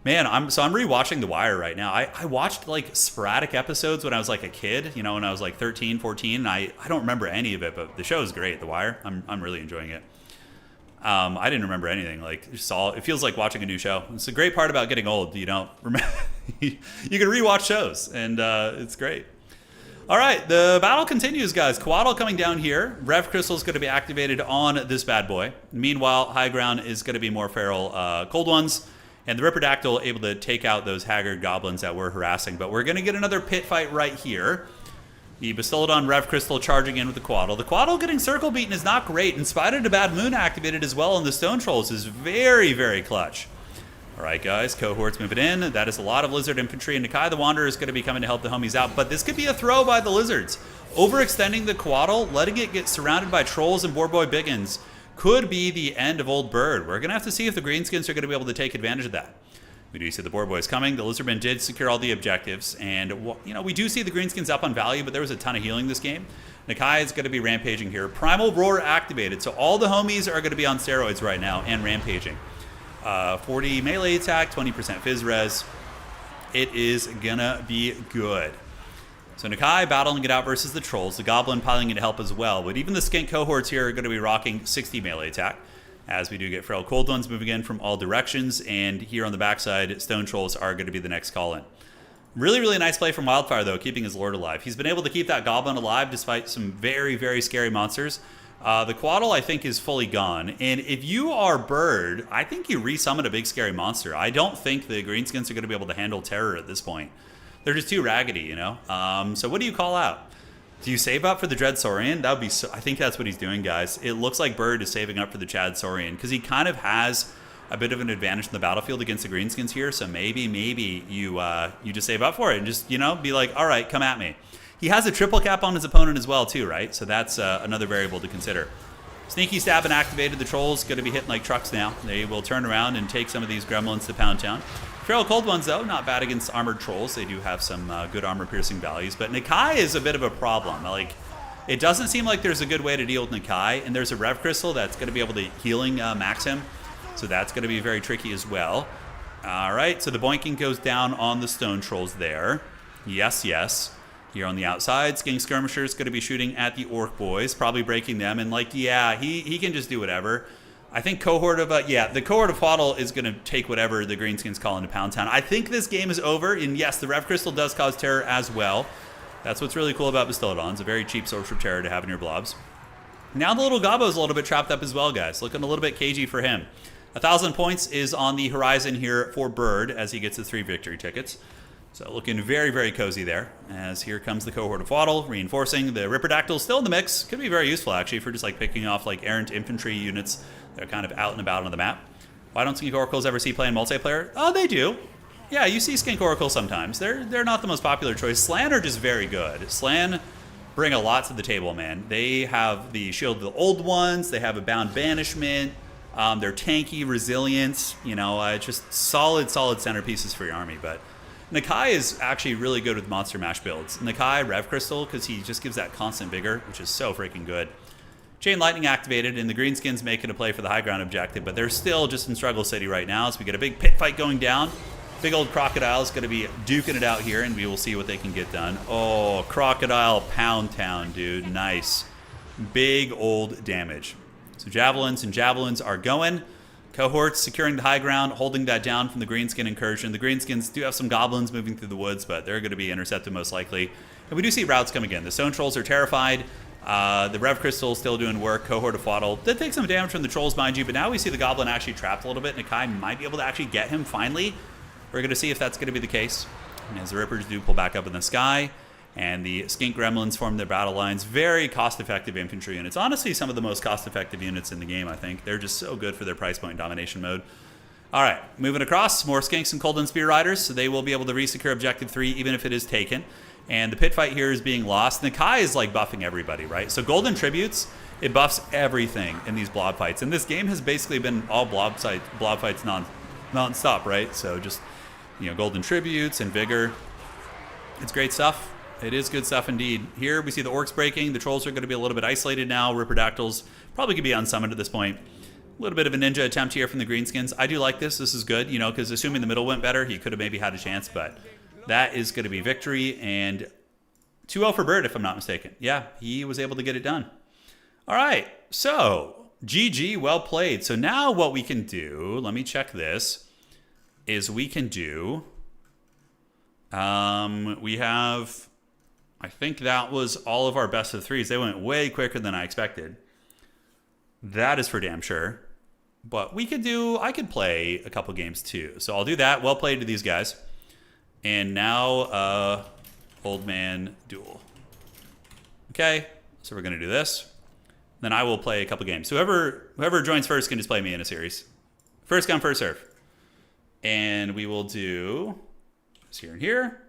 Man, I'm rewatching The Wire right now. I watched like sporadic episodes when I was like a kid, you know, when I was like 13, 14. And I don't remember any of it, but the show is great, The Wire. I'm really enjoying it. I didn't remember anything. Like, just all it feels like watching a new show. It's the great part about getting old. You don't remember. You can rewatch shows, and it's great. All right, the battle continues, guys. Coatl coming down here. Rev Crystal is going to be activated on this bad boy. Meanwhile, high ground is going to be more feral cold ones. And the Ripperdactyl able to take out those haggard goblins that were harassing. But we're going to get another pit fight right here. The Bastiladon Rev Crystal charging in with the Coatl. The Coatl getting circle beaten is not great. In spite of the bad moon activated as well on the Stone Trolls is very, very clutch. All right, guys, cohorts moving in. That is a lot of lizard infantry. And Nakai the Wanderer is going to be coming to help the homies out. But this could be a throw by the lizards. Overextending the Coatl, letting it get surrounded by trolls and Boar Boy Biggins could be the end of Old Bird. We're going to have to see if the Greenskins are going to be able to take advantage of that. We do see the Boar Boys coming. The Lizardmen did secure all the objectives. And, you know, we do see the Greenskins up on value, but there was a ton of healing this game. Nakai is going to be rampaging here. Primal Roar activated. So all the homies are going to be on steroids right now and rampaging. 40 melee attack, 20% phys res. It is going to be good. So Nakai battling it out versus the Trolls. The Goblin piling in to help as well. But even the Skink cohorts here are going to be rocking 60 melee attack. As we do get Feral Cold Ones moving in from all directions. And here on the backside, Stone Trolls are going to be the next call-in. Really, really nice play from Wildfire, though, keeping his Lord alive. He's been able to keep that Goblin alive despite some very, very scary monsters. The Coatl, I think, is fully gone. And if you are Bird, I think you resummon a big, scary monster. I don't think the Greenskins are going to be able to handle terror at this point. They're just too raggedy, you know? So what do you call out? Do you save up for the Dread Saurian? That would be so, I think that's what he's doing, guys. It looks like Bird is saving up for the Chad Saurian because he kind of has a bit of an advantage in the battlefield against the Greenskins here. So maybe you just save up for it and just, you know, be like, all right, come at me. He has a triple cap on his opponent as well, too, right? So that's another variable to consider. Sneaky Stab and activated. The Trolls going to be hitting like trucks now. They will turn around and take some of these gremlins to Pound Town. Feral Cold Ones, though, not bad against armored trolls. They do have some good armor-piercing values. But Nakai is a bit of a problem. Like, it doesn't seem like there's a good way to deal with Nakai. And there's a Rev Crystal that's going to be able to healing max him. So that's going to be very tricky as well. All right, so the boinking goes down on the Stone Trolls there. Yes, yes. Here on the outside, Skink Skirmisher is going to be shooting at the Orc Boys, probably breaking them. And, like, yeah, he can just do whatever. I think cohort of, the cohort of Coatl is going to take whatever the Greenskins call into Pound Town. I think this game is over, and yes, the Rev Crystal does cause terror as well. That's what's really cool about Bastiladons, a very cheap source of terror to have in your blobs. Now the little Gobbo's a little bit trapped up as well, guys. Looking a little bit cagey for him. 1,000 points is on the horizon here for Bird as he gets his 3 victory tickets. So looking very, very cozy there. As here comes the cohort of Coatl, reinforcing. The Ripperdactyl still in the mix. Could be very useful, actually, for just like picking off like errant infantry units that are kind of out and about on the map. Why don't Skink Oracles ever see play in multiplayer? Oh, they do. Yeah, you see Skink Oracle sometimes. They're not the most popular choice. Slan are just very good. Slan bring a lot to the table, man. They have the Shield of the Old Ones. They have a Bound Banishment. They're tanky, resilient. You know, just solid centerpieces for your army. But Nakai is actually really good with Monster Mash builds. Nakai, Rev Crystal, because he just gives that constant vigor, which is so freaking good. Chain Lightning activated, and the Greenskins making a play for the high ground objective, but they're still just in Struggle City right now, so we get a big pit fight going down. Big old Crocodile is going to be duking it out here, and we will see what they can get done. Oh, Crocodile Pound Town, dude. Nice. Big old damage. So Javelins and Javelins are going. Cohorts securing the high ground, holding that down from the Greenskin incursion. The Greenskins do have some goblins moving through the woods, but they're going to be intercepted most likely. And we do see routes coming in. The Stone Trolls are terrified. The Rev Crystal still doing work. Cohort of Coatl did take some damage from the Trolls, mind you, but now we see the Goblin actually trapped a little bit. Nakai might be able to actually get him finally. We're going to see if that's going to be the case. And as the Rippers do pull back up in the sky, and the Skink Gremlins form their battle lines. Very cost-effective infantry units. Honestly, some of the most cost-effective units in the game, I think. They're just so good for their price point domination mode. All right, moving across, more Skinks and Cold and Spear Riders, so they will be able to resecure Objective 3 even if it is taken. And the pit fight here is being lost. Nakai is like buffing everybody, right? So Golden Tributes, it buffs everything in these blob fights. And this game has basically been all blob fights non-stop, right? So just, you know, Golden Tributes and Vigor. It's great stuff. It is good stuff indeed. Here we see the Orcs breaking. The Trolls are going to be a little bit isolated now. Ripperdactyls probably could be unsummoned at this point. A little bit of a ninja attempt here from the greenskins. I do like this. This is good, you know, because assuming the middle went better, he could have maybe had a chance, but that is going to be victory. And 2-0 for Bird, if I'm not mistaken. Yeah, he was able to get it done. All right, so GG, well played. So now what we can do, let me check this, is we can do, we have, I think that was all of our best of threes. They went way quicker than I expected. That is for damn sure. But we could do, I could play a couple games too. So I'll do that. Well played to these guys. And now, old man duel. Okay, so we're going to do this. Then I will play a couple games. Whoever joins first can just play me in a series. First come, first serve. And we will do this here and here.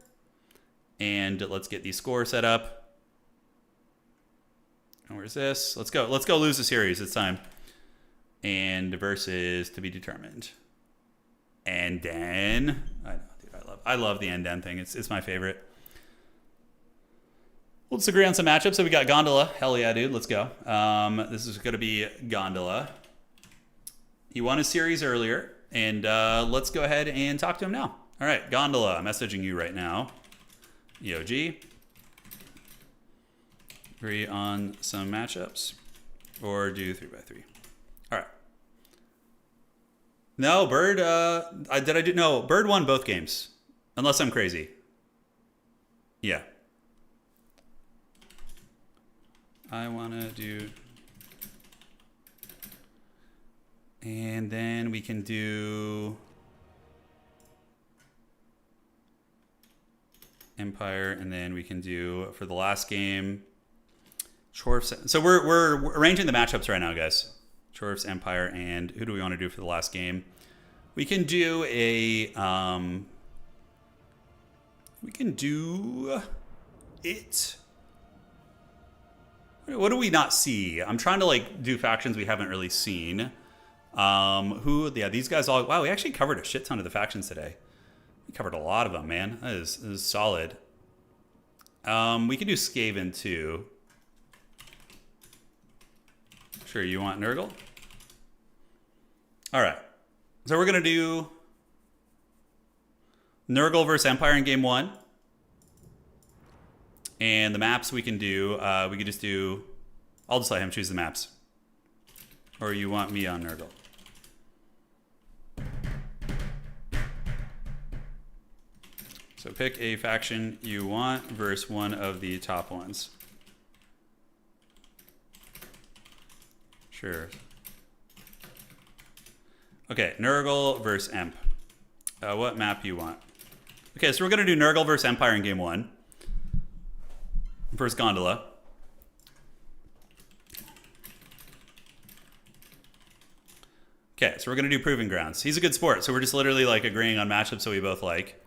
And let's get the score set up. And where's this? Let's go. Let's go lose the series. It's time. And versus to be determined. And then I love the and then thing. It's my favorite. We'll disagree on some matchups. So we got Gondola. Hell yeah, dude. Let's go. This is going to be Gondola. He won his series earlier. And let's go ahead and talk to him now. All right, Gondola. I'm messaging you right now. EOG. Agree on some matchups. Or do 3x3. All right. No, Bird. No, Bird won both games. Unless I'm crazy. Yeah. I want to do... And then we can do... Empire, and then we can do, for the last game, Chorf's... So we're arranging the matchups right now, guys. Chorf's Empire, and who do we want to do for the last game? We can do a... we can do... it... What do we not see? I'm trying to like do factions we haven't really seen. Yeah, these guys all, wow, we actually covered a shit ton of the factions today. We covered a lot of them, man. That is solid. We could do Skaven too. Sure, you want Nurgle? All right. So we're going to do Nurgle versus Empire in game 1. And the maps we can do, we could just do, I'll just let him choose the maps. Or you want me on Nurgle? So pick a faction you want versus one of the top ones. Sure. Okay, Nurgle versus Emp. What map you want? Okay, so we're going to do Nurgle versus Empire in game 1. First Gondola. Okay, so we're going to do Proving Grounds. He's a good sport, so we're just literally like agreeing on matchups that we both like.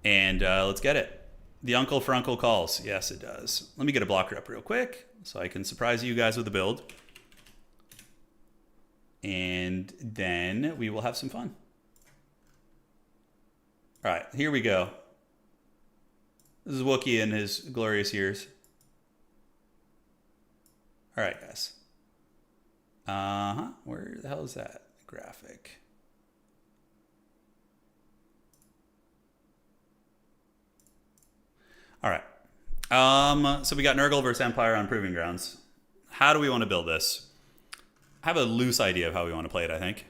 And let's get it. The Uncle for Uncle calls. Yes, it does. Let me get a blocker up real quick so I can surprise you guys with the build. And then we will have some fun. All right, here we go. This is Wookiee in his glorious years. All right, guys. Where the hell is that graphic? All right. So we got Nurgle versus Empire on Proving Grounds. How do we want to build this? I have a loose idea of how we want to play it, I think.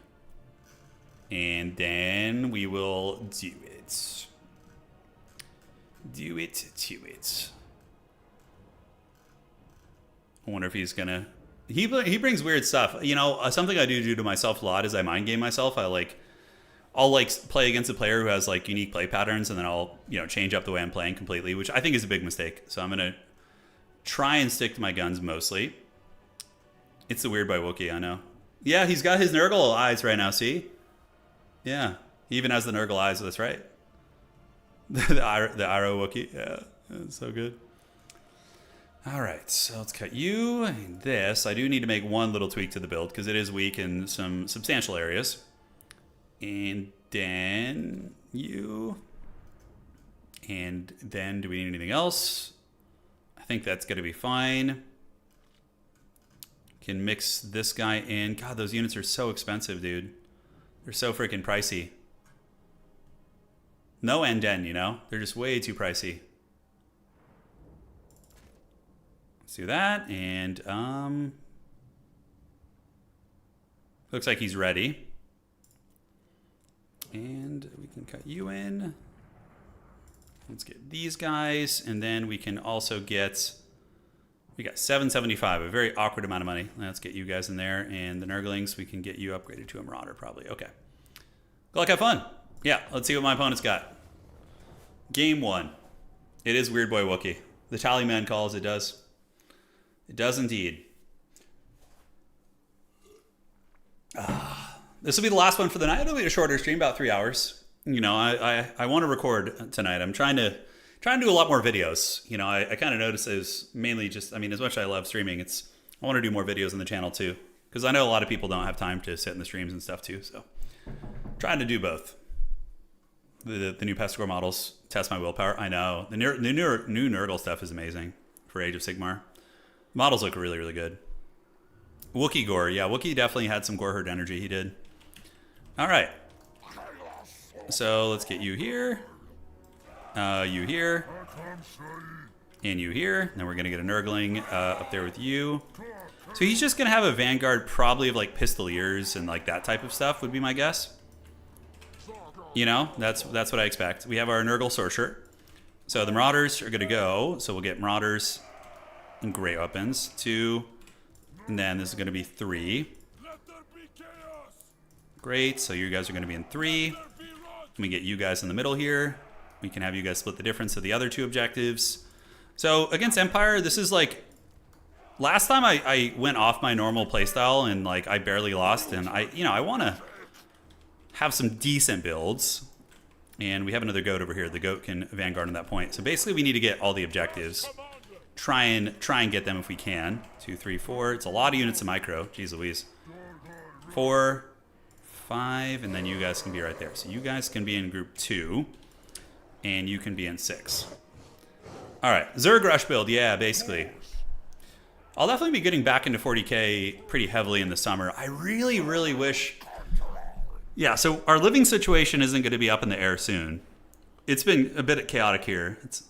And then we will do it. Do it to it. I wonder if he's gonna... He brings weird stuff. You know, something I do to myself a lot is I mind game myself. I'll play against a player who has like unique play patterns, and then I'll, change up the way I'm playing completely, which I think is a big mistake. So I'm gonna try and stick to my guns mostly. It's the Weird by Wookiee, I know. Yeah, he's got his Nurgle eyes right now, see? Yeah, he even has the Nurgle eyes, that's right. the arrow Wookiee, yeah, that's so good. All right, so let's cut you and this. I do need to make one little tweak to the build because it is weak in some substantial areas. And then you. And then do we need anything else? I think that's going to be fine. can mix this guy in. God, those units are so expensive, dude. They're so freaking pricey. No Endgame, you know? They're just way too pricey. Let's do that, and looks like he's ready. And we can cut you in. Let's get these guys, and then we can also get, we got 775, a very awkward amount of money. Let's get you guys in there, and the Nurglings, we can get you upgraded to a Marauder probably. Okay. Good luck, have fun. Yeah, let's see what my opponent's got. Game 1. It is Weird Boy Wookie. The tally man calls, it does. It does indeed. This will be the last one for the night. It'll be a shorter stream, about 3 hours. You know, I want to record tonight. I'm trying to do a lot more videos. You know, I kind of noticed it was mainly just, I mean, as much as I love streaming, I want to do more videos on the channel too. Because I know a lot of people don't have time to sit in the streams and stuff too. So, trying to do both. The new Pestigore models test my willpower. I know. The new Nurgle stuff is amazing for Age of Sigmar. Models look really, really good. Wookiee gore. Yeah, Wookiee definitely had some gore herd energy. He did. All right. So let's get you here. You here. And you here. Then we're going to get a Nurgling up there with you. So he's just going to have a Vanguard probably of like Pistoliers and like that type of stuff would be my guess. You know, that's what I expect. We have our Nurgle Sorcerer. So the Marauders are going to go. So we'll get Marauders and Great Weapons. 2. And then this is going to be 3. Great. So you guys are going to be in 3. Let me get you guys in the middle here. We can have you guys split the difference of the other 2 objectives. So against Empire, this is like... Last time I went off my normal playstyle and like I barely lost. And I want to have some decent builds. And we have another goat over here. The goat can Vanguard on that point. So basically we need to get all the objectives. Try and get them if we can. 2, 3, 4. It's a lot of units in micro. Jeez Louise. 4, 5, and then you guys can be right there. So you guys can be in group 2, and you can be in 6. All right, Zerg Rush build. Yeah, basically. I'll definitely be getting back into 40k pretty heavily in the summer. I really, really wish... Yeah, so our living situation isn't going to be up in the air soon. It's been a bit chaotic here. It's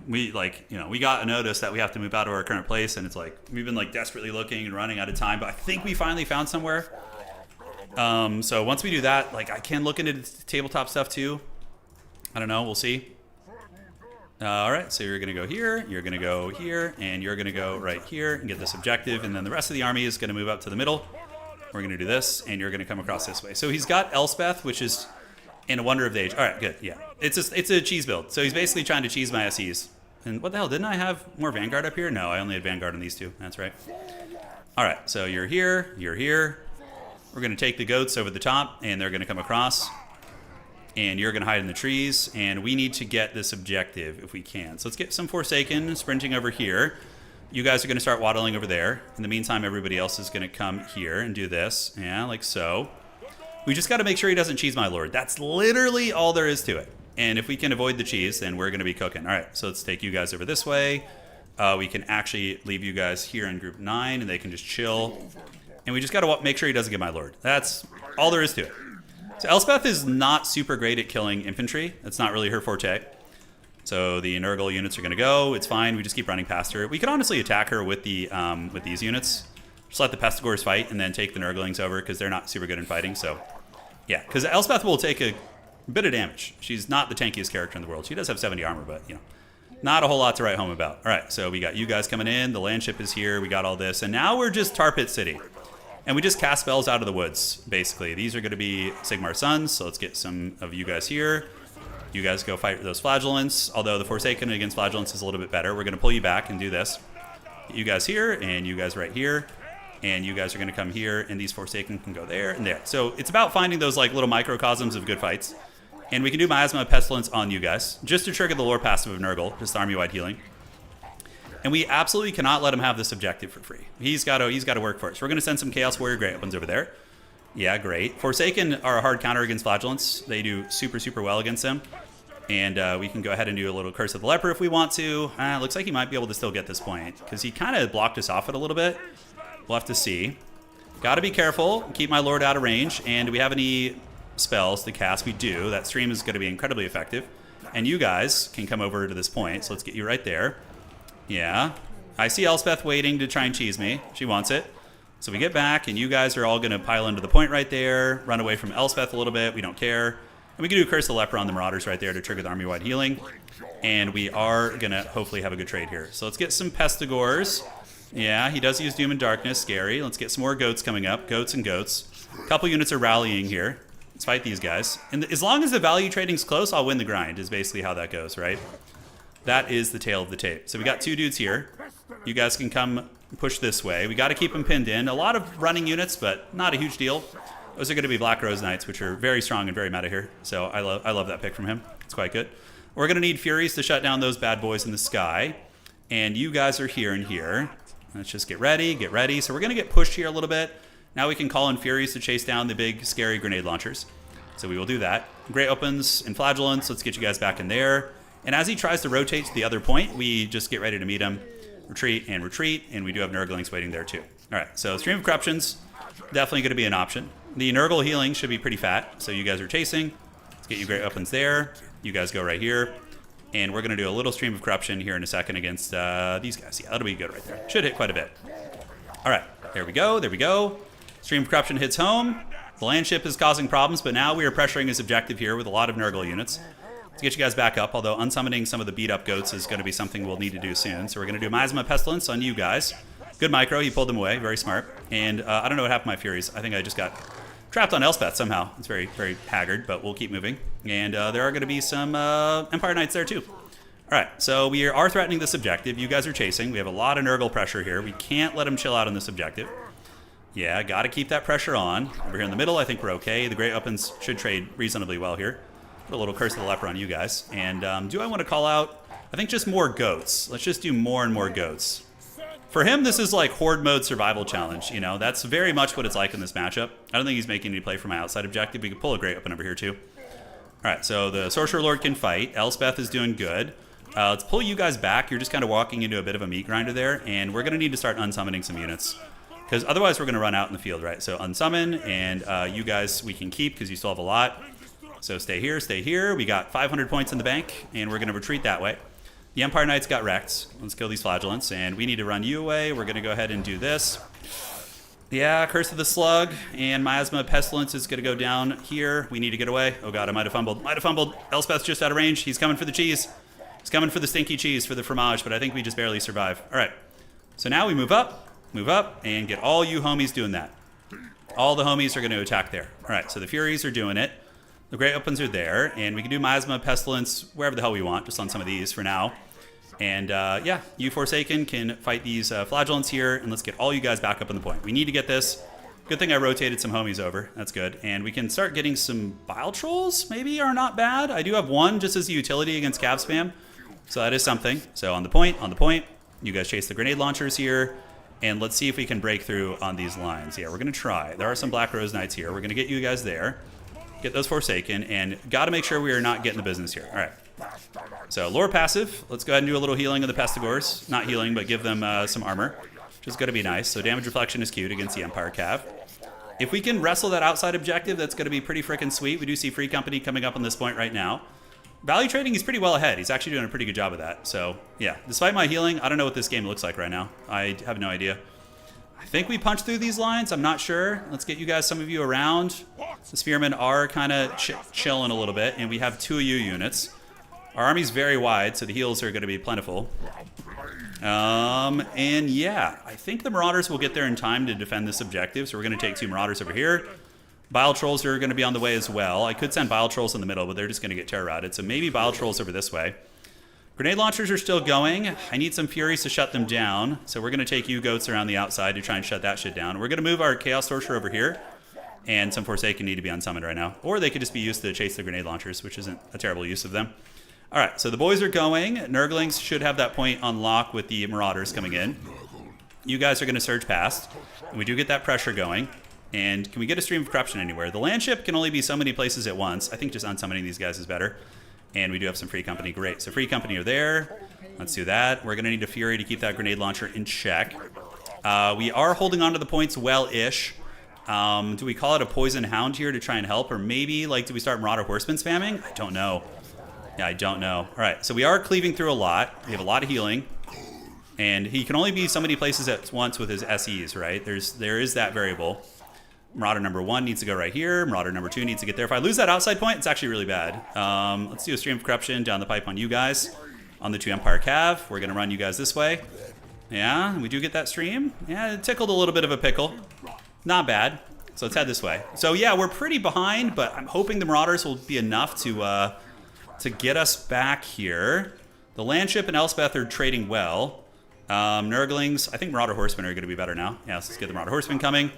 we got a notice that we have to move out of our current place, and it's like we've been like desperately looking and running out of time. But I think we finally found somewhere. So once we do that, like I can look into the tabletop stuff too. I don't know. We'll see. All right. So you're gonna go here. You're gonna go here, and you're gonna go right here and get this objective, and then the rest of the army is gonna move up to the middle. We're gonna do this, and you're gonna come across this way. So he's got Elspeth, which is in a Wonder of the Age. All right, good. Yeah, it's a cheese build. So he's basically trying to cheese my SEs. And what the hell? Didn't I have more Vanguard up here? No, I only had Vanguard on these 2. That's right. All right, so you're here. You're here. We're going to take the goats over the top, and they're going to come across. And you're going to hide in the trees. And we need to get this objective if we can. So let's get some Forsaken sprinting over here. You guys are going to start waddling over there. In the meantime, everybody else is going to come here and do this. Yeah, like so. We just got to make sure he doesn't cheese my lord. That's literally all there is to it. And if we can avoid the cheese, then we're going to be cooking. All right, so let's take you guys over this way. We can actually leave you guys here in group 9, and they can just chill. And we just got to make sure he doesn't get my lord. That's all there is to it. So Elspeth is not super great at killing infantry. That's not really her forte. So the Nurgle units are going to go. It's fine. We just keep running past her. We could honestly attack her with the with these units. Just let the Pestigores fight and then take the Nurglings over because they're not super good in fighting. So yeah, because Elspeth will take a bit of damage. She's not the tankiest character in the world. She does have 70 armor, but not a whole lot to write home about. All right, so we got you guys coming in. The land ship is here. We got all this, and now we're just Tar Pit City, and we just cast spells out of the woods. Basically, these are going to be Sigmar Sons. So let's get some of you guys here. You guys go fight those Flagellants. Although the Forsaken against Flagellants is a little bit better. We're going to pull you back and do this. Get you guys here, and you guys right here. And you guys are going to come here, and these Forsaken can go there and there. So it's about finding those like little microcosms of good fights. And we can do Miasma of Pestilence on you guys, just to trigger the lore passive of Nurgle, just army-wide healing. And we absolutely cannot let him have this objective for free. He's got to work for us. We're going to send some Chaos Warrior Great Weapons over there. Yeah, great. Forsaken are a hard counter against Flagellants. They do super, super well against them. And we can go ahead and do a little Curse of the Leper if we want to. Looks like he might be able to still get this point, because he kind of blocked us off it a little bit. We'll have to see. Gotta be careful. Keep my lord out of range. And do we have any spells to cast? We do. That stream is going to be incredibly effective. And you guys can come over to this point. So let's get you right there. Yeah. I see Elspeth waiting to try and cheese me. She wants it. So we get back, and you guys are all going to pile into the point right there. Run away from Elspeth a little bit. We don't care. And we can do Curse the Leper on the Marauders right there to trigger the army-wide healing. And we are going to hopefully have a good trade here. So let's get some Pestigores. Yeah, he does use Doom and Darkness. Scary. Let's get some more goats coming up. Goats and goats. A couple units are rallying here. Let's fight these guys. And as long as the value trading's close, I'll win the grind, is basically how that goes, right? That is the tail of the tape. So we got 2 dudes here. You guys can come push this way. We got to keep them pinned in. A lot of running units, but not a huge deal. Those are going to be Black Rose Knights, which are very strong and very meta here. So I love that pick from him. It's quite good. We're going to need Furies to shut down those bad boys in the sky. And you guys are here and here. Let's just get ready, get ready. So we're going to get pushed here a little bit. Now we can call in Furies to chase down the big, scary grenade launchers. So we will do that. Great Opens and Flagellants. Let's get you guys back in there. And as he tries to rotate to the other point, we just get ready to meet him. Retreat and retreat. And we do have Nurglings waiting there too. All right, so Stream of Corruptions, definitely going to be an option. The Nurgle healing should be pretty fat. So you guys are chasing. Let's get you Great Opens there. You guys go right here. And we're going to do a little Stream of Corruption here in a second against these guys. Yeah, that'll be good right there. Should hit quite a bit. All right, there we go. There we go. Stream of Corruption hits home. The landship is causing problems, but now we are pressuring his objective here with a lot of Nurgle units. Let's get you guys back up, although unsummoning some of the beat-up goats is going to be something we'll need to do soon. So we're going to do Miasma Pestilence on you guys. Good micro. He pulled them away. Very smart. And I don't know what happened to my Furies. I think I just got trapped on Elspeth somehow. It's very, very haggard, but we'll keep moving. And there are going to be some Empire Knights there too. All right, so we are threatening this objective. You guys are chasing. We have a lot of Nurgle pressure here. We can't let him chill out on this objective. Yeah, got to keep that pressure on. Over here in the middle, I think we're okay. The Great Opens should trade reasonably well here. Put a little Curse of the Leper on you guys. And do I want to call out? I think just more goats. Let's just do more and more goats. For him, this is like Horde mode survival challenge. You know, that's very much what it's like in this matchup. I don't think he's making me play for my outside objective. We could pull a Great Open over here too. All right, so the Sorcerer Lord can fight. Elspeth is doing good. Let's pull you guys back. You're just kind of walking into a bit of a meat grinder there. And we're going to need to start unsummoning some units. Because otherwise we're going to run out in the field, right? So unsummon, and you guys we can keep because you still have a lot. So stay here, stay here. We got 500 points in the bank, and we're going to retreat that way. The Empire Knights got wrecked. Let's kill these Flagellants, and we need to run you away. We're going to go ahead and do this. Yeah, Curse of the Slug, and Miasma Pestilence is going to go down here. We need to get away. Oh god, I might have fumbled. Might have fumbled. Elspeth's just out of range. He's coming for the cheese. He's coming for the stinky cheese, for the fromage, but I think we just barely survive. All right, so now we move up, and get all you homies doing that. All the homies are going to attack there. All right, so the Furies are doing it. The Great Opens are there, and we can do Miasma, Pestilence, wherever the hell we want, just on some of these for now. And yeah, you Forsaken can fight these Flagellants here, and let's get all you guys back up on the point. We need to get this. Good thing I rotated some homies over. That's good. And we can start getting some Bile Trolls, maybe, are not bad. I do have one just as a utility against Cav Spam, so that is something. So on the point, you guys chase the grenade launchers here. And let's see if we can break through on these lines. Yeah, we're going to try. There are some Black Rose Knights here. We're going to get you guys there. Get those Forsaken. And got to make sure we are not getting the business here. All right. So, lore passive. Let's go ahead and do a little healing of the Pestigores. Not healing, but give them some armor, which is going to be nice. So, damage reflection is cute against the Empire Cav. If we can wrestle that outside objective, that's going to be pretty freaking sweet. We do see Free Company coming up on this point right now. Value trading is pretty well ahead. He's actually doing a pretty good job of that. So, yeah, despite my healing, I don't know what this game looks like right now. I have no idea. I think we punch through these lines. I'm not sure. Let's get you guys, some of you around. The Spearmen are kind of chilling a little bit, and we have 2 of you units. Our army's very wide, so the heals are going to be plentiful. And yeah, I think the Marauders will get there in time to defend this objective. So we're going to take 2 Marauders over here. Bile Trolls are going to be on the way as well. I could send Bile Trolls in the middle, but they're just going to get terror-routed. So maybe Bile Trolls over this way. Grenade launchers are still going. I need some Furies to shut them down. So we're going to take you goats around the outside to try and shut that shit down. We're going to move our Chaos Sorcerer over here. And some Forsaken need to be unsummoned right now. Or they could just be used to chase the grenade launchers, which isn't a terrible use of them. All right, so the boys are going. Nurglings should have that point on lock with the Marauders coming in. You guys are going to surge past. And we do get that pressure going. And can we get a Stream of Corruption anywhere? The landship can only be so many places at once. I think just unsummoning these guys is better. And we do have some Free Company. Great. So Free Company are there. Let's do that. We're going to need a Fury to keep that grenade launcher in check. We are holding on to the points well-ish. Do we call it a poison hound here to try and help? Or maybe, like, do we start Marauder Horseman spamming? I don't know. Yeah, I don't know. All right, so we are cleaving through a lot. We have a lot of healing. And he can only be so many places at once with his SEs, right? There is that variable. Marauder number 1 needs to go right here. Marauder number 2 needs to get there. If I lose that outside point, it's actually really bad. Let's do a Stream of Corruption down the pipe on you guys. On the 2 Empire Cav. We're going to run you guys this way. Yeah, we do get that stream. Yeah, it tickled a little bit of a pickle. Not bad. So let's head this way. So yeah, we're pretty behind, but I'm hoping the Marauders will be enough to get us back here. The Landship and Elspeth are trading well. Nurglings, I think Marauder Horsemen are going to be better now. Yeah, so let's get the Marauder Horsemen coming.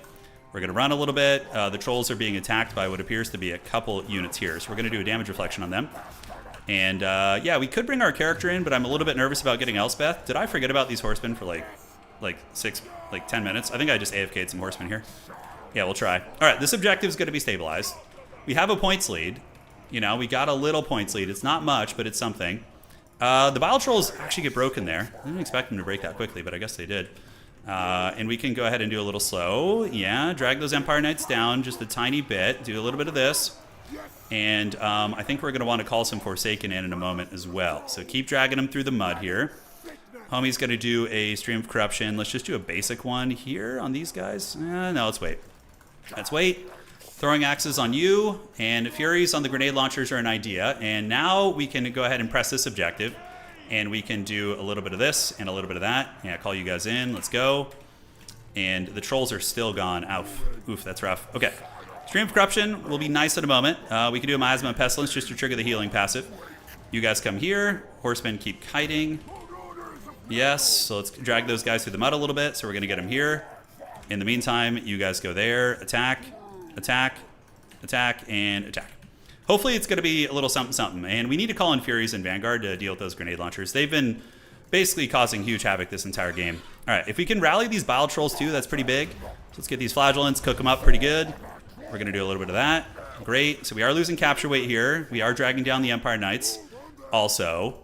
We're going to run a little bit. The Trolls are being attacked by what appears to be a couple units here. So we're going to do a damage reflection on them. And yeah, we could bring our character in, but I'm a little bit nervous about getting Elspeth. Did I forget about these Horsemen for like 10 minutes? I think I just AFK'd some Horsemen here. Yeah, we'll try. All right, this objective is going to be stabilized. We have a points lead. You know, we got a little points lead. It's not much, but it's something. The Bile Trolls actually get broken there. I didn't expect them to break that quickly, but I guess they did. And we can go ahead and do a little slow. Yeah, drag those Empire Knights down just a tiny bit. Do a little bit of this. And I think we're going to want to call some Forsaken in a moment as well. So keep dragging them through the mud here. Homie's going to do a Stream of Corruption. Let's just do a basic one here on these guys. No, let's wait. Let's wait. Throwing axes on you, and Furies on the grenade launchers are an idea. And now we can go ahead and press this objective. And we can do a little bit of this and a little bit of that. Yeah, call you guys in. Let's go. And the Trolls are still gone. Oof, that's rough. Okay. Stream of Corruption will be nice in a moment. We can do a Miasma and Pestilence just to trigger the healing passive. You guys come here. Horsemen keep kiting. Yes, so let's drag those guys through the mud a little bit. So we're going to get them here. In the meantime, you guys go there. Attack, attack, attack, and attack. Hopefully it's going to be a little something something. And we need to call in Furies and Vanguard to deal with those grenade launchers. They've been basically causing huge havoc this entire game. All right, if we can rally these Bile Trolls too, that's pretty big. So let's get these Flagellants, cook them up pretty good. We're going to do a little bit of that. Great. So we are losing capture weight here. We are dragging down the Empire Knights. Also,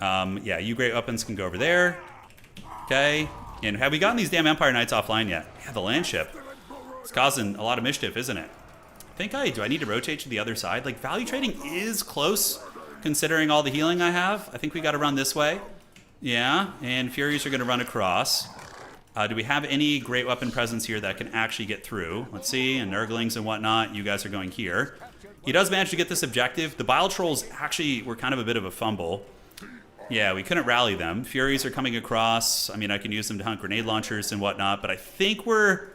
yeah, you great weapons can go over there. Okay. And have we gotten these damn Empire Knights offline yet? Yeah, the Landship. It's causing a lot of mischief, isn't it? Do I need to rotate to the other side? Like, value trading is close, considering all the healing I have. I think we got to run this way. Yeah, and Furies are going to run across. Do we have any great weapon presence here that can actually get through? Let's see, and Nurglings and whatnot, you guys are going here. He does manage to get this objective. The Bile Trolls actually were kind of a bit of a fumble. Yeah, we couldn't rally them. Furies are coming across. I mean, I can use them to hunt grenade launchers and whatnot, but I think we're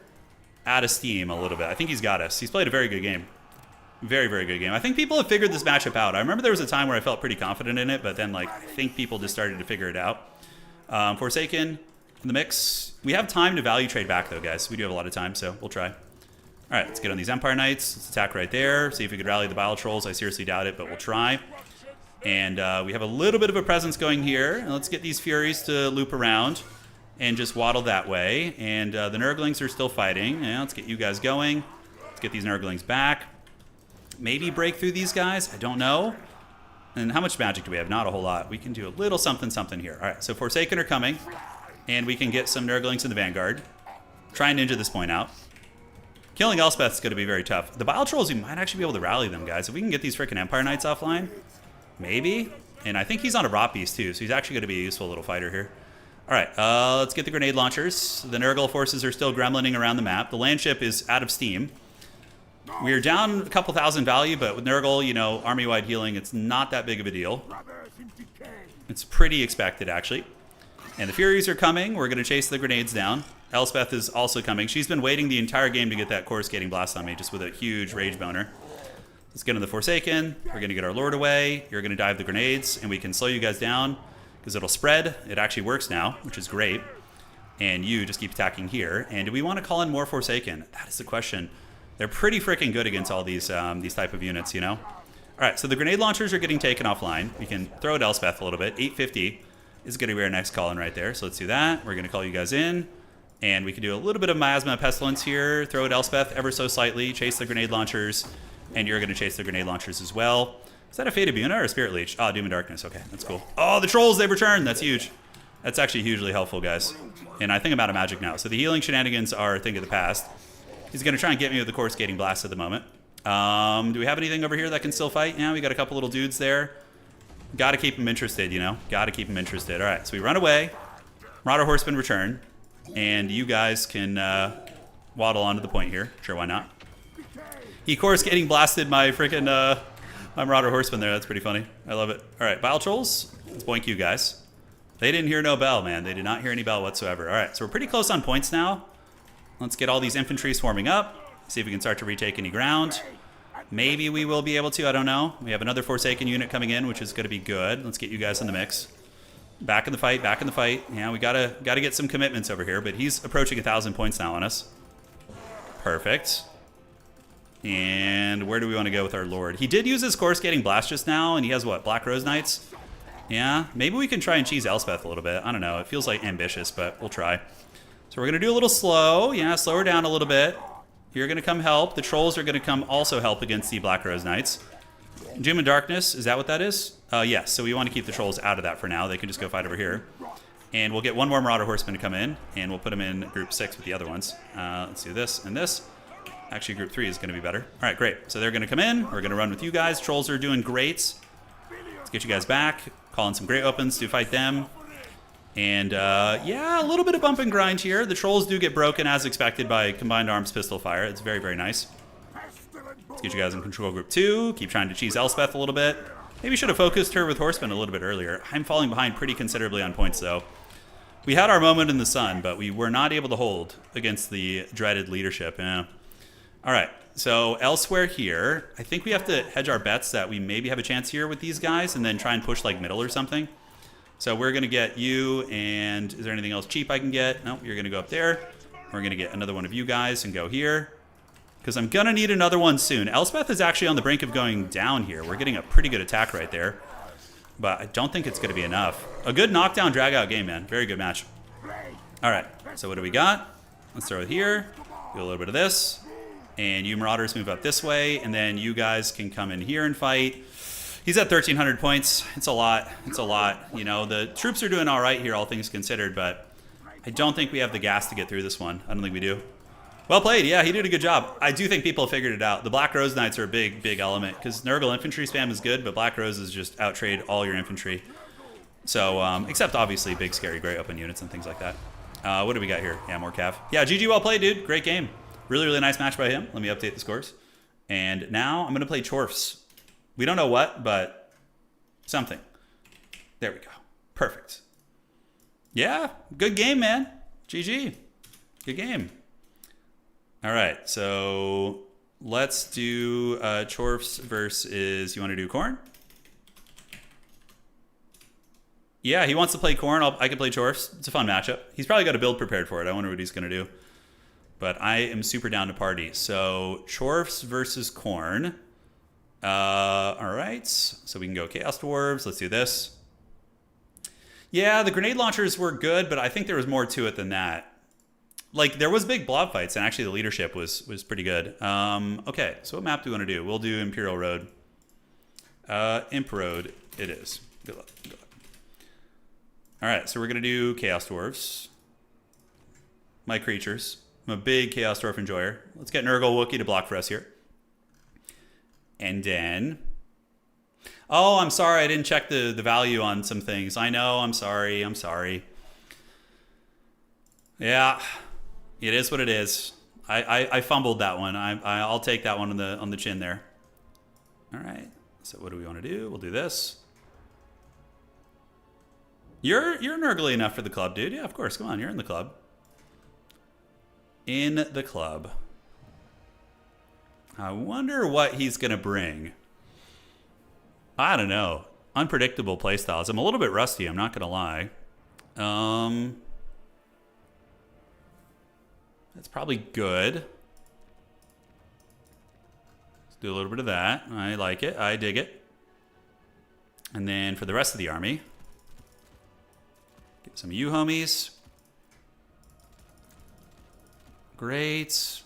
out of steam a little bit. I think he's got us. He's played a very good game. Very, very good game. I think people have figured this matchup out. I remember there was a time where I felt pretty confident in it, but then, like, I think people just started to figure it out. Forsaken in the mix. We have time to value trade back, though, guys. We do have a lot of time, so we'll try. All right, let's get on these Empire Knights. Let's attack right there. See if we could rally the Bile Trolls. I seriously doubt it, but we'll try. And we have a little bit of a presence going here. And let's get these Furies to loop around and just waddle that way. And the Nurglings are still fighting. Yeah, let's get you guys going. Let's get these Nurglings back. Maybe break through these guys. I don't know. And how much magic do we have? Not a whole lot. We can do a little something something here. All right, so Forsaken are coming. And we can get some Nurglings in the Vanguard. Try and ninja this point out. Killing Elspeth is going to be very tough. The Bile Trolls, we might actually be able to rally them, guys. If we can get these freaking Empire Knights offline, maybe. And I think he's on a Rot Beast, too, so he's actually going to be a useful little fighter here. All right, let's get the grenade launchers. The Nurgle forces are still gremlining around the map. The Landship is out of steam. We're down a couple thousand value, but with Nurgle, you know, army-wide healing, it's not that big of a deal. It's pretty expected, actually. And the Furies are coming. We're going to chase the grenades down. Elspeth is also coming. She's been waiting the entire game to get that coruscating blast on me, just with a huge rage boner. Let's get on the Forsaken. We're going to get our Lord away. You're going to dive the grenades, and we can slow you guys down because it'll spread. It actually works now, which is great. And you just keep attacking here. And do we want to call in more Forsaken? That is the question. They're pretty freaking good against all these type of units, you know? All right, so the grenade launchers are getting taken offline. We can throw at Elspeth a little bit. 850 is going to be our next call in right there. So let's do that. We're going to call you guys in. And we can do a little bit of Miasma and Pestilence here. Throw at Elspeth ever so slightly. Chase the grenade launchers. And you're going to chase the grenade launchers as well. Is that a Fate of Buna or a Spirit Leech? Oh, Doom and Darkness. Okay, that's cool. Oh, the Trolls, they've returned. That's huge. That's actually hugely helpful, guys. And I think I'm out of magic now. So the healing shenanigans are a thing of the past. He's going to try and get me with the core skating blast at the moment. Do we have anything over here that can still fight? Yeah, we got a couple little dudes there. Got to keep him interested, you know? Got to keep him interested. All right, so we run away. Marauder Horsemen return. And you guys can waddle onto the point here. Sure, why not? He core skating blasted my freaking my Marauder Horseman there. That's pretty funny. I love it. All right, Bile Trolls. Let's boink you guys. They didn't hear no bell, man. They did not hear any bell whatsoever. All right, so we're pretty close on points now. Let's get all these infantry swarming up. See if we can start to retake any ground. Maybe we will be able to. I don't know. We have another Forsaken unit coming in, which is going to be good. Let's get you guys in the mix. Back in the fight. Back in the fight. Yeah, we gotta get some commitments over here. But he's approaching 1,000 points now on us. Perfect. And where do we want to go with our Lord? He did use his core skating blast just now, and he has what? Black Rose Knights? Yeah, maybe we can try and cheese Elspeth a little bit. I don't know. It feels like ambitious, but we'll try. So we're going to do a little slow. Yeah, slow her down a little bit. You're going to come help. The trolls are going to come also help against the Black Rose Knights. Doom and Darkness, is that what that is? Yes, so we want to keep the trolls out of that for now. They can just go fight over here. And we'll get one more Marauder Horseman to come in, and we'll put them in group 6 with the other ones. Let's do this and this. Actually, group 3 is going to be better. All right, great. So they're going to come in. We're going to run with you guys. Trolls are doing great. Let's get you guys back. Call in some great opens to fight them. And, yeah, a little bit of bump and grind here. The trolls do get broken as expected by combined arms pistol fire. It's very, very nice. Let's get you guys in control group 2. Keep trying to cheese Elspeth a little bit. Maybe should have focused her with Horsemen a little bit earlier. I'm falling behind pretty considerably on points, though. We had our moment in the sun, but we were not able to hold against the dreaded leadership. Yeah. All right. So elsewhere here, I think we have to hedge our bets that we maybe have a chance here with these guys and then try and push like middle or something. So we're going to get you, and is there anything else cheap I can get? No, you're going to go up there. We're going to get another one of you guys and go here. Because I'm going to need another one soon. Elspeth is actually on the brink of going down here. We're getting a pretty good attack right there. But I don't think it's going to be enough. A good knockdown, drag-out game, man. Very good match. All right, so what do we got? Let's throw it here. Do a little bit of this. And you Marauders move up this way. And then you guys can come in here and fight. He's at 1,300 points. It's a lot. It's a lot. You know, the troops are doing all right here, all things considered. But I don't think we have the gas to get through this one. I don't think we do. Well played. Yeah, he did a good job. I do think people have figured it out. The Black Rose Knights are a big, big element. Because Nurgle infantry spam is good, but Black Roses just out-trade all your infantry. So, except obviously big, scary, great open units and things like that. What do we got here? Yeah, more cav. Yeah, GG, well played, dude. Great game. Really, really nice match by him. Let me update the scores. And now I'm going to play Chorfs. We don't know what, but something. There we go. Perfect. Yeah, good game, man. GG. Good game. All right, so let's do Chorfs versus, you want to do Corn? Yeah, he wants to play Corn. I can play Chorfs. It's a fun matchup. He's probably got a build prepared for it. I wonder what he's going to do. But I am super down to party. So Chorfs versus Corn. All right, so we can go Chaos Dwarves. Let's do this. Yeah, the grenade launchers were good, but I think there was more to it than that. Like, there was big blob fights, and actually the leadership was pretty good. Okay, so what map do we want to do? We'll do Imperial Road. Imp Road it is. Good luck. Good luck. All right, so we're going to do Chaos Dwarves. My creatures. I'm a big Chaos Dwarf enjoyer. Let's get Nurgle Wookiee to block for us here. And then... Oh, I'm sorry. I didn't check the value on some things. I know. I'm sorry. I'm sorry. Yeah. It is what it is. I fumbled that one. I'll take that one on the chin there. All right. So what do we want to do? We'll do this. You're Nurgly enough for the club, dude. Yeah, of course. Come on. You're in the club. In the club. I wonder what he's going to bring. I don't know. Unpredictable playstyles. I'm a little bit rusty, I'm not going to lie. That's probably good. Let's do a little bit of that. I like it. I dig it. And then for the rest of the army, get some of you homies. Great.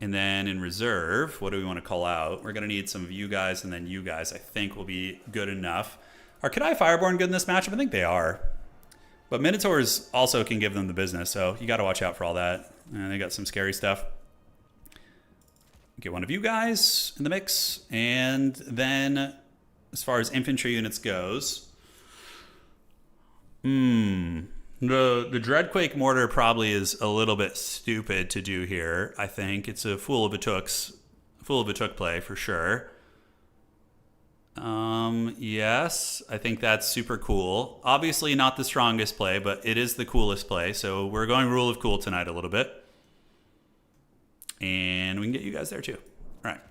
And then in reserve, what do we want to call out? We're going to need some of you guys, and then you guys I think will be good enough. Are Cathay Fireborn good in this matchup? I think they are. But Minotaurs also can give them the business, so you got to watch out for all that. And they got some scary stuff. Get one of you guys in the mix. And then, as far as infantry units goes... The Dreadquake Mortar probably is a little bit stupid to do here, I think. It's a fool of a took play, for sure. Yes, I think that's super cool. Obviously not the strongest play, but it is the coolest play. So we're going rule of cool tonight a little bit. And we can get you guys there too. All right.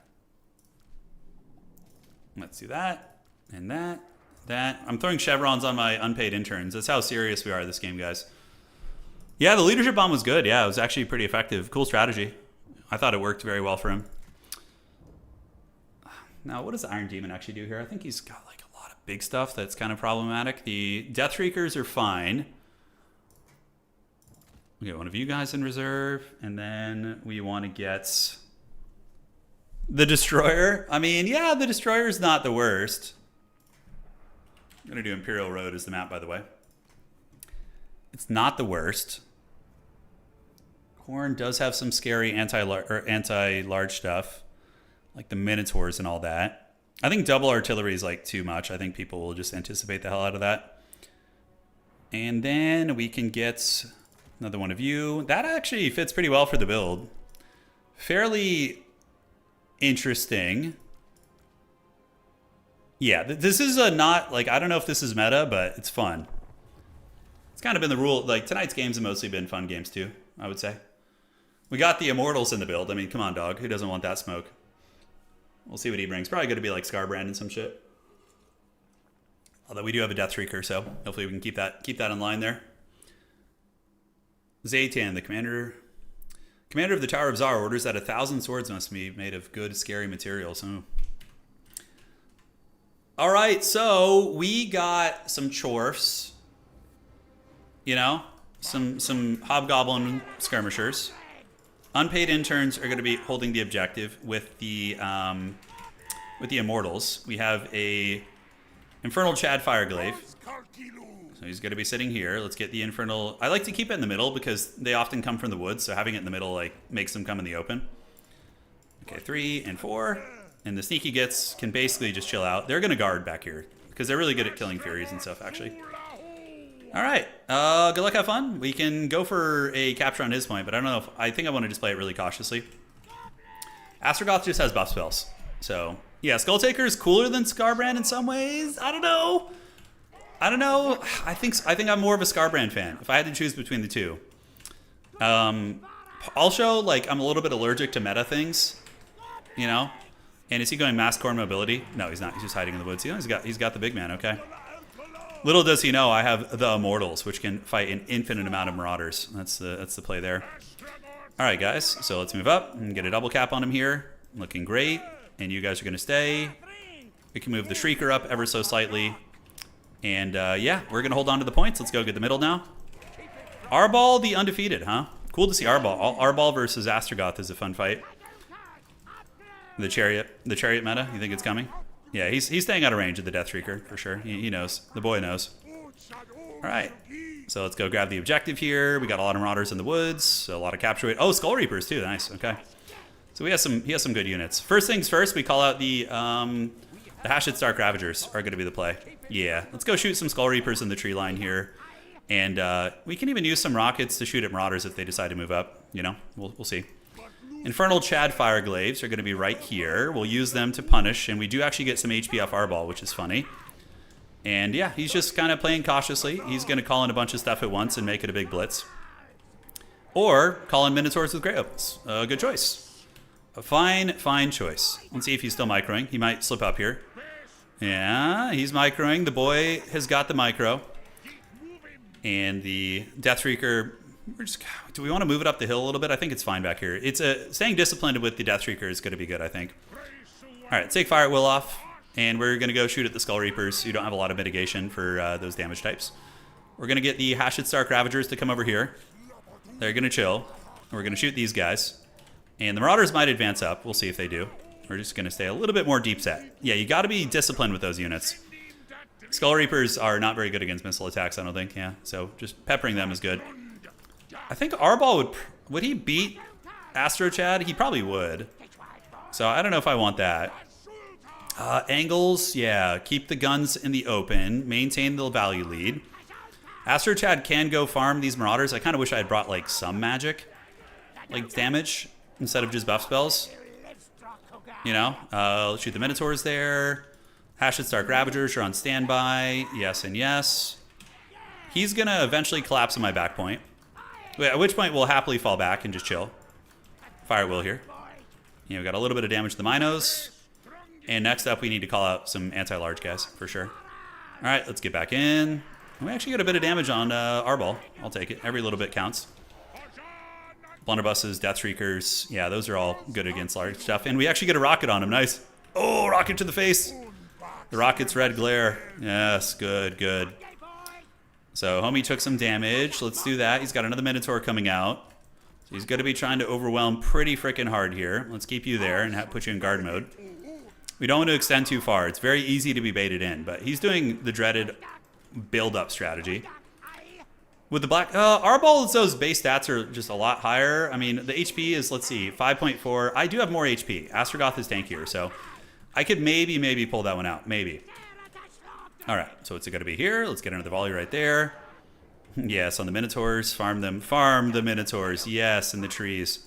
Let's do that and that. I'm throwing chevrons on my unpaid interns. That's how serious we are this game, guys. Yeah, the leadership bomb was good. Yeah, it was actually pretty effective. Cool strategy. I thought it worked very well for him. Now, what does the Iron Demon actually do here? I think he's got like a lot of big stuff that's kind of problematic. The Death Shriekers are fine. We get one of you guys in reserve. And then we want to get the Destroyer. I mean, yeah, the Destroyer's not the worst. I'm going to do Imperial Road as the map, by the way. It's not the worst. Khorne does have some scary anti-large stuff, like the Minotaurs and all that. I think double artillery is like too much. I think people will just anticipate the hell out of that. And then we can get another one of you. That actually fits pretty well for the build. Fairly interesting. Yeah, this is a not, like, I don't know if this is meta, but it's fun. It's kind of been the rule. Like, tonight's games have mostly been fun games, too, I would say. We got the Immortals in the build. I mean, come on, dog. Who doesn't want that smoke? We'll see what he brings. Probably going to be, like, Scarbrand and some shit. Although we do have a Death Shrieker, so hopefully we can keep that in line there. Zaytan, the commander of the Tower of Zar, orders that 1,000 swords must be made of good, scary materials. Oh. All right, so we got some chorfs, you know, some hobgoblin skirmishers. Unpaid interns are going to be holding the objective with the immortals. We have a infernal Chad Fireglaive, so he's going to be sitting here. Let's get the infernal. I like to keep it in the middle because they often come from the woods, so having it in the middle like makes them come in the open. Okay, 3 and 4. And the sneaky gits can basically just chill out. They're going to guard back here because they're really good at killing Furies and stuff, actually. All right. Good luck, have fun. We can go for a capture on his point, but I don't know if... I think I want to just play it really cautiously. Astrogoth just has buff spells. So, yeah, Skulltaker is cooler than Scarbrand in some ways. I don't know. I think I'm more of a Scarbrand fan if I had to choose between the two. Also, like, I'm a little bit allergic to meta things, you know? And is he going mass Khorne mobility? No, he's not. He's just hiding in the woods. You know, he's got the big man, okay. Little does he know, I have the Immortals, which can fight an infinite amount of Marauders. That's the play there. All right, guys. So let's move up and get a double cap on him here. Looking great. And you guys are going to stay. We can move the Shrieker up ever so slightly. And, yeah, we're going to hold on to the points. Let's go get the middle now. Arbal the undefeated, huh? Cool to see Arbal. Arbal versus Astrogoth is a fun fight. The chariot meta, you think it's coming? Yeah, he's staying out of range of the Death Shrieker, for sure. He knows. The boy knows. All right. So let's go grab the objective here. We got a lot of Marauders in the woods. So a lot of capture weight. Oh, Skull Reapers, too. Nice. Okay. So he has some good units. First things first, we call out the Hashit Stark Ravagers are going to be the play. Yeah. Let's go shoot some Skull Reapers in the tree line here. And we can even use some rockets to shoot at Marauders if they decide to move up. You know, we'll see. Infernal Chad Fireglaives are going to be right here. We'll use them to punish, and we do actually get some HP off Arbal, which is funny. And yeah, he's just kind of playing cautiously. He's going to call in a bunch of stuff at once and make it a big blitz. Or call in Minotaurs with Grey Opals. Good choice. A fine choice. Let's see if he's still microing. He might slip up here. Yeah, he's microing. The boy has got the micro. And the Death Shrieker... do we want to move it up the hill a little bit? I think it's fine back here. Staying disciplined with the Death Shrieker is going to be good, I think. All right, take Fire at Will off, and we're going to go shoot at the Skull Reapers. You don't have a lot of mitigation for those damage types. We're going to get the Hashit Stark Ravagers to come over here. They're going to chill. We're going to shoot these guys. And the Marauders might advance up. We'll see if they do. We're just going to stay a little bit more deep set. Yeah, you got to be disciplined with those units. Skull Reapers are not very good against missile attacks, I don't think. Yeah, so just peppering them is good. I think Arbol would he beat Astro Chad? He probably would. So I don't know if I want that. Angles, yeah. Keep the guns in the open. Maintain the value lead. Astro Chad can go farm these Marauders. I kind of wish I had brought like some magic, like damage, instead of just buff spells. You know, let's shoot the Minotaurs there. Hatchet Stark Ravagers are on standby. Yes and yes. He's gonna eventually collapse in my back point. At which point we'll happily fall back and just chill. Fire Will here. You know, we got a little bit of damage to the Minos. And next up, we need to call out some anti-large guys, for sure. All right, let's get back in. We actually got a bit of damage on Arbol. I'll take it. Every little bit counts. Blunderbusses, Deathshriekers. Yeah, those are all good against large stuff. And we actually get a rocket on him. Nice. Oh, rocket to the face. The rocket's red glare. Yes, good, good. So homie took some damage. Let's do that. He's got another Minotaur coming out. So he's going to be trying to overwhelm pretty freaking hard here. Let's keep you there and put you in guard mode. We don't want to extend too far. It's very easy to be baited in, but he's doing the dreaded build-up strategy. With the black... Arbol's those base stats are just a lot higher. I mean, the HP is, let's see, 5.4. I do have more HP. Astrogoth is tankier, so I could maybe pull that one out. Maybe. All right, so what's it going to be here? Let's get another volley right there. Yes, on the Minotaurs. Farm them. Farm the Minotaurs. Yes, in the trees.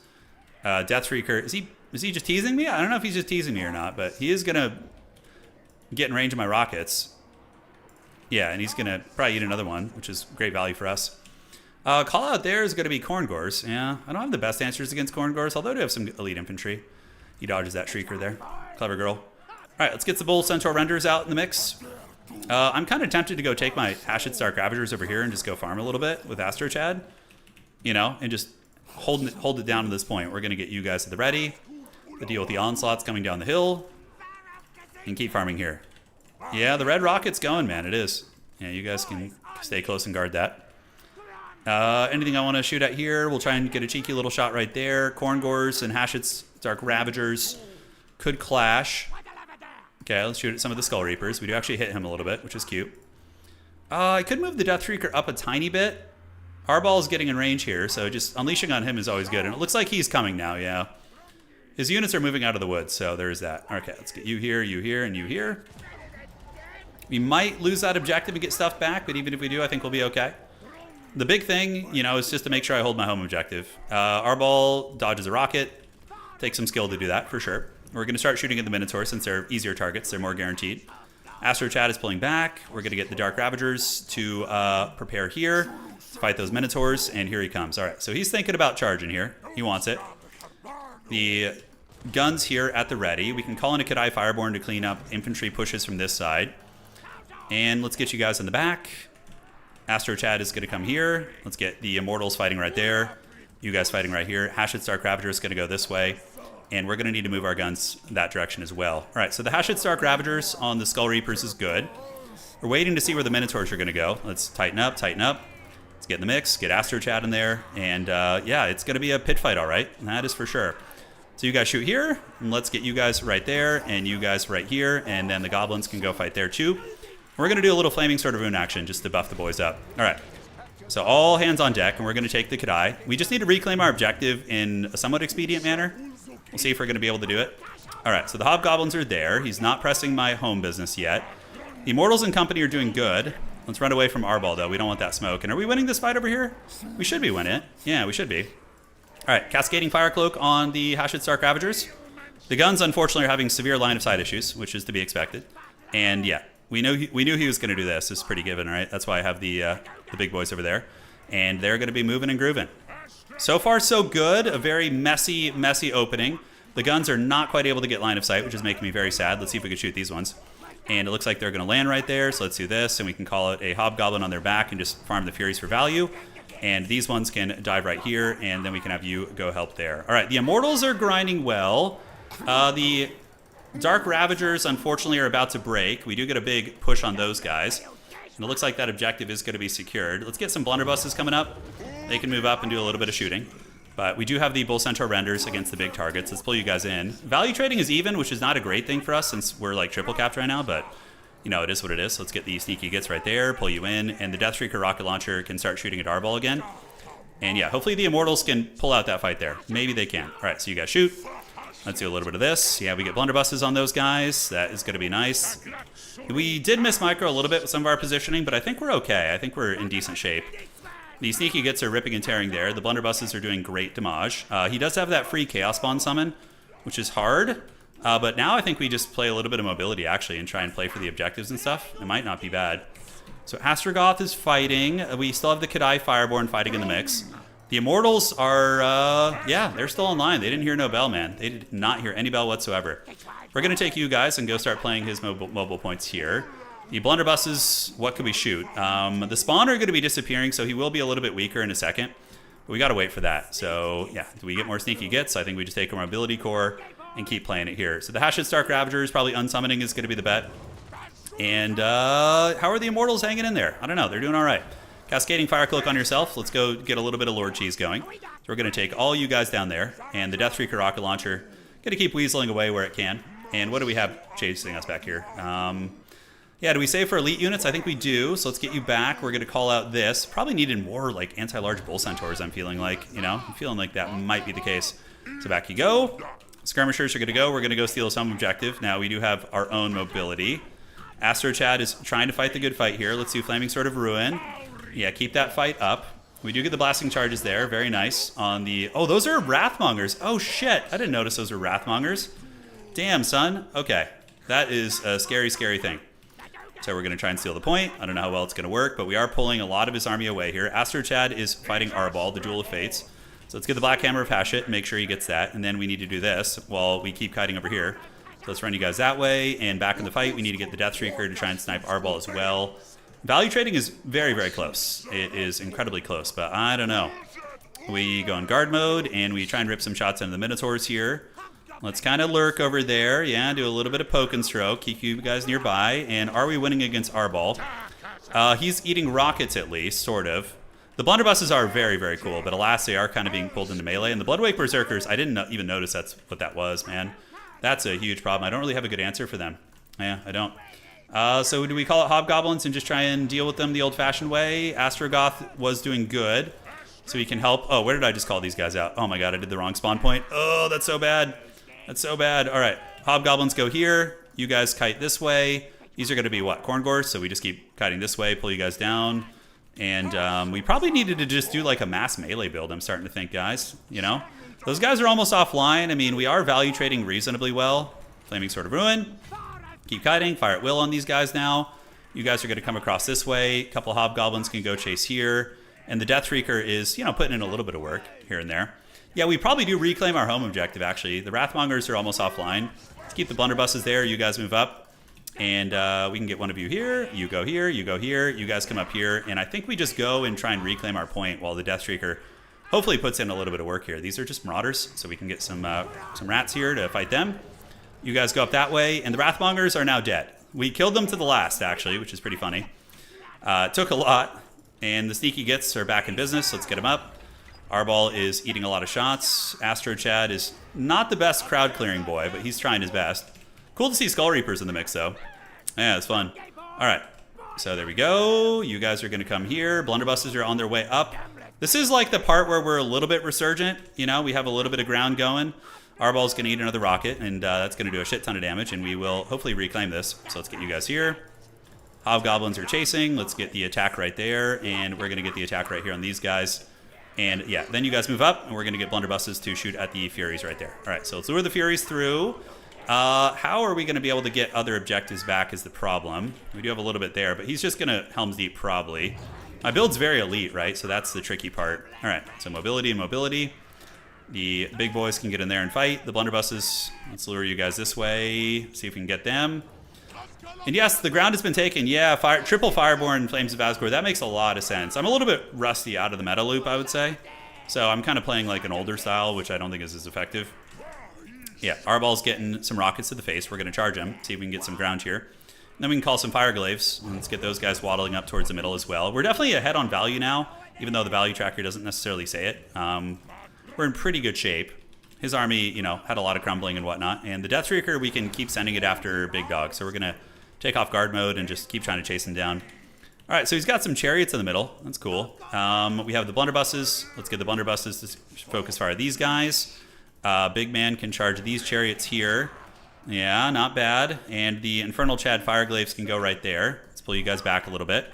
Deathshriker. Is he just teasing me? I don't know if he's just teasing me or not, but he is going to get in range of my rockets. Yeah, and he's going to probably eat another one, which is great value for us. Call out there is going to be Corngors. Yeah, I don't have the best answers against Corngors, although I do have some elite infantry. He dodges that Shrieker there. Clever girl. All right, let's get the Bull Centaur Renders out in the mix. I'm kind of tempted to go take my Hatchet Stark Ravagers over here and just go farm a little bit with Astro Chad. You know, and just hold it down to this point. We're going to get you guys to the ready. The deal with the onslaughts coming down the hill. And keep farming here. Yeah, the red rocket's going, man. It is. Yeah, you guys can stay close and guard that. Anything I want to shoot at here, we'll try and get a cheeky little shot right there. Corngors and Hatchet Stark Ravagers could clash. Okay, let's shoot at some of the Skull Reapers. We do actually hit him a little bit, which is cute. I could move the Deathshriker up a tiny bit. Arbol is getting in range here, so just unleashing on him is always good. And it looks like he's coming now, yeah. His units are moving out of the woods, so there's that. Okay, let's get you here, and you here. We might lose that objective and get stuff back, but even if we do, I think we'll be okay. The big thing, you know, is just to make sure I hold my home objective. Arbol dodges a rocket. Takes some skill to do that, for sure. We're going to start shooting at the Minotaur since they're easier targets. They're more guaranteed. Astro Chad is pulling back. We're going to get the Dark Ravagers to prepare here to fight those Minotaurs, and here he comes. All right, so he's thinking about charging here. He wants it. The guns here at the ready. We can call in a Cathay Fireborn to clean up infantry pushes from this side. And let's get you guys in the back. Astro Chad is going to come here. Let's get the Immortals fighting right there. You guys fighting right here. Hatchet Stark Ravager is going to go this way. And we're going to need to move our guns that direction as well. All right, so the Hatchet Stark Ravagers on the Skull Reapers is good. We're waiting to see where the Minotaurs are going to go. Let's tighten up, tighten up. Let's get in the mix, get Astro Chad in there. And yeah, it's going to be a pit fight, all right. That is for sure. So you guys shoot here, and let's get you guys right there, and you guys right here, and then the Goblins can go fight there too. We're going to do a little Flaming Sword of Rune action just to buff the boys up. All right. So all hands on deck, and we're going to take the Cathay. We just need to reclaim our objective in a somewhat expedient manner. We'll see if we're going to be able to do it. All right, so the Hobgoblins are there. He's not pressing my home business yet. The Immortals and company are doing good. Let's run away from Arbol, though. We don't want that smoke. And are we winning this fight over here? We should be winning it. Yeah, we should be. All right, Cascading Fire Cloak on the Hatchet Stark Ravagers. The guns, unfortunately, are having severe line-of-sight issues, which is to be expected. And yeah, we knew he was going to do this. It's pretty given, right? That's why I have the big boys over there. And they're going to be moving and grooving. So far, so good. A very messy opening. The guns are not quite able to get line of sight, which is making me very sad. Let's see if we can shoot these ones. And it looks like they're going to land right there. So let's do this, and we can call it a Hobgoblin on their back and just farm the Furies for value. And these ones can dive right here, and then we can have you go help there. All right, the Immortals are grinding well. The Dark Ravagers, unfortunately, are about to break. We do get a big push on those guys. And it looks like that objective is going to be secured. Let's get some Blunderbusses coming up. They can move up and do a little bit of shooting. But we do have the Bull Centaur Renders against the big targets. Let's pull you guys in. Value trading is even, which is not a great thing for us since we're like triple capped right now. But you know, it is what it is. Let's get the sneaky gets right there, pull you in, and the Deathstreaker rocket launcher can start shooting at Arbol again. And yeah, hopefully the Immortals can pull out that fight there. Maybe they can. All right, so you guys shoot. Let's do a little bit of this. Yeah, we get blunderbusses on those guys. That is going to be nice. We did miss micro a little bit with some of our positioning, but I think we're okay. I think we're in decent shape. The sneaky gets are ripping and tearing there. The blunderbusses are doing great damage. He does have that free Chaos Spawn summon, which is hard. But now I think we just play a little bit of mobility, actually, and try and play for the objectives and stuff. It might not be bad. So Astrogoth is fighting. We still have the Cathay Fireborn fighting in the mix. The Immortals are, yeah, they're still online. They didn't hear no bell, man. They did not hear any bell whatsoever. We're going to take you guys and go start playing his mobile points here. The blunderbusses, what could we shoot? The spawn are going to be disappearing, so he will be a little bit weaker in a second. But we got to wait for that. So, yeah, do we get more sneaky gets? I think we just take our mobility core and keep playing it here. So the Hashid Stark Ravagers, probably unsummoning is going to be the bet. And how are the Immortals hanging in there? I don't know. They're doing all right. Cascading Fire Cloak on yourself. Let's go get a little bit of Lord Cheese going. So we're going to take all you guys down there. And the Deathstreaker rocket launcher, going to keep weaseling away where it can. And what do we have chasing us back here? Yeah, do we save for elite units? I think we do. So let's get you back. We're going to call out this. Probably needed more like anti-large bull centaurs, I'm feeling like. You know, I'm feeling like that might be the case. So back you go. Skirmishers are going to go. We're going to go steal some objective. Now we do have our own mobility. Astro Chad is trying to fight the good fight here. Let's do Flaming Sword of Ruin. Yeah, keep that fight up. We do get the blasting charges there. Very nice. On the... Oh, those are Wrathmongers. Oh, shit. I didn't notice those were Wrathmongers. Damn, son. Okay. That is a scary, scary thing. So we're going to try and steal the point. I don't know how well it's going to work, but we are pulling a lot of his army away here. Astro Chad is fighting Arbol, the Duel of Fates. So let's get the Black Hammer of Hashit, make sure he gets that, and then we need to do this while we keep kiting over here. So let's run you guys that way, and back in the fight, we need to get the Deathstreaker to try and snipe Arbol as well. Value trading is very, very close. It is incredibly close, but I don't know. We go in guard mode, and we try and rip some shots into the Minotaurs here. Let's kind of lurk over there. Yeah, do a little bit of poke and stroke. Keep you guys nearby. And are we winning against Arbol? He's eating rockets at least, sort of. The blunderbusses are very, very cool, but alas, they are kind of being pulled into melee. And the Bloodwake Berserkers, I didn't even notice that's what that was, man. That's a huge problem. I don't really have a good answer for them. Yeah, I don't. So do we call it Hobgoblins and just try and deal with them the old-fashioned way? Astrogoth was doing good, so he can help. Oh, where did I just call these guys out? Oh my god, I did the wrong spawn point. Oh, that's so bad. That's so bad. All right, Hobgoblins go here. You guys kite this way. These are going to be, what, Corngors? So we just keep kiting this way, pull you guys down. And we probably needed to just do like a mass melee build, I'm starting to think, guys. You know? Those guys are almost offline. I mean, we are value trading reasonably well. Flaming Sword of Ruin. Keep kiting. Fire at will on these guys now. You guys are going to come across this way. A couple of Hobgoblins can go chase here. And the Deathstreaker is, you know, putting in a little bit of work here and there. Yeah, we probably do reclaim our home objective, actually. The Wrathmongers are almost offline. Let's keep the blunderbusses there. You guys move up. And we can get one of you here. You go here. You go here. You guys come up here. And I think we just go and try and reclaim our point while the Deathstreaker hopefully puts in a little bit of work here. These are just Marauders, so we can get some rats here to fight them. You guys go up that way. And the Wrathmongers are now dead. We killed them to the last, actually, which is pretty funny. It took a lot. And the Sneaky Gits are back in business. Let's get them up. Arbol is eating a lot of shots. Astro Chad is not the best crowd clearing boy, but he's trying his best. Cool to see Skull Reapers in the mix, though. Yeah, it's fun. All right. So there we go. You guys are going to come here. Blunderbusses are on their way up. This is like the part where we're a little bit resurgent. You know, we have a little bit of ground going. Arbol's going to eat another rocket, and that's going to do a shit ton of damage, and we will hopefully reclaim this. So let's get you guys here. Hobgoblins are chasing. Let's get the attack right there, and we're going to get the attack right here on these guys. And yeah, then you guys move up, and we're going to get blunderbusses to shoot at the Furies right there. All right, so let's lure the Furies through. How are we going to be able to get other objectives back is the problem. We do have a little bit there, but he's just going to Helm's Deep probably. My build's very elite, right? So that's the tricky part. All right, so mobility and mobility. The big boys can get in there and fight. The blunderbusses, let's lure you guys this way, see if we can get them. And yes, the ground has been taken. Yeah, triple Fireborn Flames of Asgore. That makes a lot of sense. I'm a little bit rusty out of the meta loop, I would say. So I'm kind of playing like an older style, which I don't think is as effective. Yeah, Arbol's getting some rockets to the face. We're going to charge him, see if we can get some ground here. And then we can call some Fireglaves. Let's get those guys waddling up towards the middle as well. We're definitely ahead on value now, even though the value tracker doesn't necessarily say it. We're in pretty good shape. His army, you know, had a lot of crumbling and whatnot. And the Deathstreaker, we can keep sending it after Big Dog. So we're going to take off guard mode and just keep trying to chase him down. All right, so he's got some chariots in the middle. That's cool. We have the blunderbusses. Let's get the blunderbusses to focus fire these guys. Big man can charge these chariots here. Yeah, not bad. And the Infernal Chad Fireglaves can go right there. Let's pull you guys back a little bit.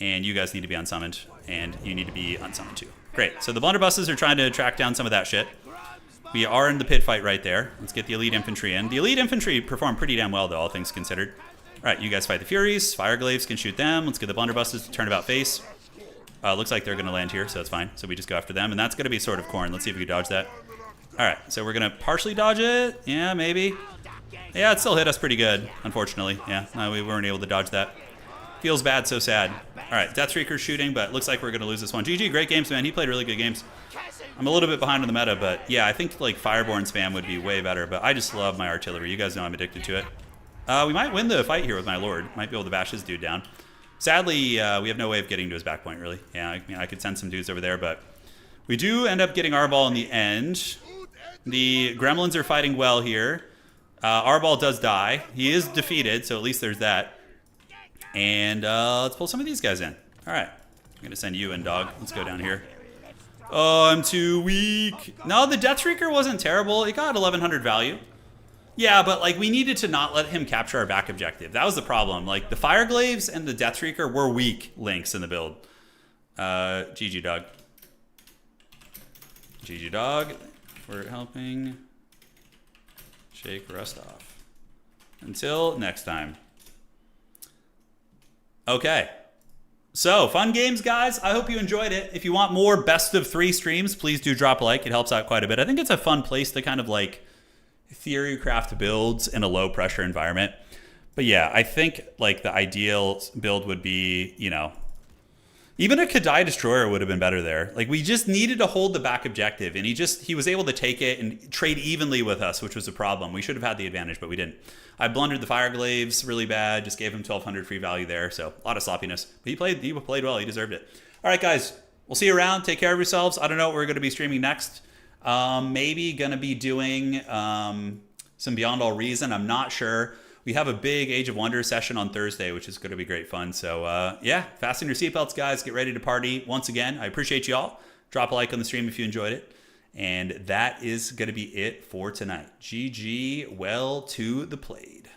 And you guys need to be unsummoned. And you need to be unsummoned too. Great. So the blunderbusses are trying to track down some of that shit. We are in the pit fight right there. Let's get the elite infantry in. The elite infantry perform pretty damn well, though, all things considered. All right, you guys fight the Furies. Fireglaves can shoot them. Let's get the blunderbusses to turn about face. Looks like they're going to land here, so that's fine. So we just go after them. And that's going to be Sword of Corn. Let's see if we can dodge that. All right, so we're going to partially dodge it. Yeah, maybe. Yeah, it still hit us pretty good, unfortunately. Yeah, no, we weren't able to dodge that. Feels bad, so sad. All right, Deathstreaker's shooting, but looks like we're going to lose this one. GG, great games, man. He played really good games. I'm a little bit behind on the meta, but yeah, I think like Fireborn spam would be way better, but I just love my artillery. You guys know I'm addicted to it. We might win the fight here with my Lord. Might be able to bash this dude down. Sadly, we have no way of getting to his back point, really. Yeah, I mean, I could send some dudes over there, but we do end up getting Arball in the end. The Gremlins are fighting well here. Arball does die. He is defeated, so at least there's that. And let's pull some of these guys in. All right. I'm going to send you in, dog. Let's go down here. Oh, I'm too weak. No, the Deathstreaker wasn't terrible. It got 1100 value. Yeah, but like we needed to not let him capture our back objective. That was the problem. Like the Fireglaves and the Deathstreaker were weak links in the build. GG, dog. GG, dog. For helping shake rust off. Until next time. Okay. So, fun games, guys. I hope you enjoyed it. If you want more best of 3 streams, please do drop a like. It helps out quite a bit. I think it's a fun place to kind of like theory craft builds in a low pressure environment. But yeah, I think like the ideal build would be, you know, even a Kadai Destroyer would have been better there. Like we just needed to hold the back objective, and he was able to take it and trade evenly with us, which was a problem. We should have had the advantage, but we didn't. I blundered the Fireglaves really bad, just gave him 1200 free value there, so a lot of sloppiness. But he played well, he deserved it. All right, guys, we'll see you around. Take care of yourselves. I don't know what we're going to be streaming next. Maybe going to be doing some Beyond All Reason. I'm not sure. We have a big Age of Wonders session on Thursday, which is going to be great fun. So, yeah, fasten your seatbelts, guys. Get ready to party. Once again, I appreciate you all. Drop a like on the stream if you enjoyed it. And that is going to be it for tonight. GG, well to the played.